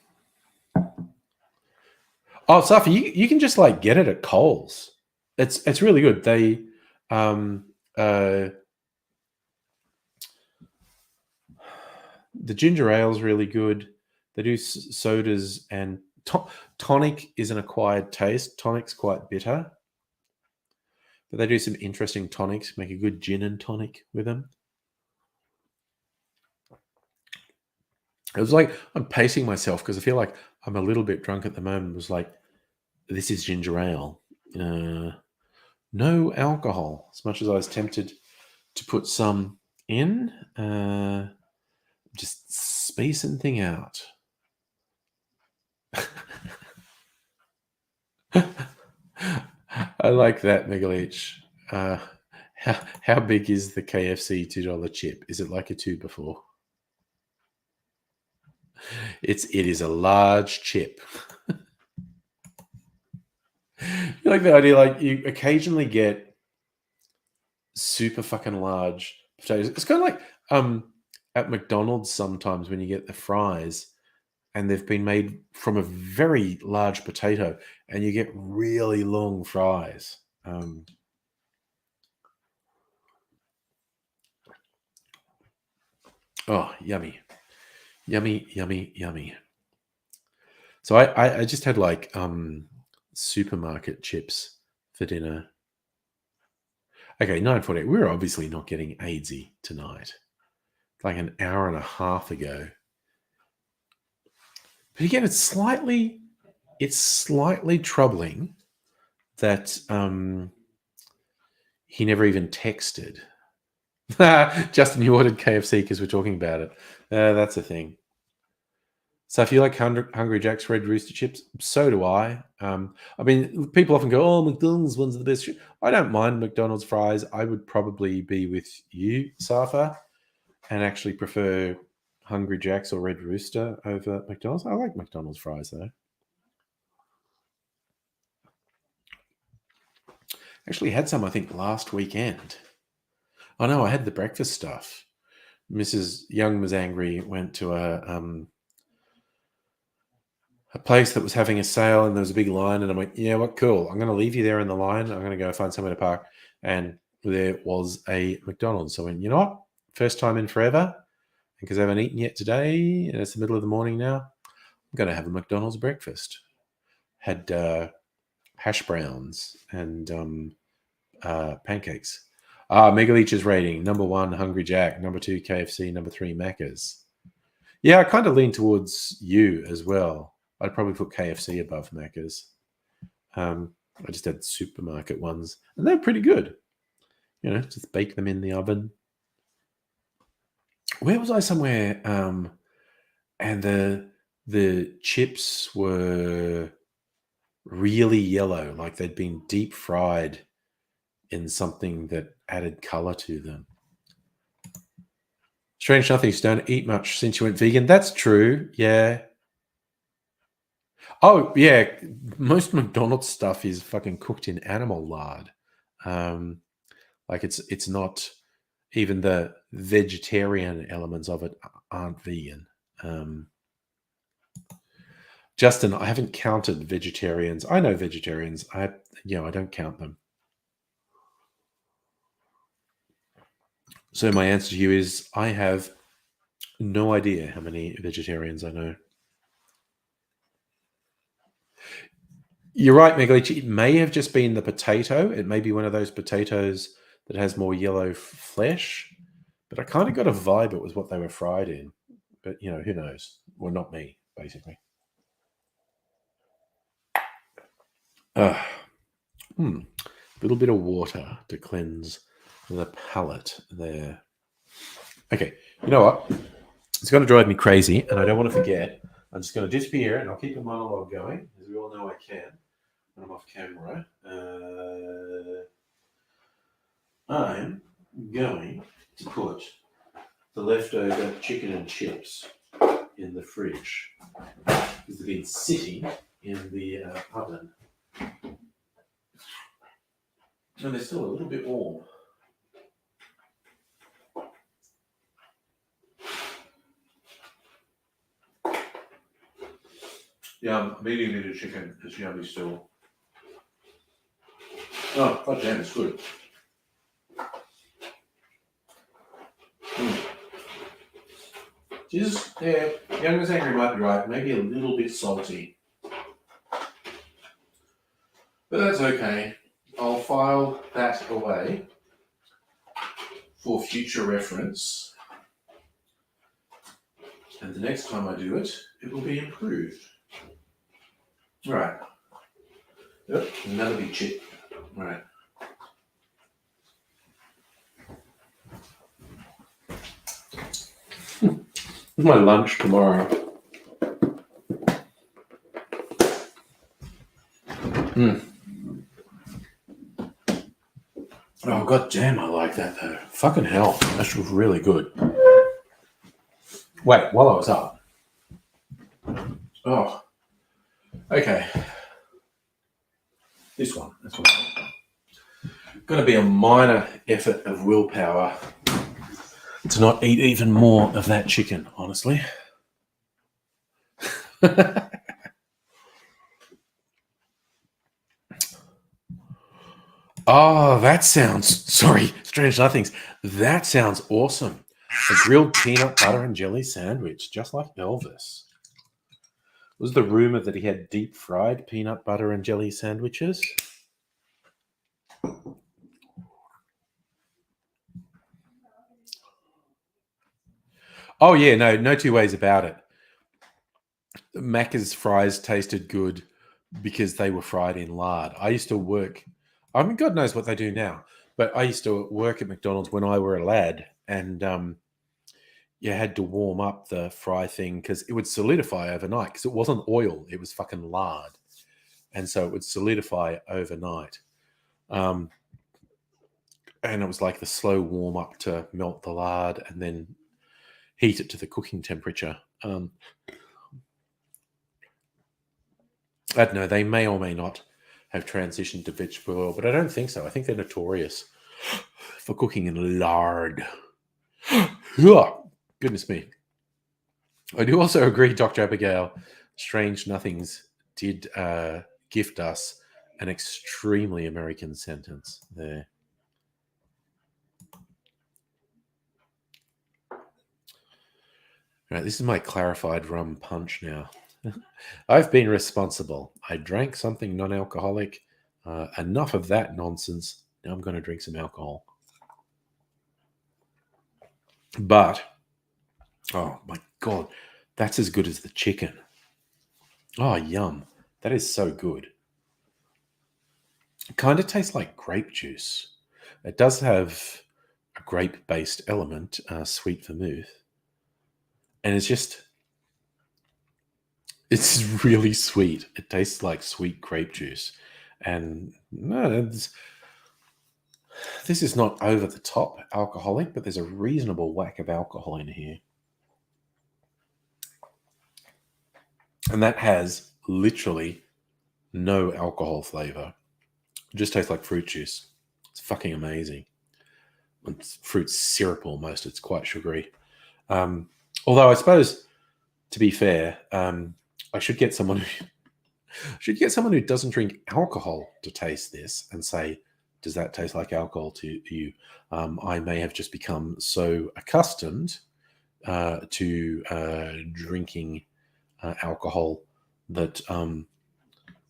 Oh, Safi, you can just like get it at Coles. It's really good. They the ginger ale is really good. They do sodas, and tonic is an acquired taste. Tonic's quite bitter, but they do some interesting tonics. Make a good gin and tonic with them. It was like I'm pacing myself because I feel like I'm a little bit drunk at the moment. It was like, this is ginger ale. No alcohol. As much as I was tempted to put some in, just spacing thing out. I like that, Megaleech. How big is the KFC $2 chip? Is it like a 2x4? It is a large chip. You like the idea, like you occasionally get super fucking large potatoes. It's kind of like at McDonald's sometimes when you get the fries and they've been made from a very large potato and you get really long fries. Oh, yummy. Yummy, yummy, yummy. So I just had like supermarket chips for dinner. Okay, 9:48. We're obviously not getting AIDSy tonight. Like an hour and a half ago. But again, it's slightly troubling that he never even texted. Justin, you ordered KFC because we're talking about it. That's a thing. So if you like Hungry Jack's Red Rooster chips, so do I. I mean, people often go, oh, McDonald's ones are the best. I don't mind McDonald's fries. I would probably be with you, Safa, and actually prefer Hungry Jack's or Red Rooster over McDonald's. I like McDonald's fries, though. Actually had some, I think, last weekend. Oh, no, I had the breakfast stuff. Mrs. Young was angry, went to a place that was having a sale and there was a big line, and I'm like, yeah, what, cool. I'm going to leave you there in the line. I'm going to go find somewhere to park. And there was a McDonald's. So I went, you know what? First time in forever, because I haven't eaten yet today, and it's the middle of the morning now, I'm going to have a McDonald's breakfast. Had hash browns and pancakes. Megaleech's rating, number 1, Hungry Jack, number 2, KFC, number 3, Macca's. Yeah, I kind of lean towards you as well. I'd probably put KFC above Macca's. I just had supermarket ones, and they're pretty good. You know, just bake them in the oven. Where was I? Somewhere, and the chips were really yellow, like they'd been deep fried in something that added color to them. Strange Nothings, don't eat much since you went vegan. That's true. Yeah. Oh, yeah. Most McDonald's stuff is fucking cooked in animal lard. Like it's not, even the vegetarian elements of it aren't vegan. Justin, I haven't counted vegetarians. I know vegetarians. I don't count them. So my answer to you is I have no idea how many vegetarians I know. You're right, Megaleech. It may have just been the potato. It may be one of those potatoes that has more yellow flesh. But I kind of got a vibe it was what they were fried in. But, who knows? Well, not me, basically. A little bit of water to cleanse the palate there. Okay, you know what? It's going to drive me crazy, and I don't want to forget. I'm just going to disappear, and I'll keep the monologue going, as we all know I can when I'm off camera. I'm going to put the leftover chicken and chips in the fridge because they've been sitting in the oven. And they're still a little bit warm. Yum, I'm eating a bit of chicken. It's yummy still. Oh, god damn, it's good. Jesus, yeah, Youngers Angry might be right. Maybe a little bit salty. But that's okay. I'll file that away for future reference. And the next time I do it, it will be improved. Right. Yep, another big chip. Right. My lunch tomorrow. Oh, god damn, I like that though. Fucking hell. That's really good. Wait, while I was up. Oh. Okay. This one. That's what going to be a minor effort of willpower to not eat even more of that chicken, honestly. Oh, that sounds, sorry, Strange Nothings. That sounds awesome. A grilled peanut butter and jelly sandwich, just like Elvis. Was the rumor that he had deep fried peanut butter and jelly sandwiches? Oh yeah, no two ways about it. Macca's fries tasted good because they were fried in lard. I used to work, I mean, God knows what they do now, but I used to work at McDonald's when I were a lad, and you had to warm up the fry thing because it would solidify overnight because it wasn't oil, it was fucking lard. And so it would solidify overnight. And it was like the slow warm up to melt the lard and then heat it to the cooking temperature. I don't know, they may or may not have transitioned to vegetable oil, but I don't think so. I think they're notorious for cooking in lard. Oh, goodness me. I do also agree, Dr. Abigail, Strange Nothings did gift us an extremely American sentence there. All right, this is my clarified rum punch now. I've been responsible. I drank something non-alcoholic. Enough of that nonsense. Now I'm going to drink some alcohol. But, oh my God, that's as good as the chicken. Oh, yum. That is so good. It kind of tastes like grape juice. It does have a grape-based element, sweet vermouth. And it's really sweet. It tastes like sweet grape juice. And no, this is not over the top alcoholic, but there's a reasonable whack of alcohol in here. And that has literally no alcohol flavor. It just tastes like fruit juice. It's fucking amazing. It's fruit syrup almost. It's quite sugary. Although I suppose, to be fair, I should get someone who doesn't drink alcohol to taste this and say, does that taste like alcohol to you? I may have just become so accustomed to drinking alcohol that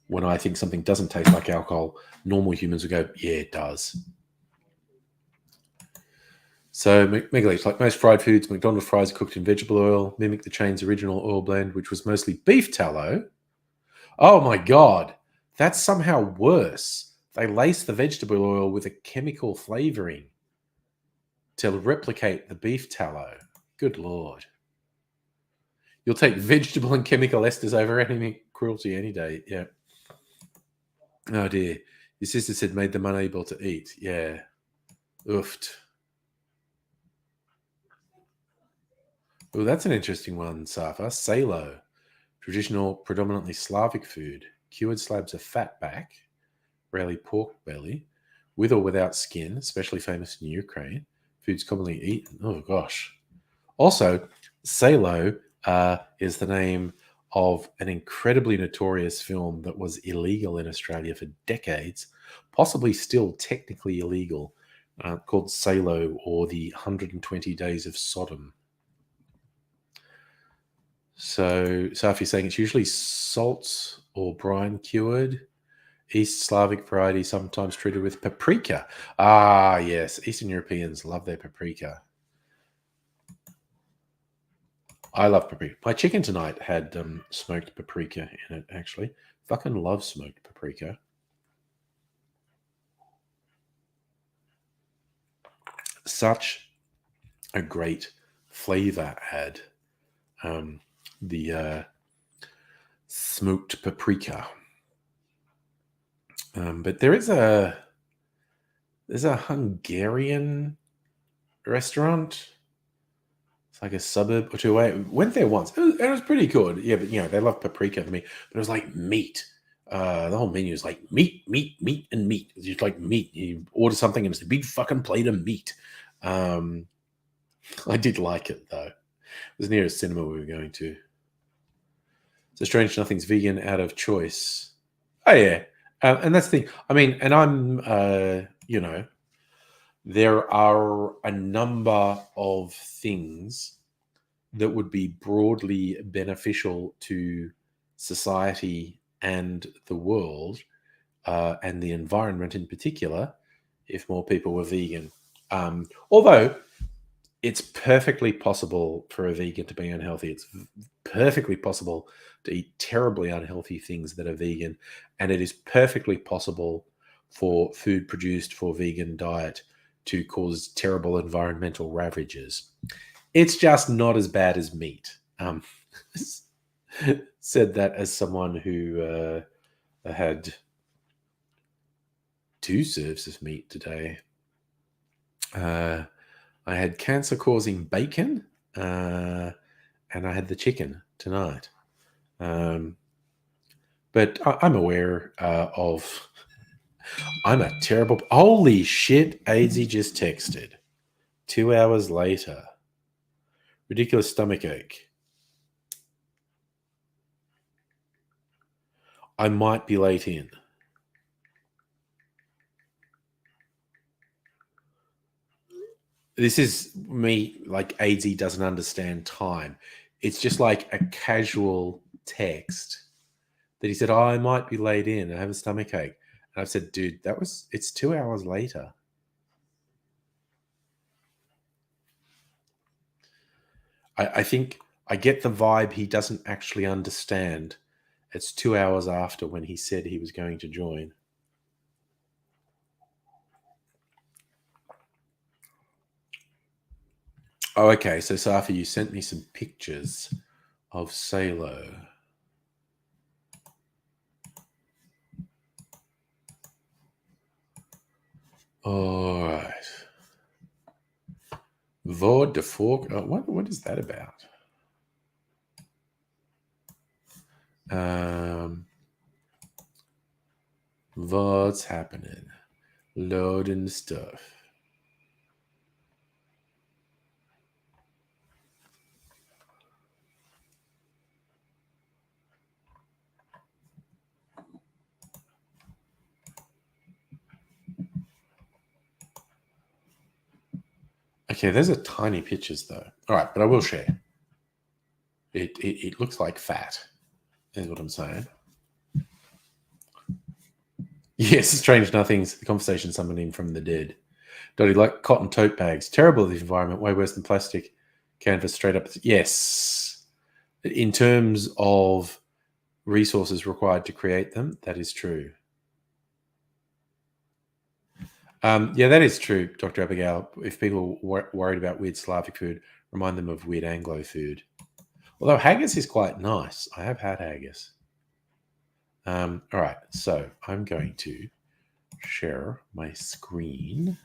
when I think something doesn't taste like alcohol, normal humans would go, yeah, it does. So, Megaleech, like most fried foods, McDonald's fries are cooked in vegetable oil, mimic the chain's original oil blend, which was mostly beef tallow. Oh my God, that's somehow worse. They lace the vegetable oil with a chemical flavoring to replicate the beef tallow. Good Lord. You'll take vegetable and chemical esters over animal cruelty any day. Yeah. Oh dear. Your sister said made them unable to eat. Yeah. Oofed. Oh, that's an interesting one, Safa. Salo, traditional, predominantly Slavic food. Cured slabs of fat back, rarely pork belly, with or without skin, especially famous in Ukraine. Foods commonly eaten. Oh, gosh. Also, Salo is the name of an incredibly notorious film that was illegal in Australia for decades, possibly still technically illegal, called Salo or the 120 Days of Sodom. So, Safi's saying it's usually salt or brine cured. East Slavic variety, sometimes treated with paprika. Ah, yes. Eastern Europeans love their paprika. I love paprika. My chicken tonight had smoked paprika in it, actually. Fucking love smoked paprika. Such a great flavor add. The smoked paprika. But there's a Hungarian restaurant. It's like a suburb or two away. Went there once. It was pretty good. Yeah, but they love paprika for me. But it was like meat. The whole menu is like meat, meat, meat, and meat. It's just like meat. You order something and it's a big fucking plate of meat. I did like it though. It was near a cinema we were going to. So strange nothing's vegan out of choice. Oh yeah. And that's the thing. I mean, and I'm, there are a number of things that would be broadly beneficial to society and the world and the environment in particular if more people were vegan. Although it's perfectly possible for a vegan to be unhealthy. It's perfectly possible to eat terribly unhealthy things that are vegan. And it is perfectly possible for food produced for vegan diet to cause terrible environmental ravages. It's just not as bad as meat. Said that as someone who had 2 serves of meat today. I had cancer-causing bacon, and I had the chicken tonight. But I'm aware of... I'm a terrible... Holy shit, AIDSy just texted. 2 hours later. Ridiculous stomach ache. I might be late in. This is me, like AIDSy doesn't understand time. It's just like a casual text that he said, oh, I might be late in. I have a stomach ache. And I've said, dude, it's 2 hours later. I think I get the vibe he doesn't actually understand. It's 2 hours after when he said he was going to join. Oh, okay. So, Safi, you sent me some pictures of Salo. All right. Vod de Fork. Oh, what is that about? What's happening? Loading stuff. Okay, those are tiny pictures though. All right, but I will share. It looks like fat, is what I'm saying. Yes, strange nothings. The conversation summoning from the dead. Dotty, like cotton tote bags. Terrible to the environment. Way worse than plastic canvas straight up. Yes. In terms of resources required to create them, that is true. Yeah, that is true, Dr. Abigail. If people are worried about weird Slavic food, remind them of weird Anglo food. Although haggis is quite nice. I have had haggis. All right, so I'm going to share my screen.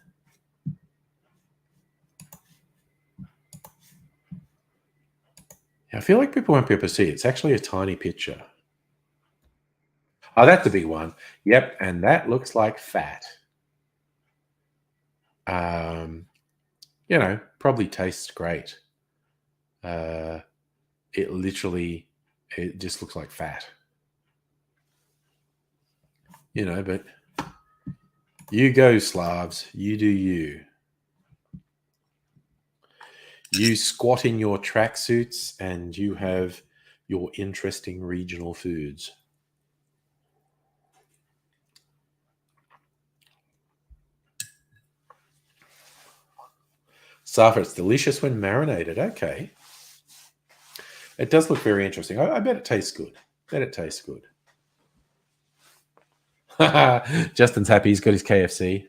I feel like people won't be able to see it. It's actually a tiny picture. Oh, that's the big one. Yep, and that looks like fat. Probably tastes great. It just looks like fat. But you go, Slavs. You do you. You squat in your tracksuits and you have your interesting regional foods. Safa, it's delicious when marinated. Okay. It does look very interesting. I bet it tastes good. Justin's happy he's got his KFC.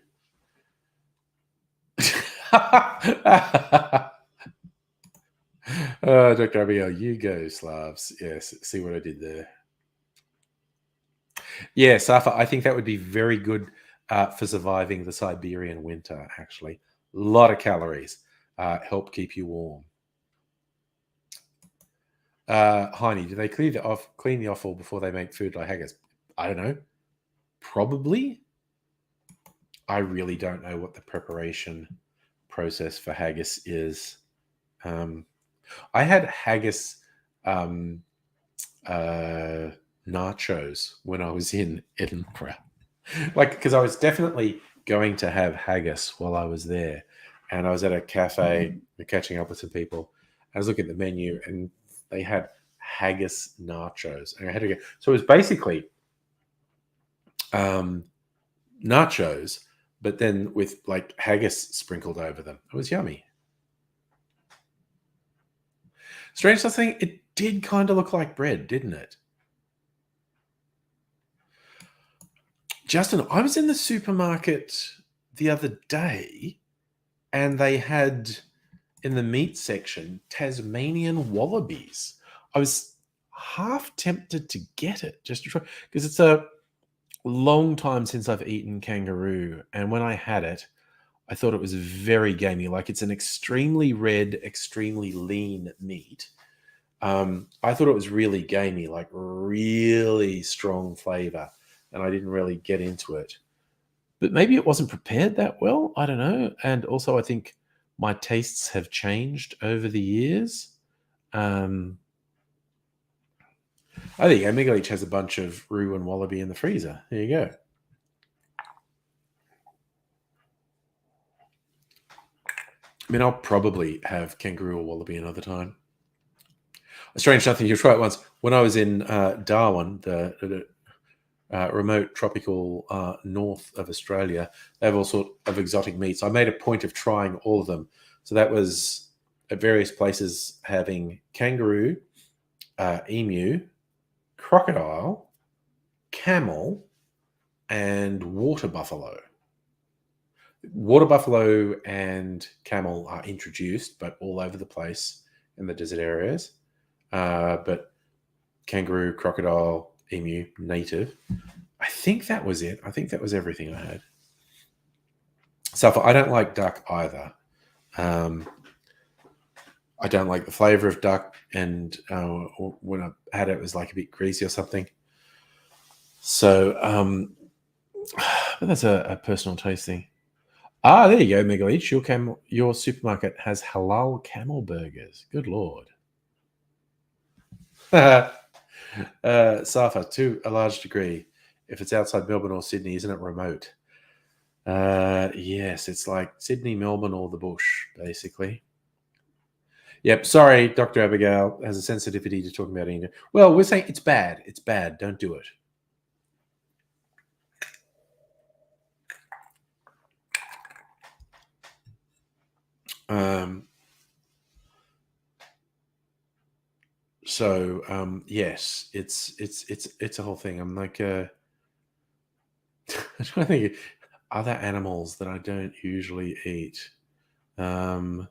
Dr. Abigail, you go, Slavs. Yes, see what I did there. Yeah, Safa, I think that would be very good for surviving the Siberian winter, actually. A lot of calories. Help keep you warm. Heine, do they clean the offal before they make food like haggis? I don't know. Probably. I really don't know what the preparation process for haggis is. I had haggis nachos when I was in Edinburgh. Because I was definitely going to have haggis while I was there. And I was at a cafe catching up with some people. I was looking at the menu and they had haggis nachos. And I had to go. So it was basically nachos, but then with like haggis sprinkled over them. It was yummy. Strange thing, it did kind of look like bread, didn't it? Justin, I was in the supermarket the other day and they had in the meat section Tasmanian wallabies. I was half tempted to get it just to try because it's a long time since I've eaten kangaroo. And when I had it, I thought it was very gamey. Like it's an extremely red, extremely lean meat. I thought it was really gamey, like really strong flavor. And I didn't really get into it. But maybe it wasn't prepared that well. I don't know. And also I think my tastes have changed over the years. I think Amigalich has a bunch of roux and wallaby in the freezer. There you go. I mean, I'll probably have kangaroo or wallaby another time. A strange nothing, you'll try it once. When I was in Darwin, the remote tropical north of Australia, they have all sorts of exotic meats. I made a point of trying all of them. So that was at various places having kangaroo, emu, crocodile, camel, and water buffalo. Water buffalo and camel are introduced, but all over the place in the desert areas. But kangaroo, crocodile, emu, native. I think that was it. I think that was everything I had. So I don't like duck either. I don't like the flavor of duck, and when I had it, it was like a bit greasy or something. So, but that's a personal taste thing. Ah, there you go, Megalich. Your supermarket has halal camel burgers. Good Lord. Safa, to a large degree, if it's outside Melbourne or Sydney, isn't it remote? Yes, it's like Sydney, Melbourne, or the bush, basically. Yep, sorry, Dr. Abigail has a sensitivity to talking about India. Well, we're saying it's bad. It's bad. Don't do it. Yes, it's a whole thing. I'm like, I'm trying to think of other animals that I don't usually eat. I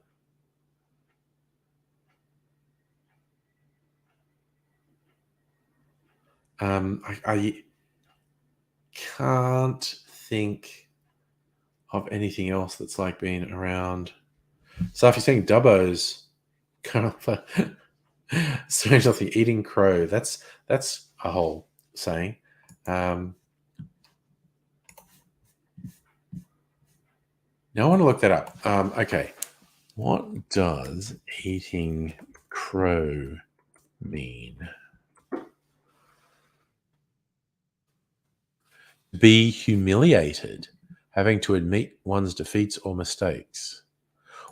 can't think of anything else that's like been around. So if you're saying Dubbo's kind of Strange nothing. Eating crow. That's a whole saying. Now I want to look that up. Okay. What does eating crow mean? Be humiliated, having to admit one's defeats or mistakes.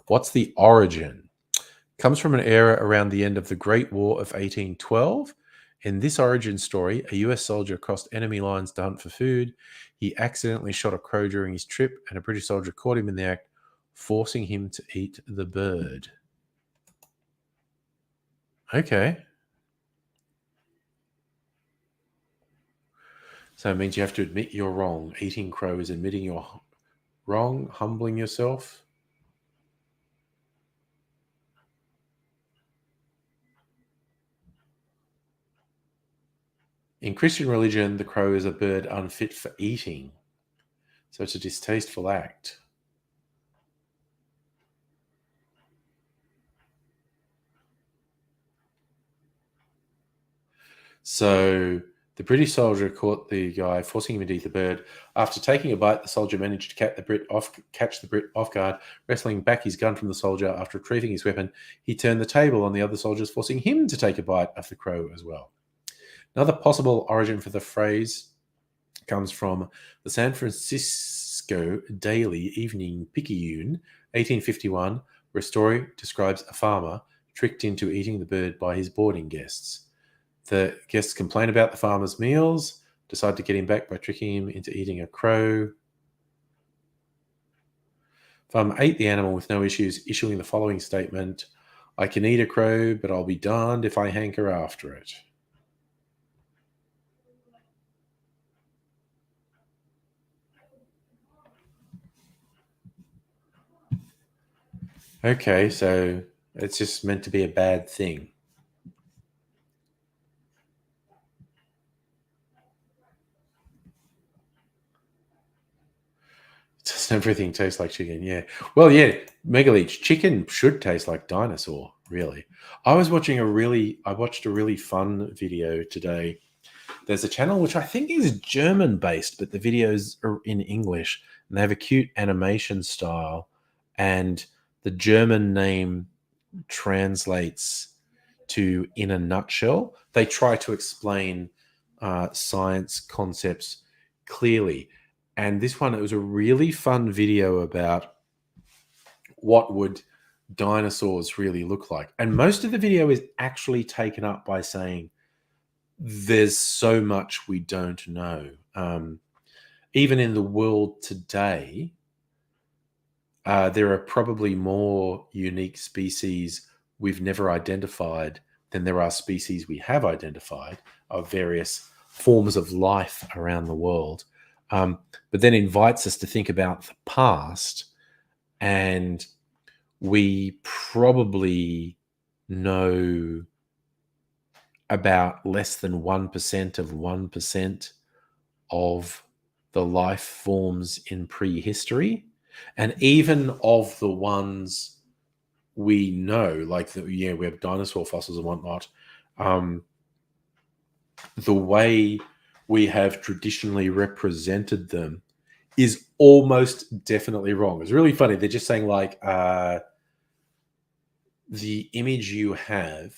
What's the origin? Comes from an era around the end of the Great War of 1812. In this origin story, a US soldier crossed enemy lines to hunt for food. He accidentally shot a crow during his trip, and a British soldier caught him in the act, forcing him to eat the bird. Okay. So it means you have to admit you're wrong. Eating crow is admitting you're wrong, humbling yourself. In Christian religion, the crow is a bird unfit for eating. So it's a distasteful act. So the British soldier caught the guy, forcing him to eat the bird. After taking a bite, the soldier managed to catch the Brit off guard, wrestling back his gun from the soldier. After retrieving his weapon, he turned the table on the other soldiers, forcing him to take a bite of the crow as well. Another possible origin for the phrase comes from the San Francisco Daily Evening Picayune, 1851, where a story describes a farmer tricked into eating the bird by his boarding guests. The guests complain about the farmer's meals, decide to get him back by tricking him into eating a crow. Farmer ate the animal with no issues, issuing the following statement: "I can eat a crow, but I'll be darned if I hanker after it." Okay, so it's just meant to be a bad thing. Doesn't everything taste like chicken? Yeah. Well, yeah, Megaleech, chicken should taste like dinosaur, really. I watched a really fun video today. There's a channel which I think is German based, but the videos are in English and they have a cute animation style, and the German name translates to "in a nutshell." They try to explain science concepts clearly. And this one, it was a really fun video about what would dinosaurs really look like. And most of the video is actually taken up by saying there's so much we don't know. Even in the world today, there are probably more unique species we've never identified than there are species we have identified of various forms of life around the world. But then invites us to think about the past, and we probably know about less than 1% of 1% of the life forms in prehistory. And even of the ones we know, like we have dinosaur fossils and whatnot, the way we have traditionally represented them is almost definitely wrong. It's really funny. They're just saying like the image you have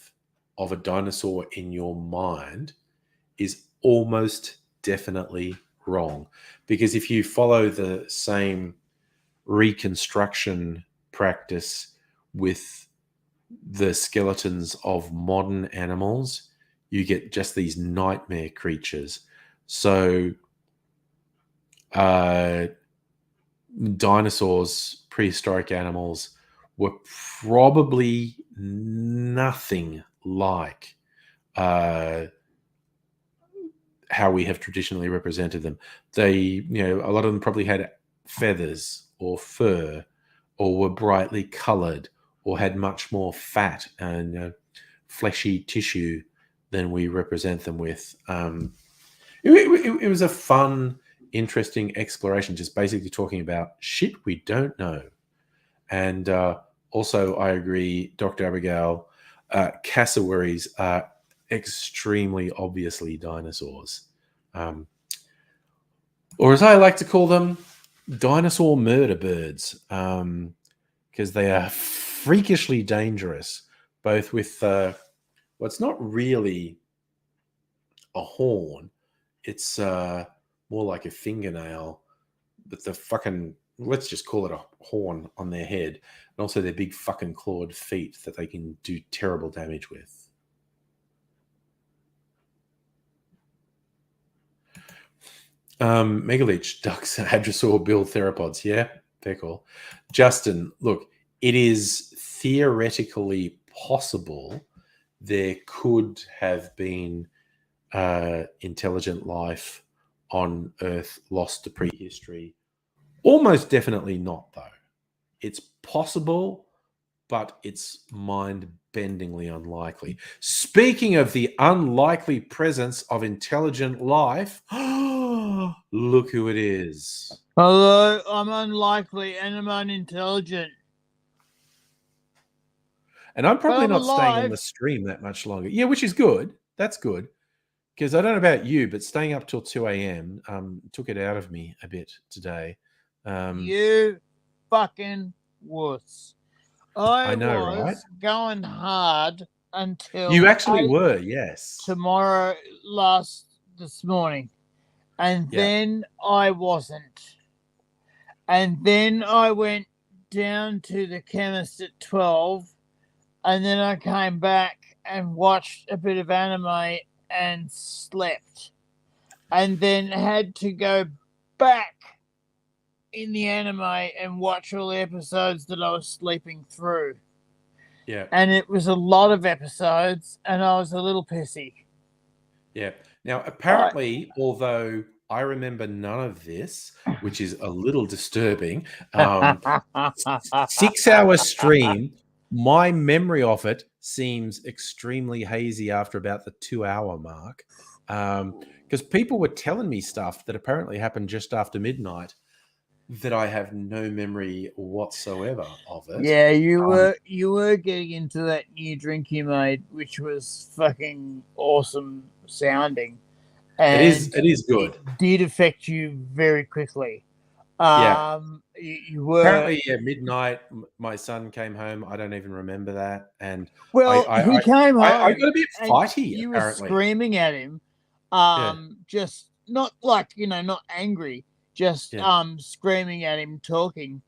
of a dinosaur in your mind is almost definitely wrong. Because if you follow the same reconstruction practice with the skeletons of modern animals, you get just these nightmare creatures. So dinosaurs, prehistoric animals, were probably nothing like how we have traditionally represented them. They, a lot of them probably had feathers or fur, or were brightly colored, or had much more fat and fleshy tissue than we represent them with. It was a fun, interesting exploration, just basically talking about shit we don't know. And also, I agree, Dr. Abigail, cassowaries are extremely obviously dinosaurs. Or as I like to call them, dinosaur murder birds, because they are freakishly dangerous, both with it's not really a horn, it's more like a fingernail, but the fucking, let's just call it a horn on their head, and also their big fucking clawed feet that they can do terrible damage with. Megalich, ducks, hadrosaur, build theropods. Yeah, they're cool. Justin, look, it is theoretically possible there could have been intelligent life on Earth lost to prehistory. Almost definitely not, though. It's possible, but it's mind-bendingly unlikely. Speaking of the unlikely presence of intelligent life, look who it is. Hello, I'm unlikely and I'm unintelligent. And I'm probably But I'm not staying on alive. the stream that much longer. Yeah, which is good. That's good. Because I don't know about you, but staying up till 2 a.m. Took it out of me a bit today. You fucking wuss. I know, was right? going hard until You actually 8 were, yes. tomorrow this morning. And Yeah. then I wasn't. And then I went down to the chemist at 12. And then I came back and watched a bit of anime and slept. And then had to go back in the anime and watch all the episodes that I was sleeping through. Yeah. And it was a lot of episodes, and I was a little pissy. Yeah. Now, apparently, although I remember none of this, which is a little disturbing, 6-hour stream, my memory of it seems extremely hazy after about the 2-hour mark. Because people were telling me stuff that apparently happened just after midnight that I have no memory whatsoever of it. Yeah, you were getting into that new drink you made, which was fucking awesome sounding. And It is good. It did affect you very quickly. Yeah. You were Apparently, midnight. My son came home. I don't even remember that. And well. He came home. I got a bit and fighty. You apparently, were screaming at him. Just not like not angry. Just screaming at him, talking,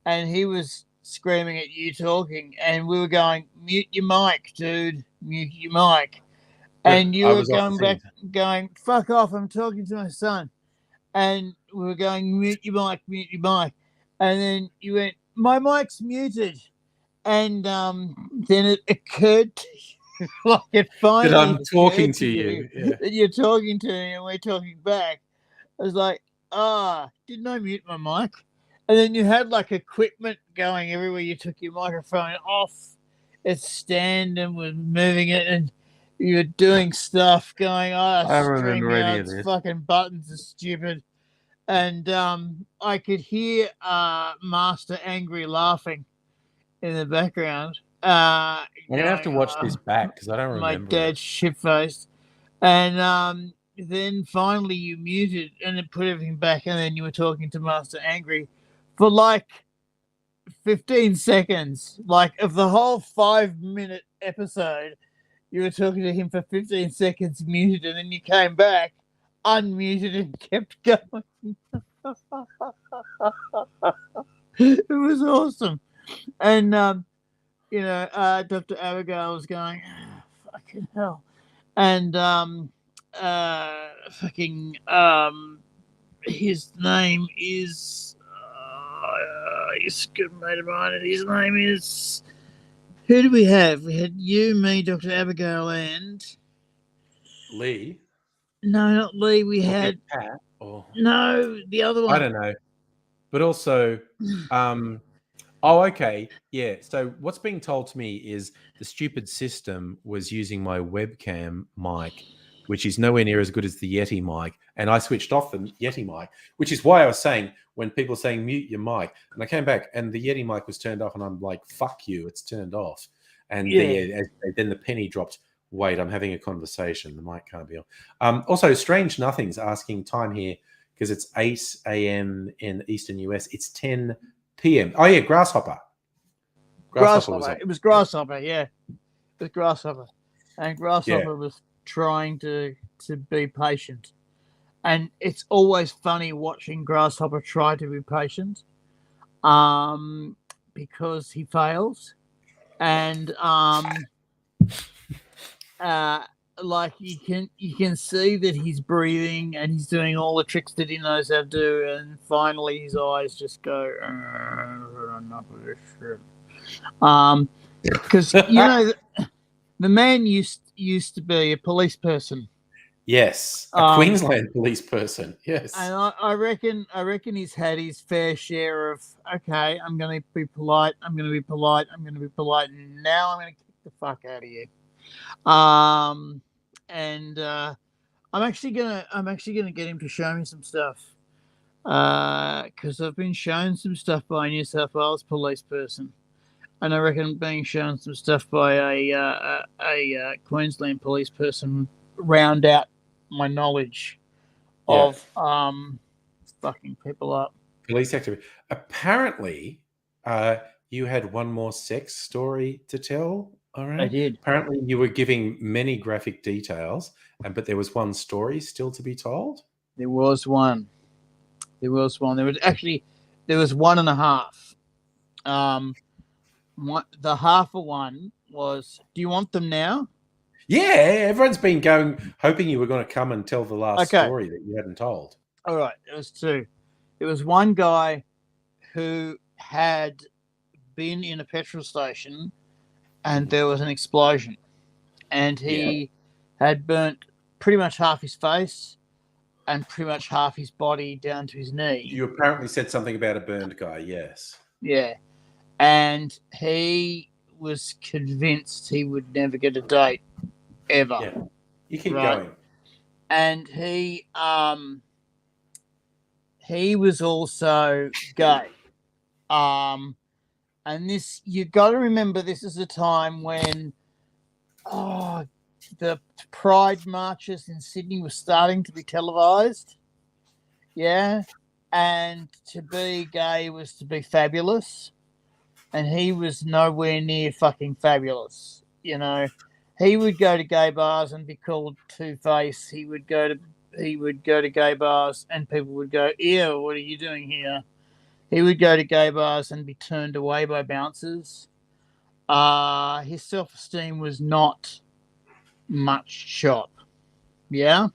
and he was screaming at you, talking, and we were going, "Mute your mic, dude! Mute your mic!" And you were going back, going, "Fuck off! I'm talking to my son." And we were going, "Mute your mic, mute your mic," and then you went, "My mic's muted," and then it occurred to you, like it finally that I'm talking occurred to you. Yeah. that you're talking to me and we're talking back. I was like, didn't I mute my mic? And then you had like equipment going everywhere. You took your microphone off its stand and was moving it, and you were doing stuff going, I don't remember any of StreamYard's this. fucking buttons are stupid. And I could hear Master Angry laughing in the background. I'm gonna have to going, watch this back because I don't remember. My dad's shit-faced. And then finally you muted and it put everything back, and then you were talking to Master Angry for like 15 seconds. Like of the whole 5-minute episode, you were talking to him for 15 seconds muted, and then you came back unmuted and kept going. It was awesome. And Dr. Abigail was going, fucking hell. And his name is he's a good mate of mine, and his name is, who do we have? We had you, me, Dr. Abigail, and Lee. no, not Lee. We had Pat. Or no, the other one. I don't know. But also, okay, yeah. So what's being told to me is the stupid system was using my webcam mic, which is nowhere near as good as the Yeti mic, and I switched off the Yeti mic, which is why I was saying when people are saying mute your mic, and I came back and the Yeti mic was turned off, and I'm like, fuck you, it's turned off. And Yeah. then the penny dropped. Wait, I'm having a conversation. The mic can't be on. Also, Strange Nothing's asking time here because it's 8 a.m. in the Eastern US. It's 10 p.m. Oh, yeah, Grasshopper. Was Grasshopper. on. It was Grasshopper, yeah. It was Grasshopper. And Grasshopper was trying to be patient. And it's always funny watching Grasshopper try to be patient because he fails. And like you can see that he's breathing and he's doing all the tricks that he knows how to do, and finally his eyes just go enough of this shit. Because you know the man used to be a police person. Yes, a Queensland police person. Yes, and I reckon he's had his fair share of. Okay, I'm going to be polite. I'm going to be polite. I'm going to be polite. And now I'm going to kick the fuck out of you. And I'm actually gonna get him to show me some stuff. Because I've been shown some stuff by a New South Wales police person, and I reckon being shown some stuff by a Queensland police person round out my knowledge of fucking people up. Police activity. Apparently, you had one more sex story to tell. All right. I did. Apparently, you were giving many graphic details, but there was one story still to be told. There was one. There was one. There was one and a half. The half of one was. Do you want them now? Yeah, everyone's been hoping you were going to come and tell the last story that you hadn't told. All right, it was two. It was one guy who had been in a petrol station and there was an explosion, and he had burnt pretty much half his face and pretty much half his body down to his knee. You apparently said something about a burned guy, yes. Yeah. And he was convinced he would never get a date ever. Yeah. You keep going. And he was also gay. And this, you got to remember, this is a time when the pride marches in Sydney were starting to be televised. Yeah. And to be gay was to be fabulous. And he was nowhere near fucking fabulous. You know, he would go to gay bars and be called Two-Face. He would go to gay bars and people would go, ew, what are you doing here? He would go to gay bars and be turned away by bouncers. His self-esteem was not much shot. Yeah.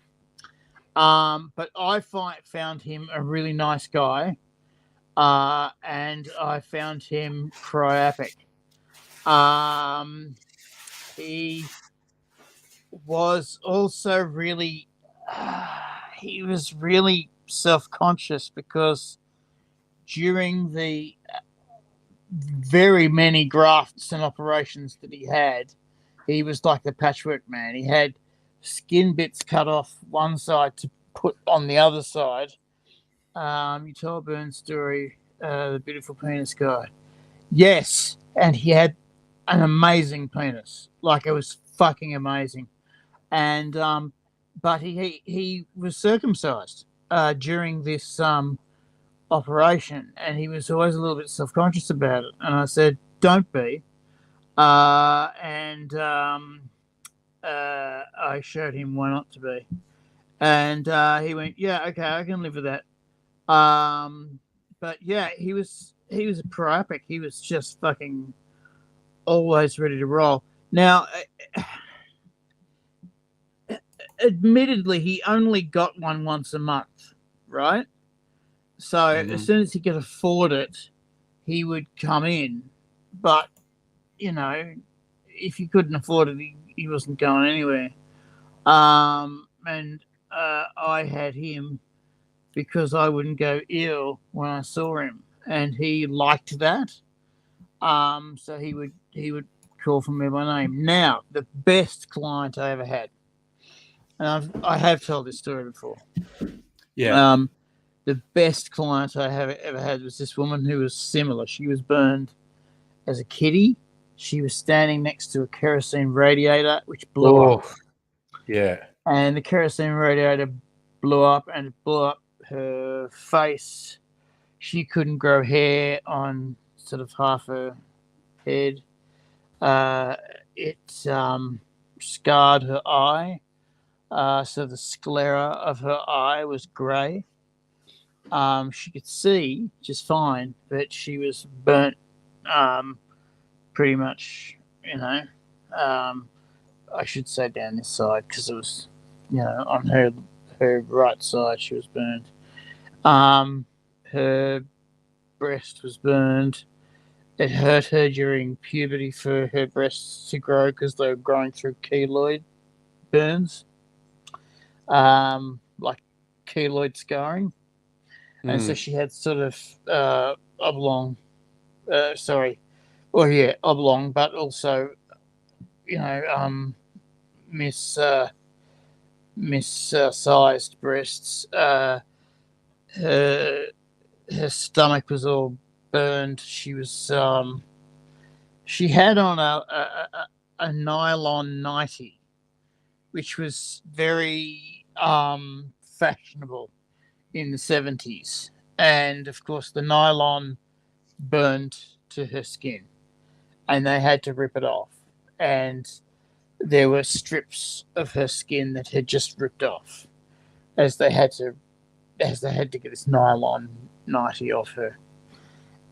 But I found him a really nice guy. And I found him priapic. He was also really, he was really self-conscious because during the very many grafts and operations that he was like the patchwork man. He had skin bits cut off one side to put on the other side. You told Burns' story, the beautiful penis guy. Yes, and he had an amazing penis. Like, it was fucking amazing. And but he was circumcised during this operation, and he was always a little bit self-conscious about it. And I said, don't be. I showed him why not to be. And he went, yeah, okay, I can live with that. But yeah, he was a priapic. He was just fucking always ready to roll. Now, admittedly, he only got one once a month, right? So as soon as he could afford it, he would come in. But, you know, if he couldn't afford it, he wasn't going anywhere. And I had him because I wouldn't go ill when I saw him, and he liked that. So he would call for me by name. Now, the best client I ever had, and I have told this story before. Yeah. The best client I have ever had was this woman who was similar. She was burned as a kiddie. she was standing next to a kerosene radiator, which blew up. Oh, yeah. And the kerosene radiator blew up, and it blew up her face. She couldn't grow hair on sort of half her head. It scarred her eye. So the sclera of her eye was grey. She could see just fine, but she was burnt pretty much, I should say down this side because it was, on her right side she was burned. Her breast was burned. It hurt her during puberty for her breasts to grow because they were growing through keloid burns, like keloid scarring. And so she had sort of oblong, oblong, but also, missized breasts. Her stomach was all burned. She was she had on a nylon nightie, which was very fashionable in the 70s, and of course the nylon burned to her skin and they had to rip it off, and there were strips of her skin that had just ripped off as they had to get this nylon nightie off her.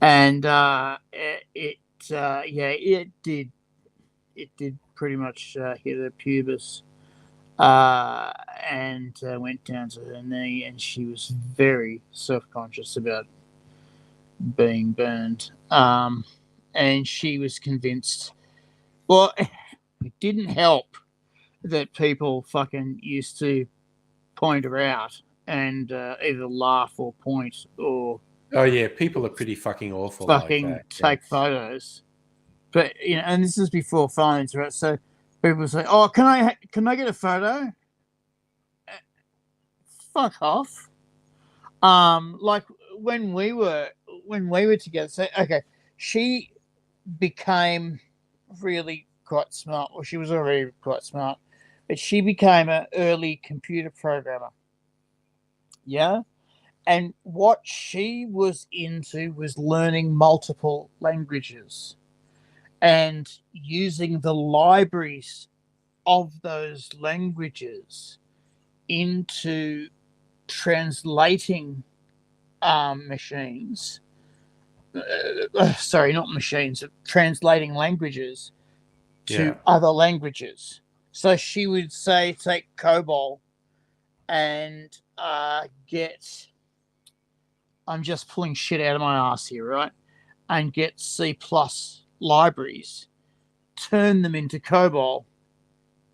And it did pretty much hit her pubis and went down to her knee, and she was very self-conscious about being burned. And she was convinced. Well, it didn't help that people fucking used to point her out and either laugh or point or Oh yeah, people are pretty fucking awful. fucking like that. take photos. But and this is before phones, right? So people say, "Oh, can I get a photo?" Fuck off. Like when we were together. So okay, she became really quite smart. Well, she was already quite smart, but she became an early computer programmer. Yeah. And what she was into was learning multiple languages and using the libraries of those languages into translating machines. Sorry, not machines, translating languages to other languages. So she would say, take COBOL and get... I'm just pulling shit out of my ass here, right? And get C+ libraries, turn them into COBOL,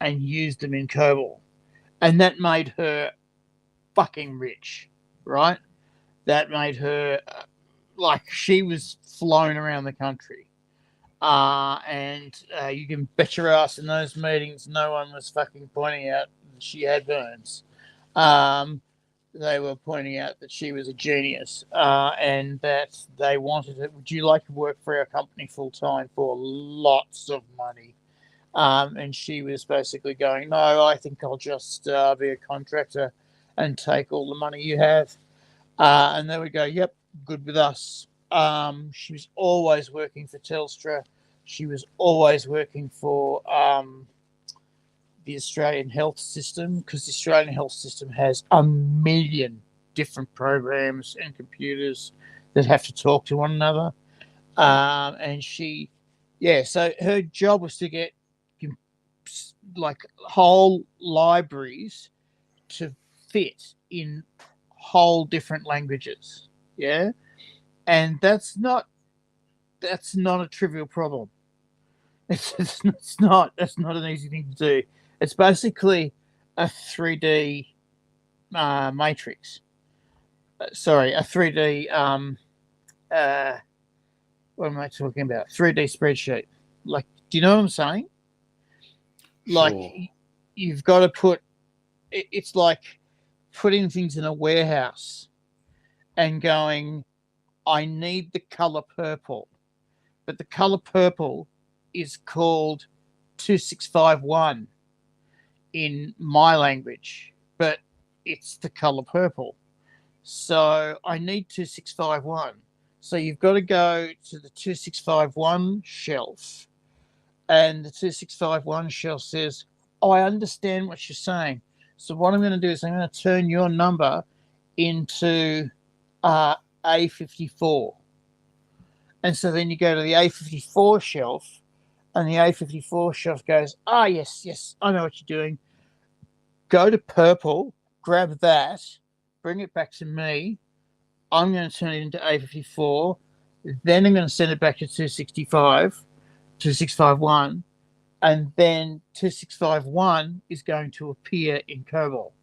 and use them in COBOL. And that made her fucking rich, right? That made her, like, she was flown around the country. And you can bet your ass in those meetings no one was fucking pointing out that she had burns. They were pointing out that she was a genius and that they wanted it. Would you like to work for our company full time for lots of money? And she was basically going, no, I think I'll just be a contractor and take all the money you have. And they would go, yep, good with us. She was always working for Telstra. She was always working for the Australian health system, because the Australian health system has a million different programs and computers that have to talk to one another. And she, so her job was to get like whole libraries to fit in whole different languages. Yeah. And that's not a trivial problem. It's not an easy thing to do. It's basically a 3D matrix. A 3D. What am I talking about? 3D spreadsheet. Like, do you know what I'm saying? Like, Sure. you've got to put. It's like putting things in a warehouse and going, I need the color purple, but the color purple is called 2651 in my language, but it's the color purple. So I need 2651. So you've got to go to the 2651 shelf, and the 2651 shelf says, "Oh, I understand what you're saying. So what I'm going to do is I'm going to turn your number into A54." And so then you go to the A54 shelf, and the A54 shelf goes, yes, I know what you're doing. Go to purple, grab that, bring it back to me. I'm going to turn it into A54. Then I'm going to send it back to 2651. And then 2651 is going to appear in cobalt.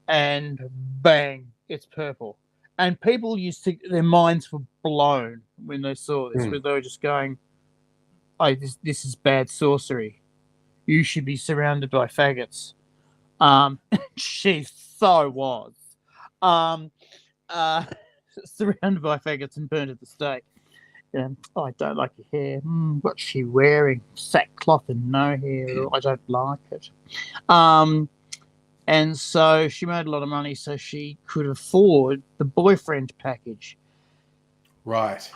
And bang, it's purple. And people their minds were blown when they saw this, where they were just going, "Oh, this is bad sorcery. You should be surrounded by faggots." She so was. Surrounded by faggots and burned at the stake. "Oh, I don't like your hair. What's she wearing? Sackcloth and no hair. I don't like it." And so she made a lot of money, so she could afford the boyfriend package. Right.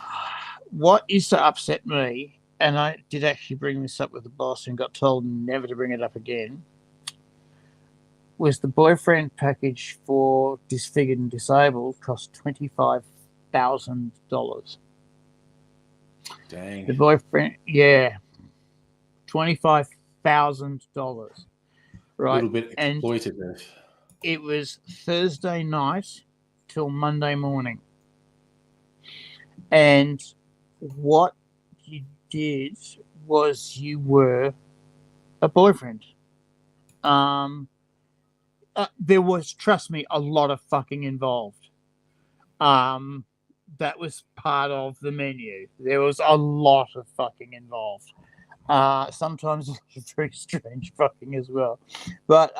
What used to upset me, and I did actually bring this up with the boss and got told never to bring it up again, was the boyfriend package for Disfigured and Disabled cost $25,000. Dang. The boyfriend, yeah, $25,000. A Right. little bit And exploitative. it was Thursday night till Monday morning. And what you did was you were a boyfriend. There was, trust me, a lot of fucking involved. That was part of the menu. There was a lot of fucking involved. Sometimes it's very strange fucking as well. But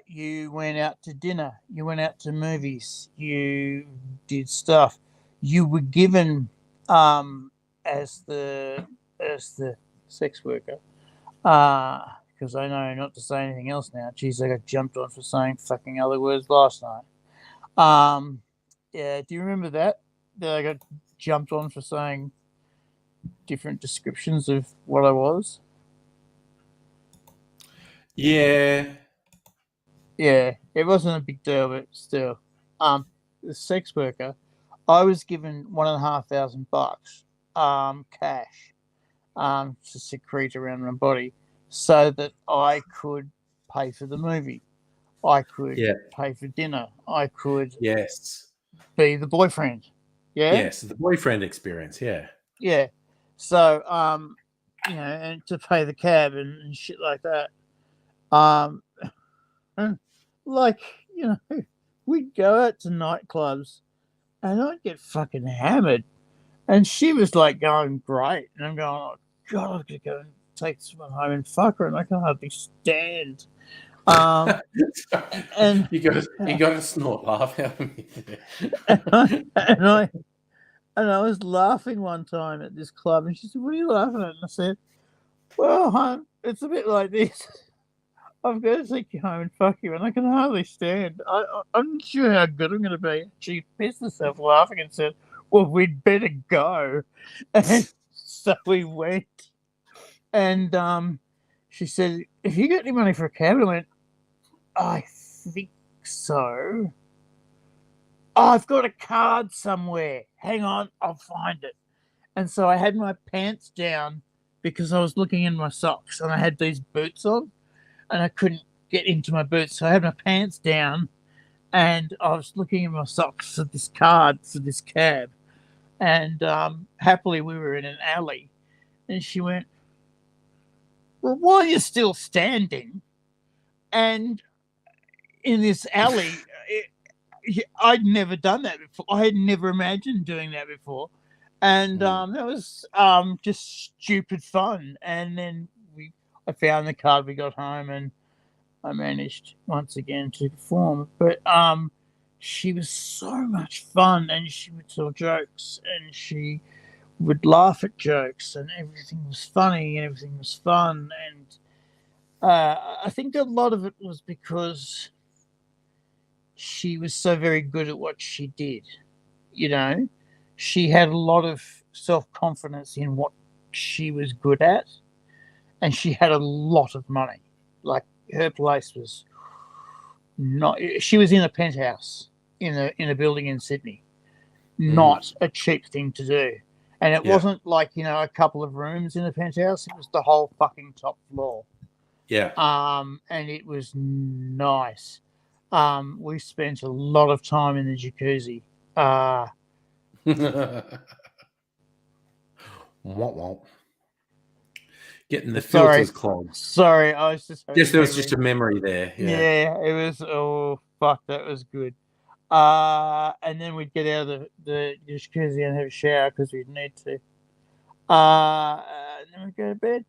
you went out to dinner. You went out to movies. You did stuff. You were given as the sex worker. Because I know not to say anything else now. Geez, I got jumped on for saying fucking other words last night. Yeah, do you remember that? That I got jumped on for saying different descriptions of what I was? Yeah. Yeah, it wasn't a big deal, but still. The sex worker, I was given $1,500 cash to secrete around my body so that I could pay for the movie. I could pay for dinner. I could Yes. be the boyfriend. Yeah? Yes, the boyfriend experience, yeah. Yeah. So, and to pay the cab and shit like that. We'd go out to nightclubs and I'd get fucking hammered. And she was like going great. And I'm going, "Oh, God, I've got to go and take this one home and fuck her." And I can hardly stand. And you got a snort laugh out of me. and I was laughing one time at this club, and she said, "What are you laughing at?" And I said, "Well, hon, it's a bit like this. I've got to take you home and fuck you, and I can hardly stand. I'm not sure how good I'm going to be." She pissed herself laughing and said, "Well, we'd better go." And so we went. And she said, "Have you got any money for a cab?" And I went, "I think so. I've got a card somewhere. Hang on, I'll find it." And so I had my pants down because I was looking in my socks, and I had these boots on, and I couldn't get into my boots. So I had my pants down, and I was looking in my socks for this card for this cab. And happily, we were in an alley. And she went, "Well, while you're still standing, and in this alley," I'd never done that before. I had never imagined doing that before. And that was just stupid fun. And then I found the card, we got home, and I managed once again to perform. But she was so much fun, and she would tell jokes, and she would laugh at jokes, and everything was funny and everything was fun. And I think a lot of it was because she was so very good at what she did. You know, she had a lot of self-confidence in what she was good at, and she had a lot of money. Like, her place was not, she was in a penthouse in a building in Sydney. Not a cheap thing to do. And it wasn't like, you know, a couple of rooms in a penthouse. It was the whole fucking top floor. Yeah. And it was nice. We spent a lot of time in the jacuzzi. Getting the Sorry. filters clogged. Sorry, I was just Yes, there was just a memory there. Yeah, it was. Oh fuck, that was good. And then we'd get out of the jacuzzi and have a shower because we'd need to. And then we'd go to bed.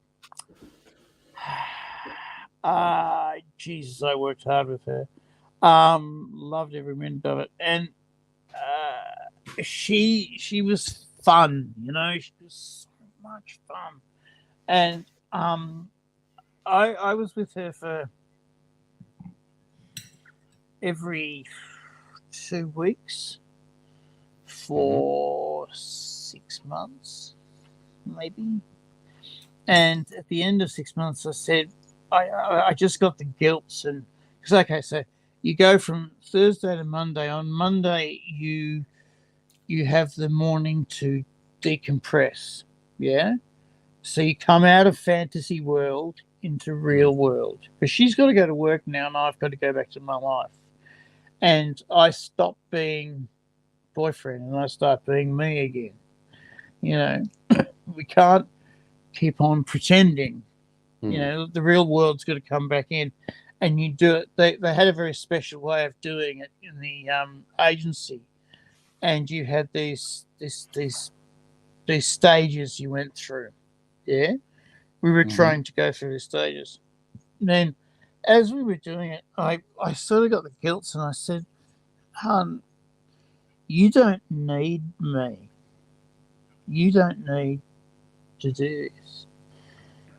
Jesus, I worked hard with her. Loved every minute of it, and she was fun. You know, she was so much fun, and I was with her for every 2 weeks for 6 months, maybe. And at the end of 6 months, I said, I just got the guilt, and because okay, so you go from Thursday to Monday. On Monday, you have the morning to decompress, yeah. So you come out of fantasy world into real world, because she's got to go to work now, and I've got to go back to my life. And I stop being boyfriend, and I start being me again. You know, we can't keep on pretending. You know, the real world's got to come back in, and you do it. They had a very special way of doing it in the agency, and you had these stages you went through. Yeah, we were trying to go through the stages. And then, as we were doing it, I sort of got the guilt, and I said, "Hun, you don't need me. You don't need to do this.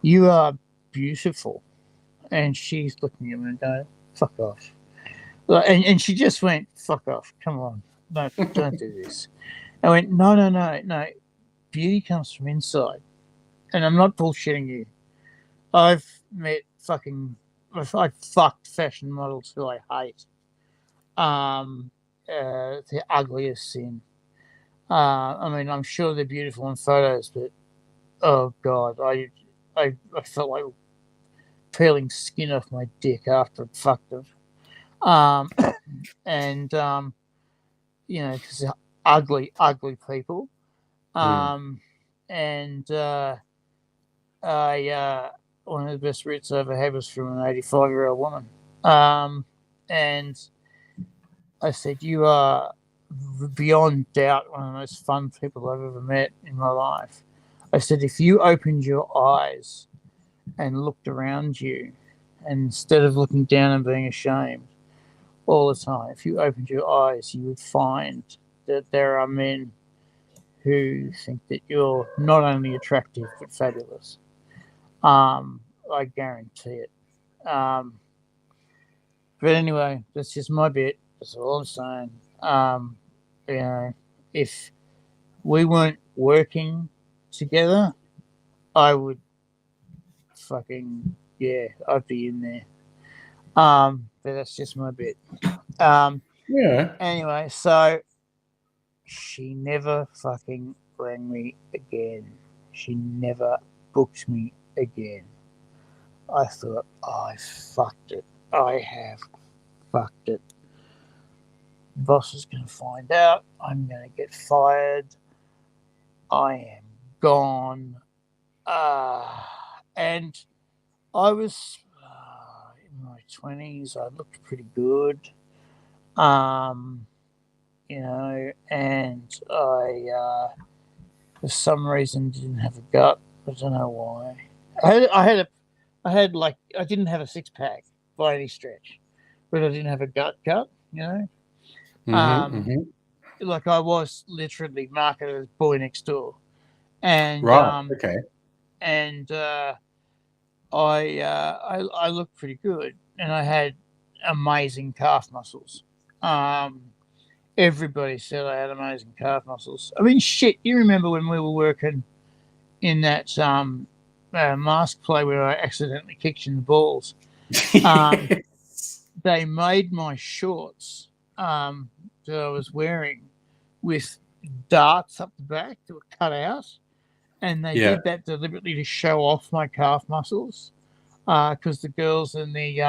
You are beautiful." And she's looking at me and going, "Fuck off." And she just went, "Fuck off. Come on. No, don't do this." I went, No. Beauty comes from inside. And I'm not bullshitting you. I've met I fucked fashion models who I hate. They're ugly as sin. I mean, I'm sure they're beautiful in photos, but oh God, I felt like peeling skin off my dick after I fucked them. And you know, because they're ugly people. And one of the best roots I ever had was from an 85-year-old woman. And I said, "You are beyond doubt one of the most fun people I've ever met in my life." I said, "If you opened your eyes and looked around you, and instead of looking down and being ashamed all the time, if you opened your eyes, you would find that there are men who think that you're not only attractive but fabulous." I guarantee it. But anyway, that's just my bit. That's all I'm saying. You know, if we weren't working together, I would fucking, yeah, I'd be in there. But that's just my bit. Yeah. Anyway, so she never fucking rang me again. She never booked me again. I thought, I fucked it. I have fucked it. Boss is going to find out. I'm going to get fired. I am gone. And I was in my 20s. I looked pretty good. You know, and I, for some reason, didn't have a gut. I don't know why. I didn't have a six pack by any stretch, but I didn't have a gut, you know. Like I was literally marketed as boy next door, and Right. Okay. and I looked pretty good, and I had amazing calf muscles. Everybody said I had amazing calf muscles. I mean, shit. You remember when we were working in that mask play where I accidentally kicked you in the balls? They made my shorts that I was wearing with darts up the back that were cut out, and they Yeah. did that deliberately to show off my calf muscles. Because the girls in the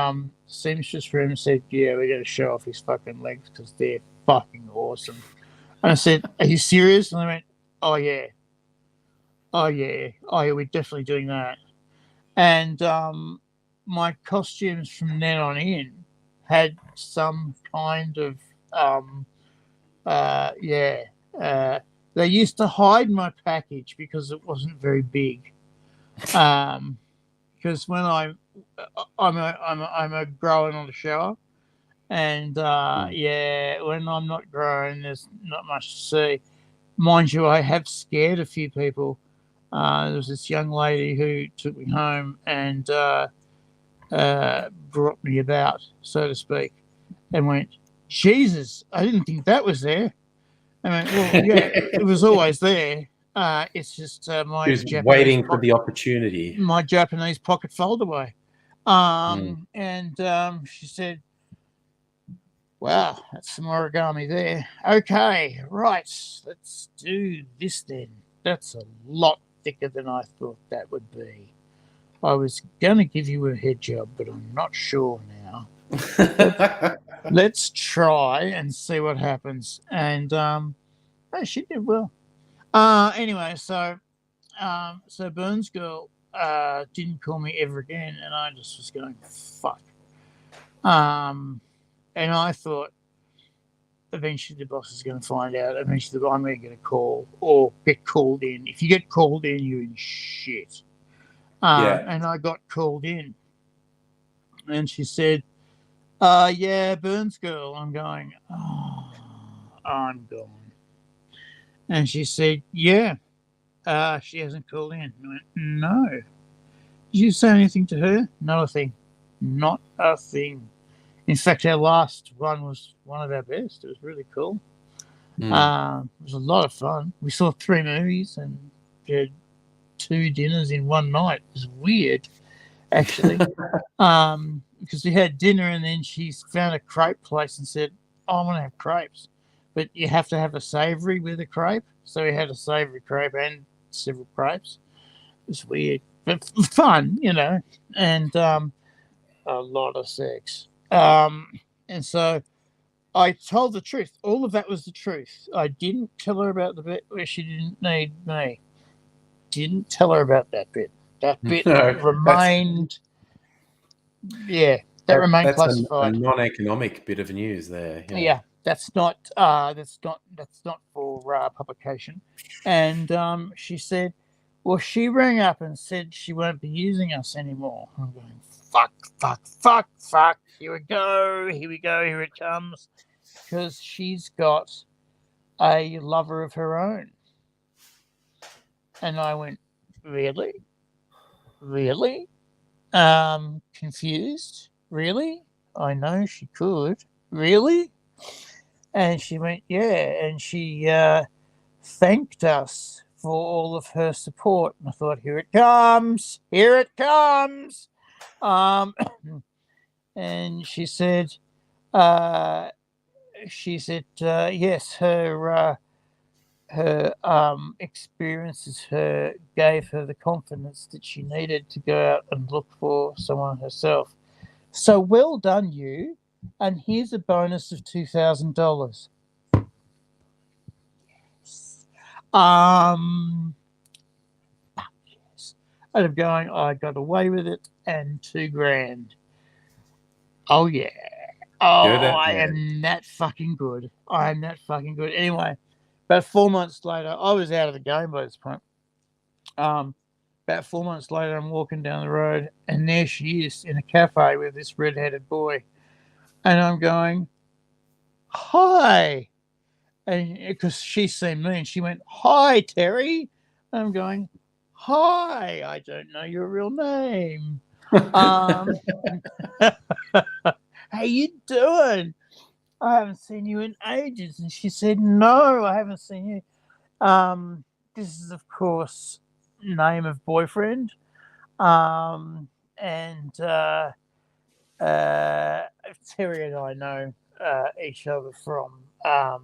seamstress room said, "Yeah, we're going to show off his fucking legs because they're fucking awesome." And I said, "Are you serious?" And they went, "Oh yeah, oh yeah, oh yeah, we're definitely doing that." And my costumes from then on in had some kind of they used to hide my package because it wasn't very big. Because when I'm a growing on the shower, and when I'm not growing, there's not much to see. Mind you, I have scared a few people. There was this young lady who took me home and brought me about, so to speak, and went, "Jesus, I didn't think that was there." I went, "Well, yeah, it was always there. It's just my He was Japanese waiting for the opportunity. my Japanese pocket foldaway." And she said, "Wow, that's some origami there. Okay, right, let's do this then. That's a lot thicker than I thought that would be. I was going to give you a head job, but I'm not sure now. Let's try and see what happens." And she did well. Anyway, so Burns Girl didn't call me ever again, and I just was going, fuck. And I thought eventually the boss is going to find out. Eventually I'm going to get a call or get called in. If you get called in, you're in shit. And I got called in, and she said, "Yeah, Burns Girl." I'm going, "Oh, I'm gone." And she said, "Yeah, she hasn't called in." I went, "No." "Did you say anything to her?" "Not a thing. Not a thing. In fact, our last one was one of our best. It was really cool. It was a lot of fun. We saw 3 movies and did 2 dinners in one night. It was weird, actually. Because we had dinner and then she found a crepe place and said, "I want to have crepes, but you have to have a savoury with a crepe." So we had a savoury crepe and several crepes. It was weird, but fun, and a lot of sex. And so I told the truth. All of that was the truth. I didn't tell her about the bit where she didn't need me. Didn't tell her about that bit. That bit remained. That remained That's classified. a non-economic bit of news there. Yeah, that's not for publication. And she said, "Well, she rang up and said she won't be using us anymore." I'm going, fuck. Here we go. Here it comes. Because she's got a lover of her own. And I went, "Really? Really?" Confused. "Really? I know she could. Really?" And she went, "Yeah." And she thanked us for all of her support. And I thought, here it comes. Here it comes. And she said, yes, her experiences gave her the confidence that she needed to go out and look for someone herself. So well done, you. And here's a bonus of $2,000. Yes. Yes. And I'm going, I got away with it, and $2,000. Oh yeah. Oh, I am that fucking good. Anyway, about 4 months later, I was out of the game by this point. About 4 months later, I'm walking down the road, and there she is in a cafe with this red-headed boy. And I'm going, "Hi." And because she's seen me, and she went, "Hi, Terry." I'm going, hi, I don't know your real name. How you doing? I haven't seen you in ages. And she said, no, I haven't seen you. This is, of course, name of boyfriend. And Terry and I know each other from, I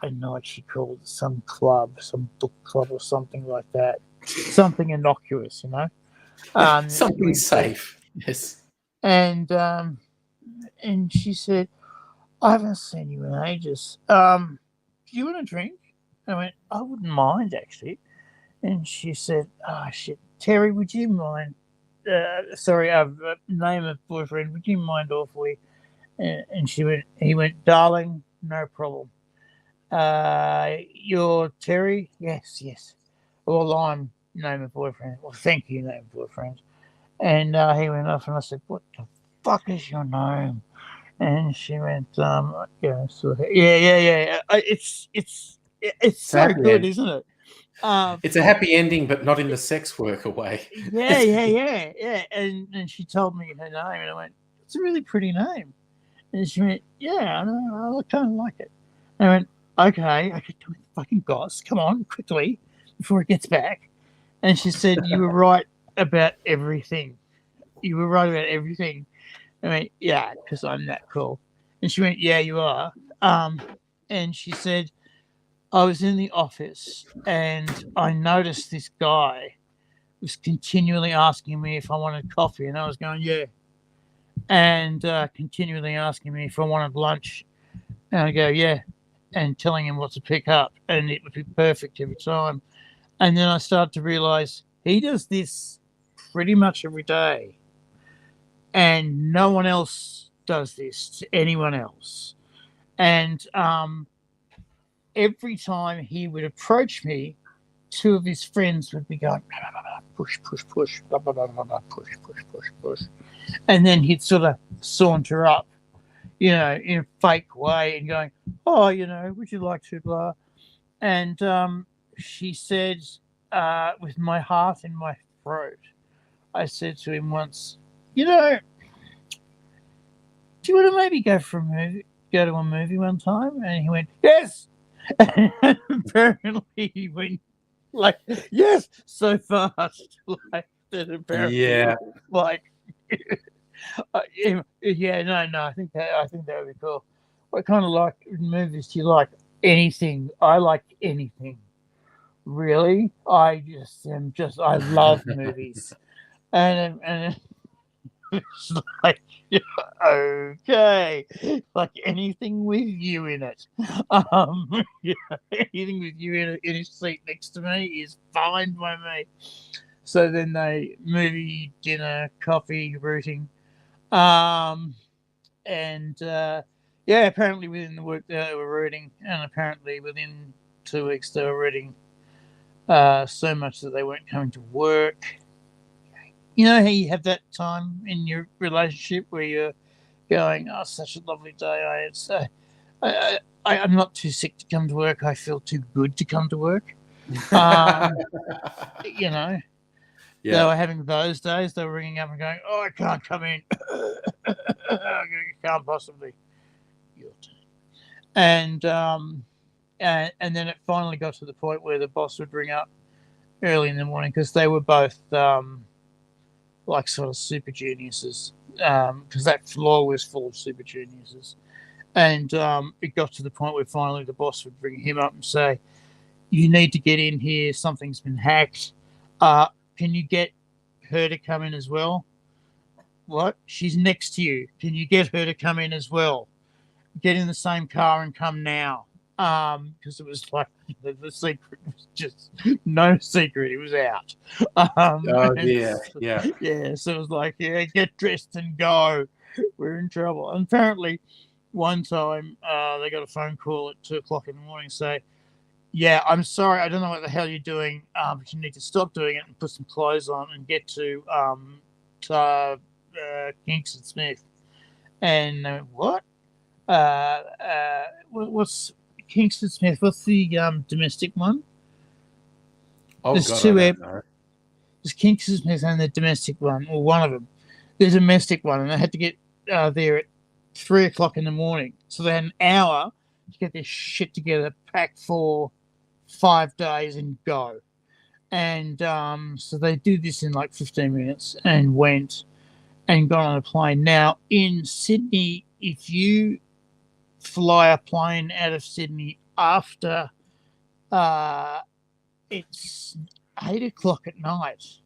don't know what she called it, some club, some book club or something like that. Something innocuous, you know? Something safe. Yes. And she said, I haven't seen you in ages. Do you want a drink? I went, I wouldn't mind, actually. And she said, oh, shit, Terry, would you mind? Name of boyfriend, would you mind awfully? And he went, darling, no problem. You're Terry? Yes. Well, I'm name of boyfriend. Well, thank you, name of boyfriend. And he went off, and I said, what the fuck is your name? And she went, yeah. It's so happy good, end. isn't it? It's a happy ending, but not in the sex worker way. Yeah. And she told me her name, and I went, it's a really pretty name. And she went, yeah, I know, I kind of like it. And I went, okay, I could do it, fucking goss. Come on, quickly, before it gets back. And she said, you were right about everything. You were right about everything. I went, yeah, because I'm that cool. And she went, yeah, you are. And she said, I was in the office and I noticed this guy was continually asking me if I wanted coffee. And I was going, yeah. And continually asking me if I wanted lunch. And I go, yeah. And telling him what to pick up. And it would be perfect every time. And then I started to realize he does this pretty much every day. And no one else does this to anyone else. And every time he would approach me, two of his friends would be going, push, blah, blah, blah, blah, blah, push. And then he'd sort of saunter up, in a fake way and going, oh, would you like to, blah. And she said, with my heart in my throat, I said to him once, do you want to maybe go to a movie one time? And he went, yes. And apparently he went like, yes, so fast. Like that apparently. Yeah. Like yeah, no, I think that would be cool. What kind of like movies do you like? Anything. I like anything. Really? I love movies. And it's like, okay, like anything with you in it. Anything with you in a seat next to me is fine by me. So then movie, dinner, coffee, rooting. Apparently within the work they were rooting, and apparently within 2 weeks they were rooting so much that they weren't coming to work. You know how you have that time in your relationship where you're going, oh, such a lovely day. I'm not too sick to come to work. I feel too good to come to work. Yeah. They were having those days. They were ringing up and going, oh, I can't come in. You can't possibly. Your turn. And then it finally got to the point where the boss would ring up early in the morning because they were both like sort of super geniuses, because that floor was full of super geniuses. And it got to the point where finally the boss would bring him up and say, you need to get in here. Something's been hacked. Can you get her to come in as well? What? She's next to you. Can you get her to come in as well? Get in the same car and come now. Because it was like the secret was just no secret. It was out. Yeah. Yeah, so it was like, yeah, get dressed and go. We're in trouble. And apparently one time they got a phone call at 2:00 in the morning say, yeah, I'm sorry, I don't know what the hell you're doing, but you need to stop doing it and put some clothes on and get to Kingston Smith. And what? What's Kingston Smith? What's the domestic one? Oh There's God, two I air. don't know. There's King Christmas and the domestic one, or one of them. The domestic one, and they had to get there at 3:00 in the morning. So they had an hour to get their shit together, pack for 5 days, and go. And so they did this in like 15 minutes and went and got on a plane. Now in Sydney, if you fly a plane out of Sydney after it's 8:00 at night,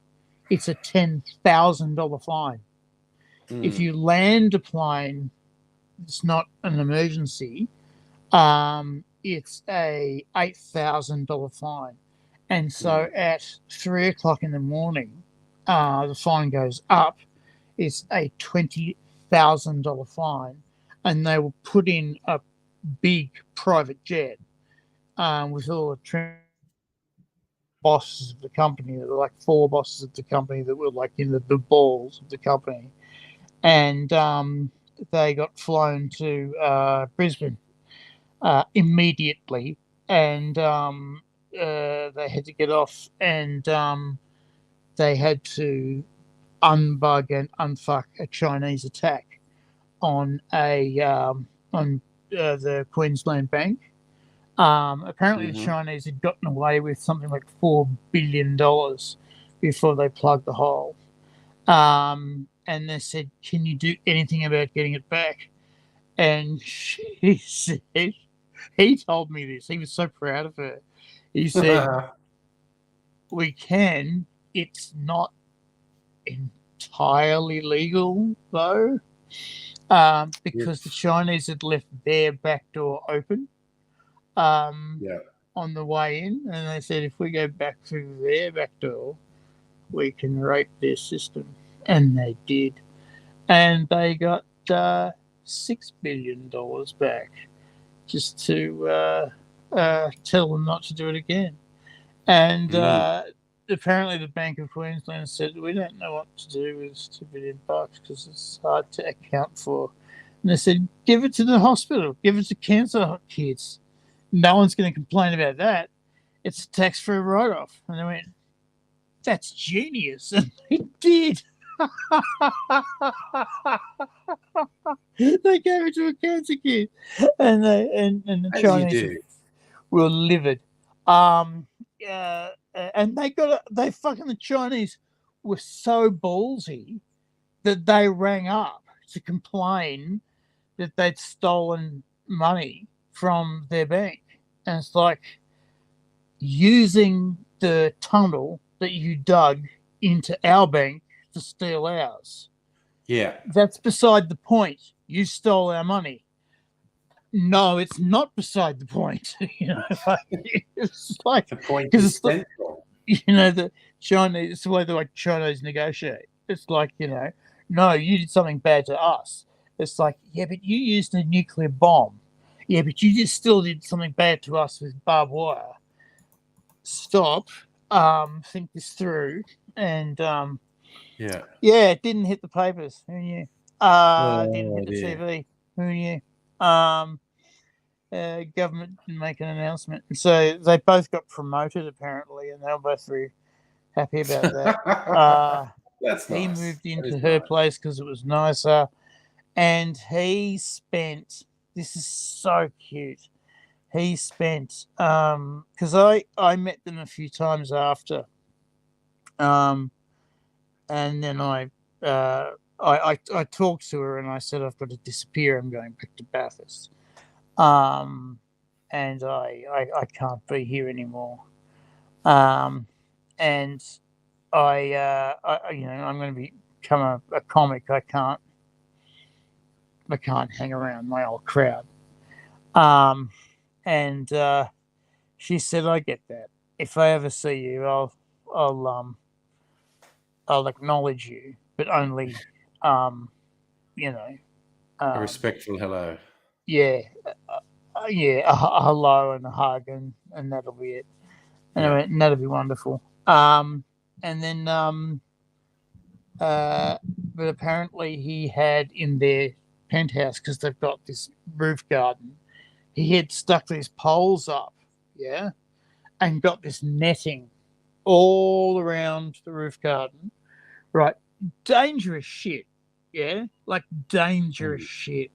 it's a $10,000 fine. If you land a plane, it's not an emergency. It's a $8,000 fine, and so at 3:00 in the morning, the fine goes up. It's a $20,000 fine, and they will put in a big private jet with all the bosses of the company. There were like 4 bosses of the company that were like in the balls of the company, and they got flown to Brisbane immediately, and they had to get off, and they had to unbug and unfuck a Chinese attack on the Queensland Bank. Apparently, the Chinese had gotten away with something like $4 billion before they plugged the hole. And they said, "Can you do anything about getting it back?" And she said, he told me this. He was so proud of her. He said, "We can. It's not entirely legal, though, because the Chinese had left their back door open on the way in. And they said, if we go back through their back door, we can rape their system." And they did. And they got $6 billion back just to tell them not to do it again. And apparently the Bank of Queensland said, "We don't know what to do with $2 billion because it's hard to account for." And they said, "Give it to the hospital. Give it to cancer kids. No one's going to complain about that. It's a tax-free write-off." And they went, "That's genius." And they did. They gave it to a cancer kid, and the Chinese were livid. And the Chinese were so ballsy that they rang up to complain that they'd stolen money from their bank. And it's like using the tunnel that you dug into our bank to steal ours. Yeah. That's beside the point. You stole our money. No, it's not beside the point. It's like the point is central. The Chinese. It's the way the Chinese negotiate. It's like no, you did something bad to us. It's like, yeah, but you used a nuclear bomb. Yeah, but you just still did something bad to us with barbed wire. Stop. Think this through. And it didn't hit the papers. Who knew? Didn't hit the TV. Who knew? Government didn't make an announcement. And so they both got promoted apparently, and they were both very happy about that. That's he nice. moved into her place because it was nicer, and he spent. This is so cute. He spent because I met them a few times after, and then I talked to her and I said, "I've got to disappear. I'm going back to Bathurst, and I can't be here anymore." And I'm going to become a comic. I can't hang around my old crowd. And she said, "I get that. If I ever see you, I'll acknowledge you, but only, a respectful hello." Yeah, a hello and a hug, and that'll be it. Anyway, and that'll be wonderful. And then, but apparently he had in their penthouse, because they've got this roof garden, he had stuck these poles up, and got this netting all around the roof garden, right? Dangerous shit, yeah, like dangerous shit.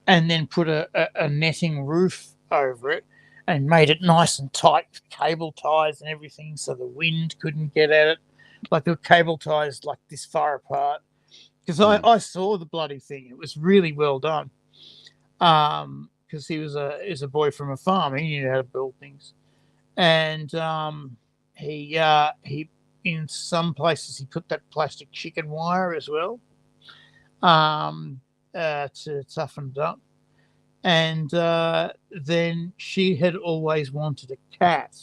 And then put a netting roof over it and made it nice and tight with cable ties and everything so the wind couldn't get at it. Like the cable ties like this far apart. Because I saw the bloody thing. It was really well done. Because he was a boy from a farm. He knew how to build things. And he in some places he put that plastic chicken wire as well. To toughen it up. And then she had always wanted a cat,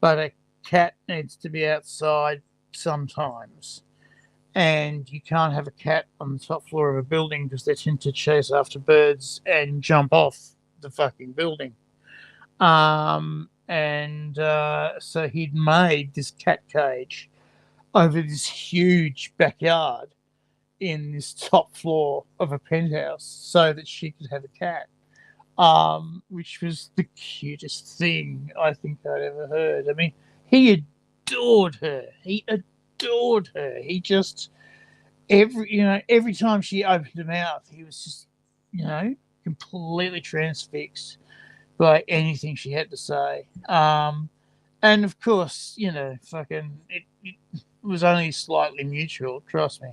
but a cat needs to be outside sometimes. And you can't have a cat on the top floor of a building because they tend to chase after birds and jump off the fucking building. So he'd made this cat cage over this huge backyard in this top floor of a penthouse so that she could have a cat, which was the cutest thing I think I'd ever heard. I mean, he adored her. He just every time she opened her mouth, he was just completely transfixed by anything she had to say. And of course, fucking it was only slightly mutual. Trust me.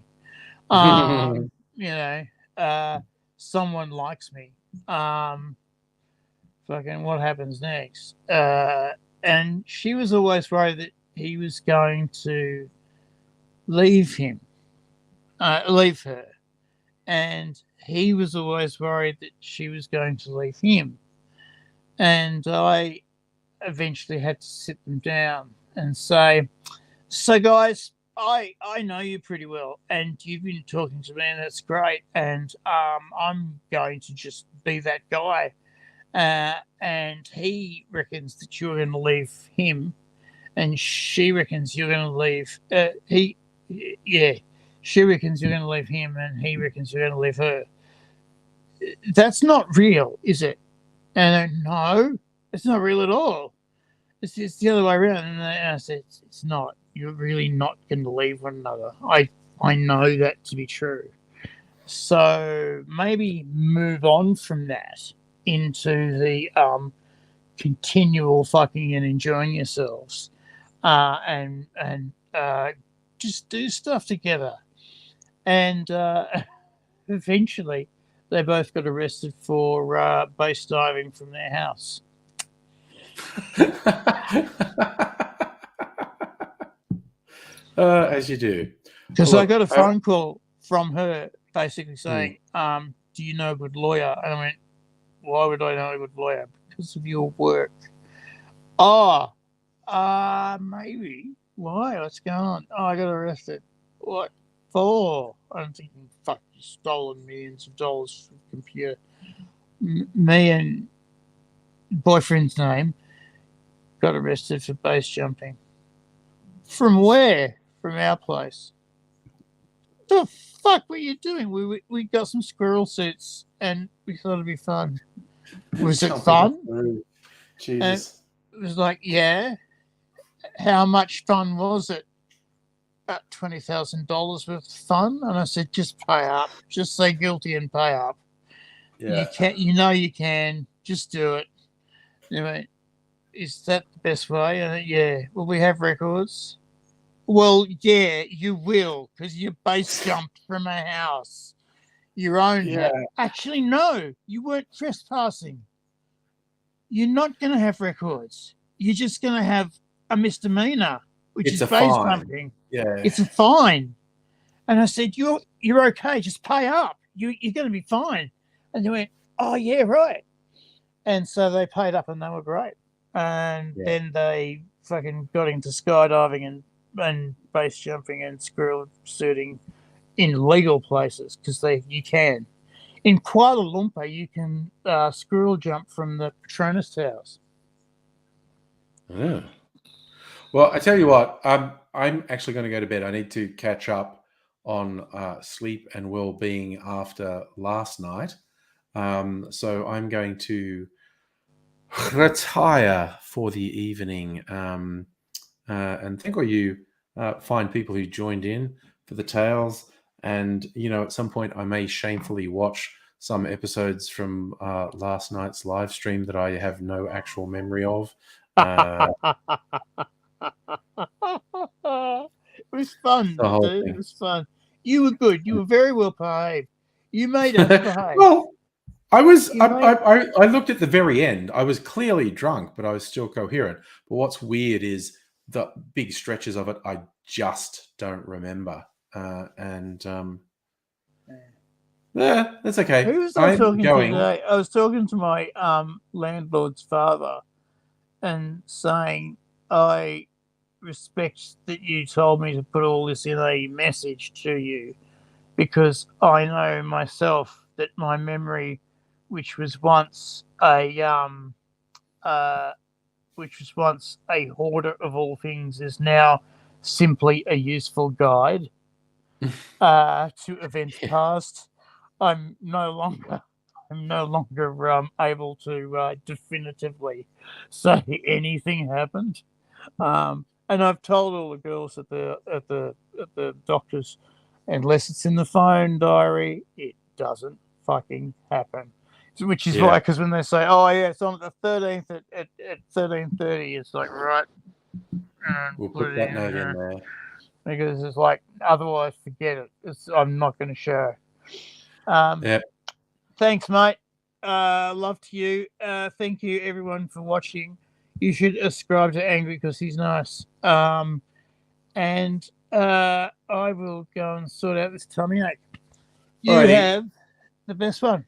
Someone likes me. Fucking what happens next? And she was always worried that he was going to leave her. And he was always worried that she was going to leave him. And I eventually had to sit them down and say, so guys, I know you pretty well, and you've been talking to me, and that's great. And I'm going to just be that guy. And he reckons that you're going to leave him, and she reckons you're going to leave. She reckons you're going to leave him, and he reckons you're going to leave her. That's not real, is it? And I go, no, it's not real at all. It's the other way around. And I said, it's not. You're really not going to leave one another. I know that to be true. So maybe move on from that into the continual fucking and enjoying yourselves, and just do stuff together. And eventually, they both got arrested for base diving from their house. As you do. Because Well, I got a look, phone call from her basically saying, do you know a good lawyer? And I went, why would I know a good lawyer? Because of your work. Maybe. Why? What's going on? Oh, I got arrested. What for? I'm thinking, fuck, you stolen millions of dollars from the computer. Me and boyfriend's name got arrested for base jumping. From where? From our place. The fuck were you doing? We got some squirrel suits and we thought it'd be fun. Was it fun? Jesus. It was like, yeah. How much fun was it? About $20,000 worth of fun. And I said, just pay up. Just say guilty and pay up. Yeah. You can. Just do it. Anyway, is that the best way? Yeah. Will we have records? Well, yeah, you will, because you base jumped from a house. Your own house. Actually, no, you weren't trespassing. You're not going to have records. You're just going to have a misdemeanor, which It's is a base fine. jumping. Yeah. It's a fine. And I said, you're okay. Just pay up. You're going to be fine. And they went, oh, yeah, right. And so they paid up and they were great. And then they fucking got into skydiving and base jumping and squirrel shooting in legal places because you can. In Kuala Lumpur, you can squirrel jump from the Petronas Towers. Yeah. Well, I tell you what, I'm actually going to go to bed. I need to catch up on sleep and well-being after last night. So I'm going to retire for the evening. and thank all you fine people who joined in for the tales. And at some point, I may shamefully watch some episodes from last night's live stream that I have no actual memory of. It was fun, The whole dude. thing. It was fun. You were good. You were very well behaved. You made us behave. Well, I was. You I looked at the very end. I was clearly drunk, but I was still coherent. But what's weird is the big stretches of it I just don't remember. Yeah, that's okay. Who was I I'm talking going. to today? I was talking to my landlord's father and saying, I respect that you told me to put all this in a message to you, because I know myself that my memory, which was once a hoarder of all things, is now simply a useful guide to events past. I'm no longer able to definitively say anything happened. And I've told all the girls at the doctors, unless it's in the phone diary, it doesn't fucking happen. Which is why, because when they say, "Oh yeah, it's on the 13th at 13:30," it's like, right. We'll put that note in there. Because it's like, otherwise, forget it. I'm not going to show. Yep. Thanks, mate. Love to you. Thank you, everyone, for watching. You should ascribe to Angry because he's nice. And I will go and sort out this tummy ache. You Alrighty. have the best one.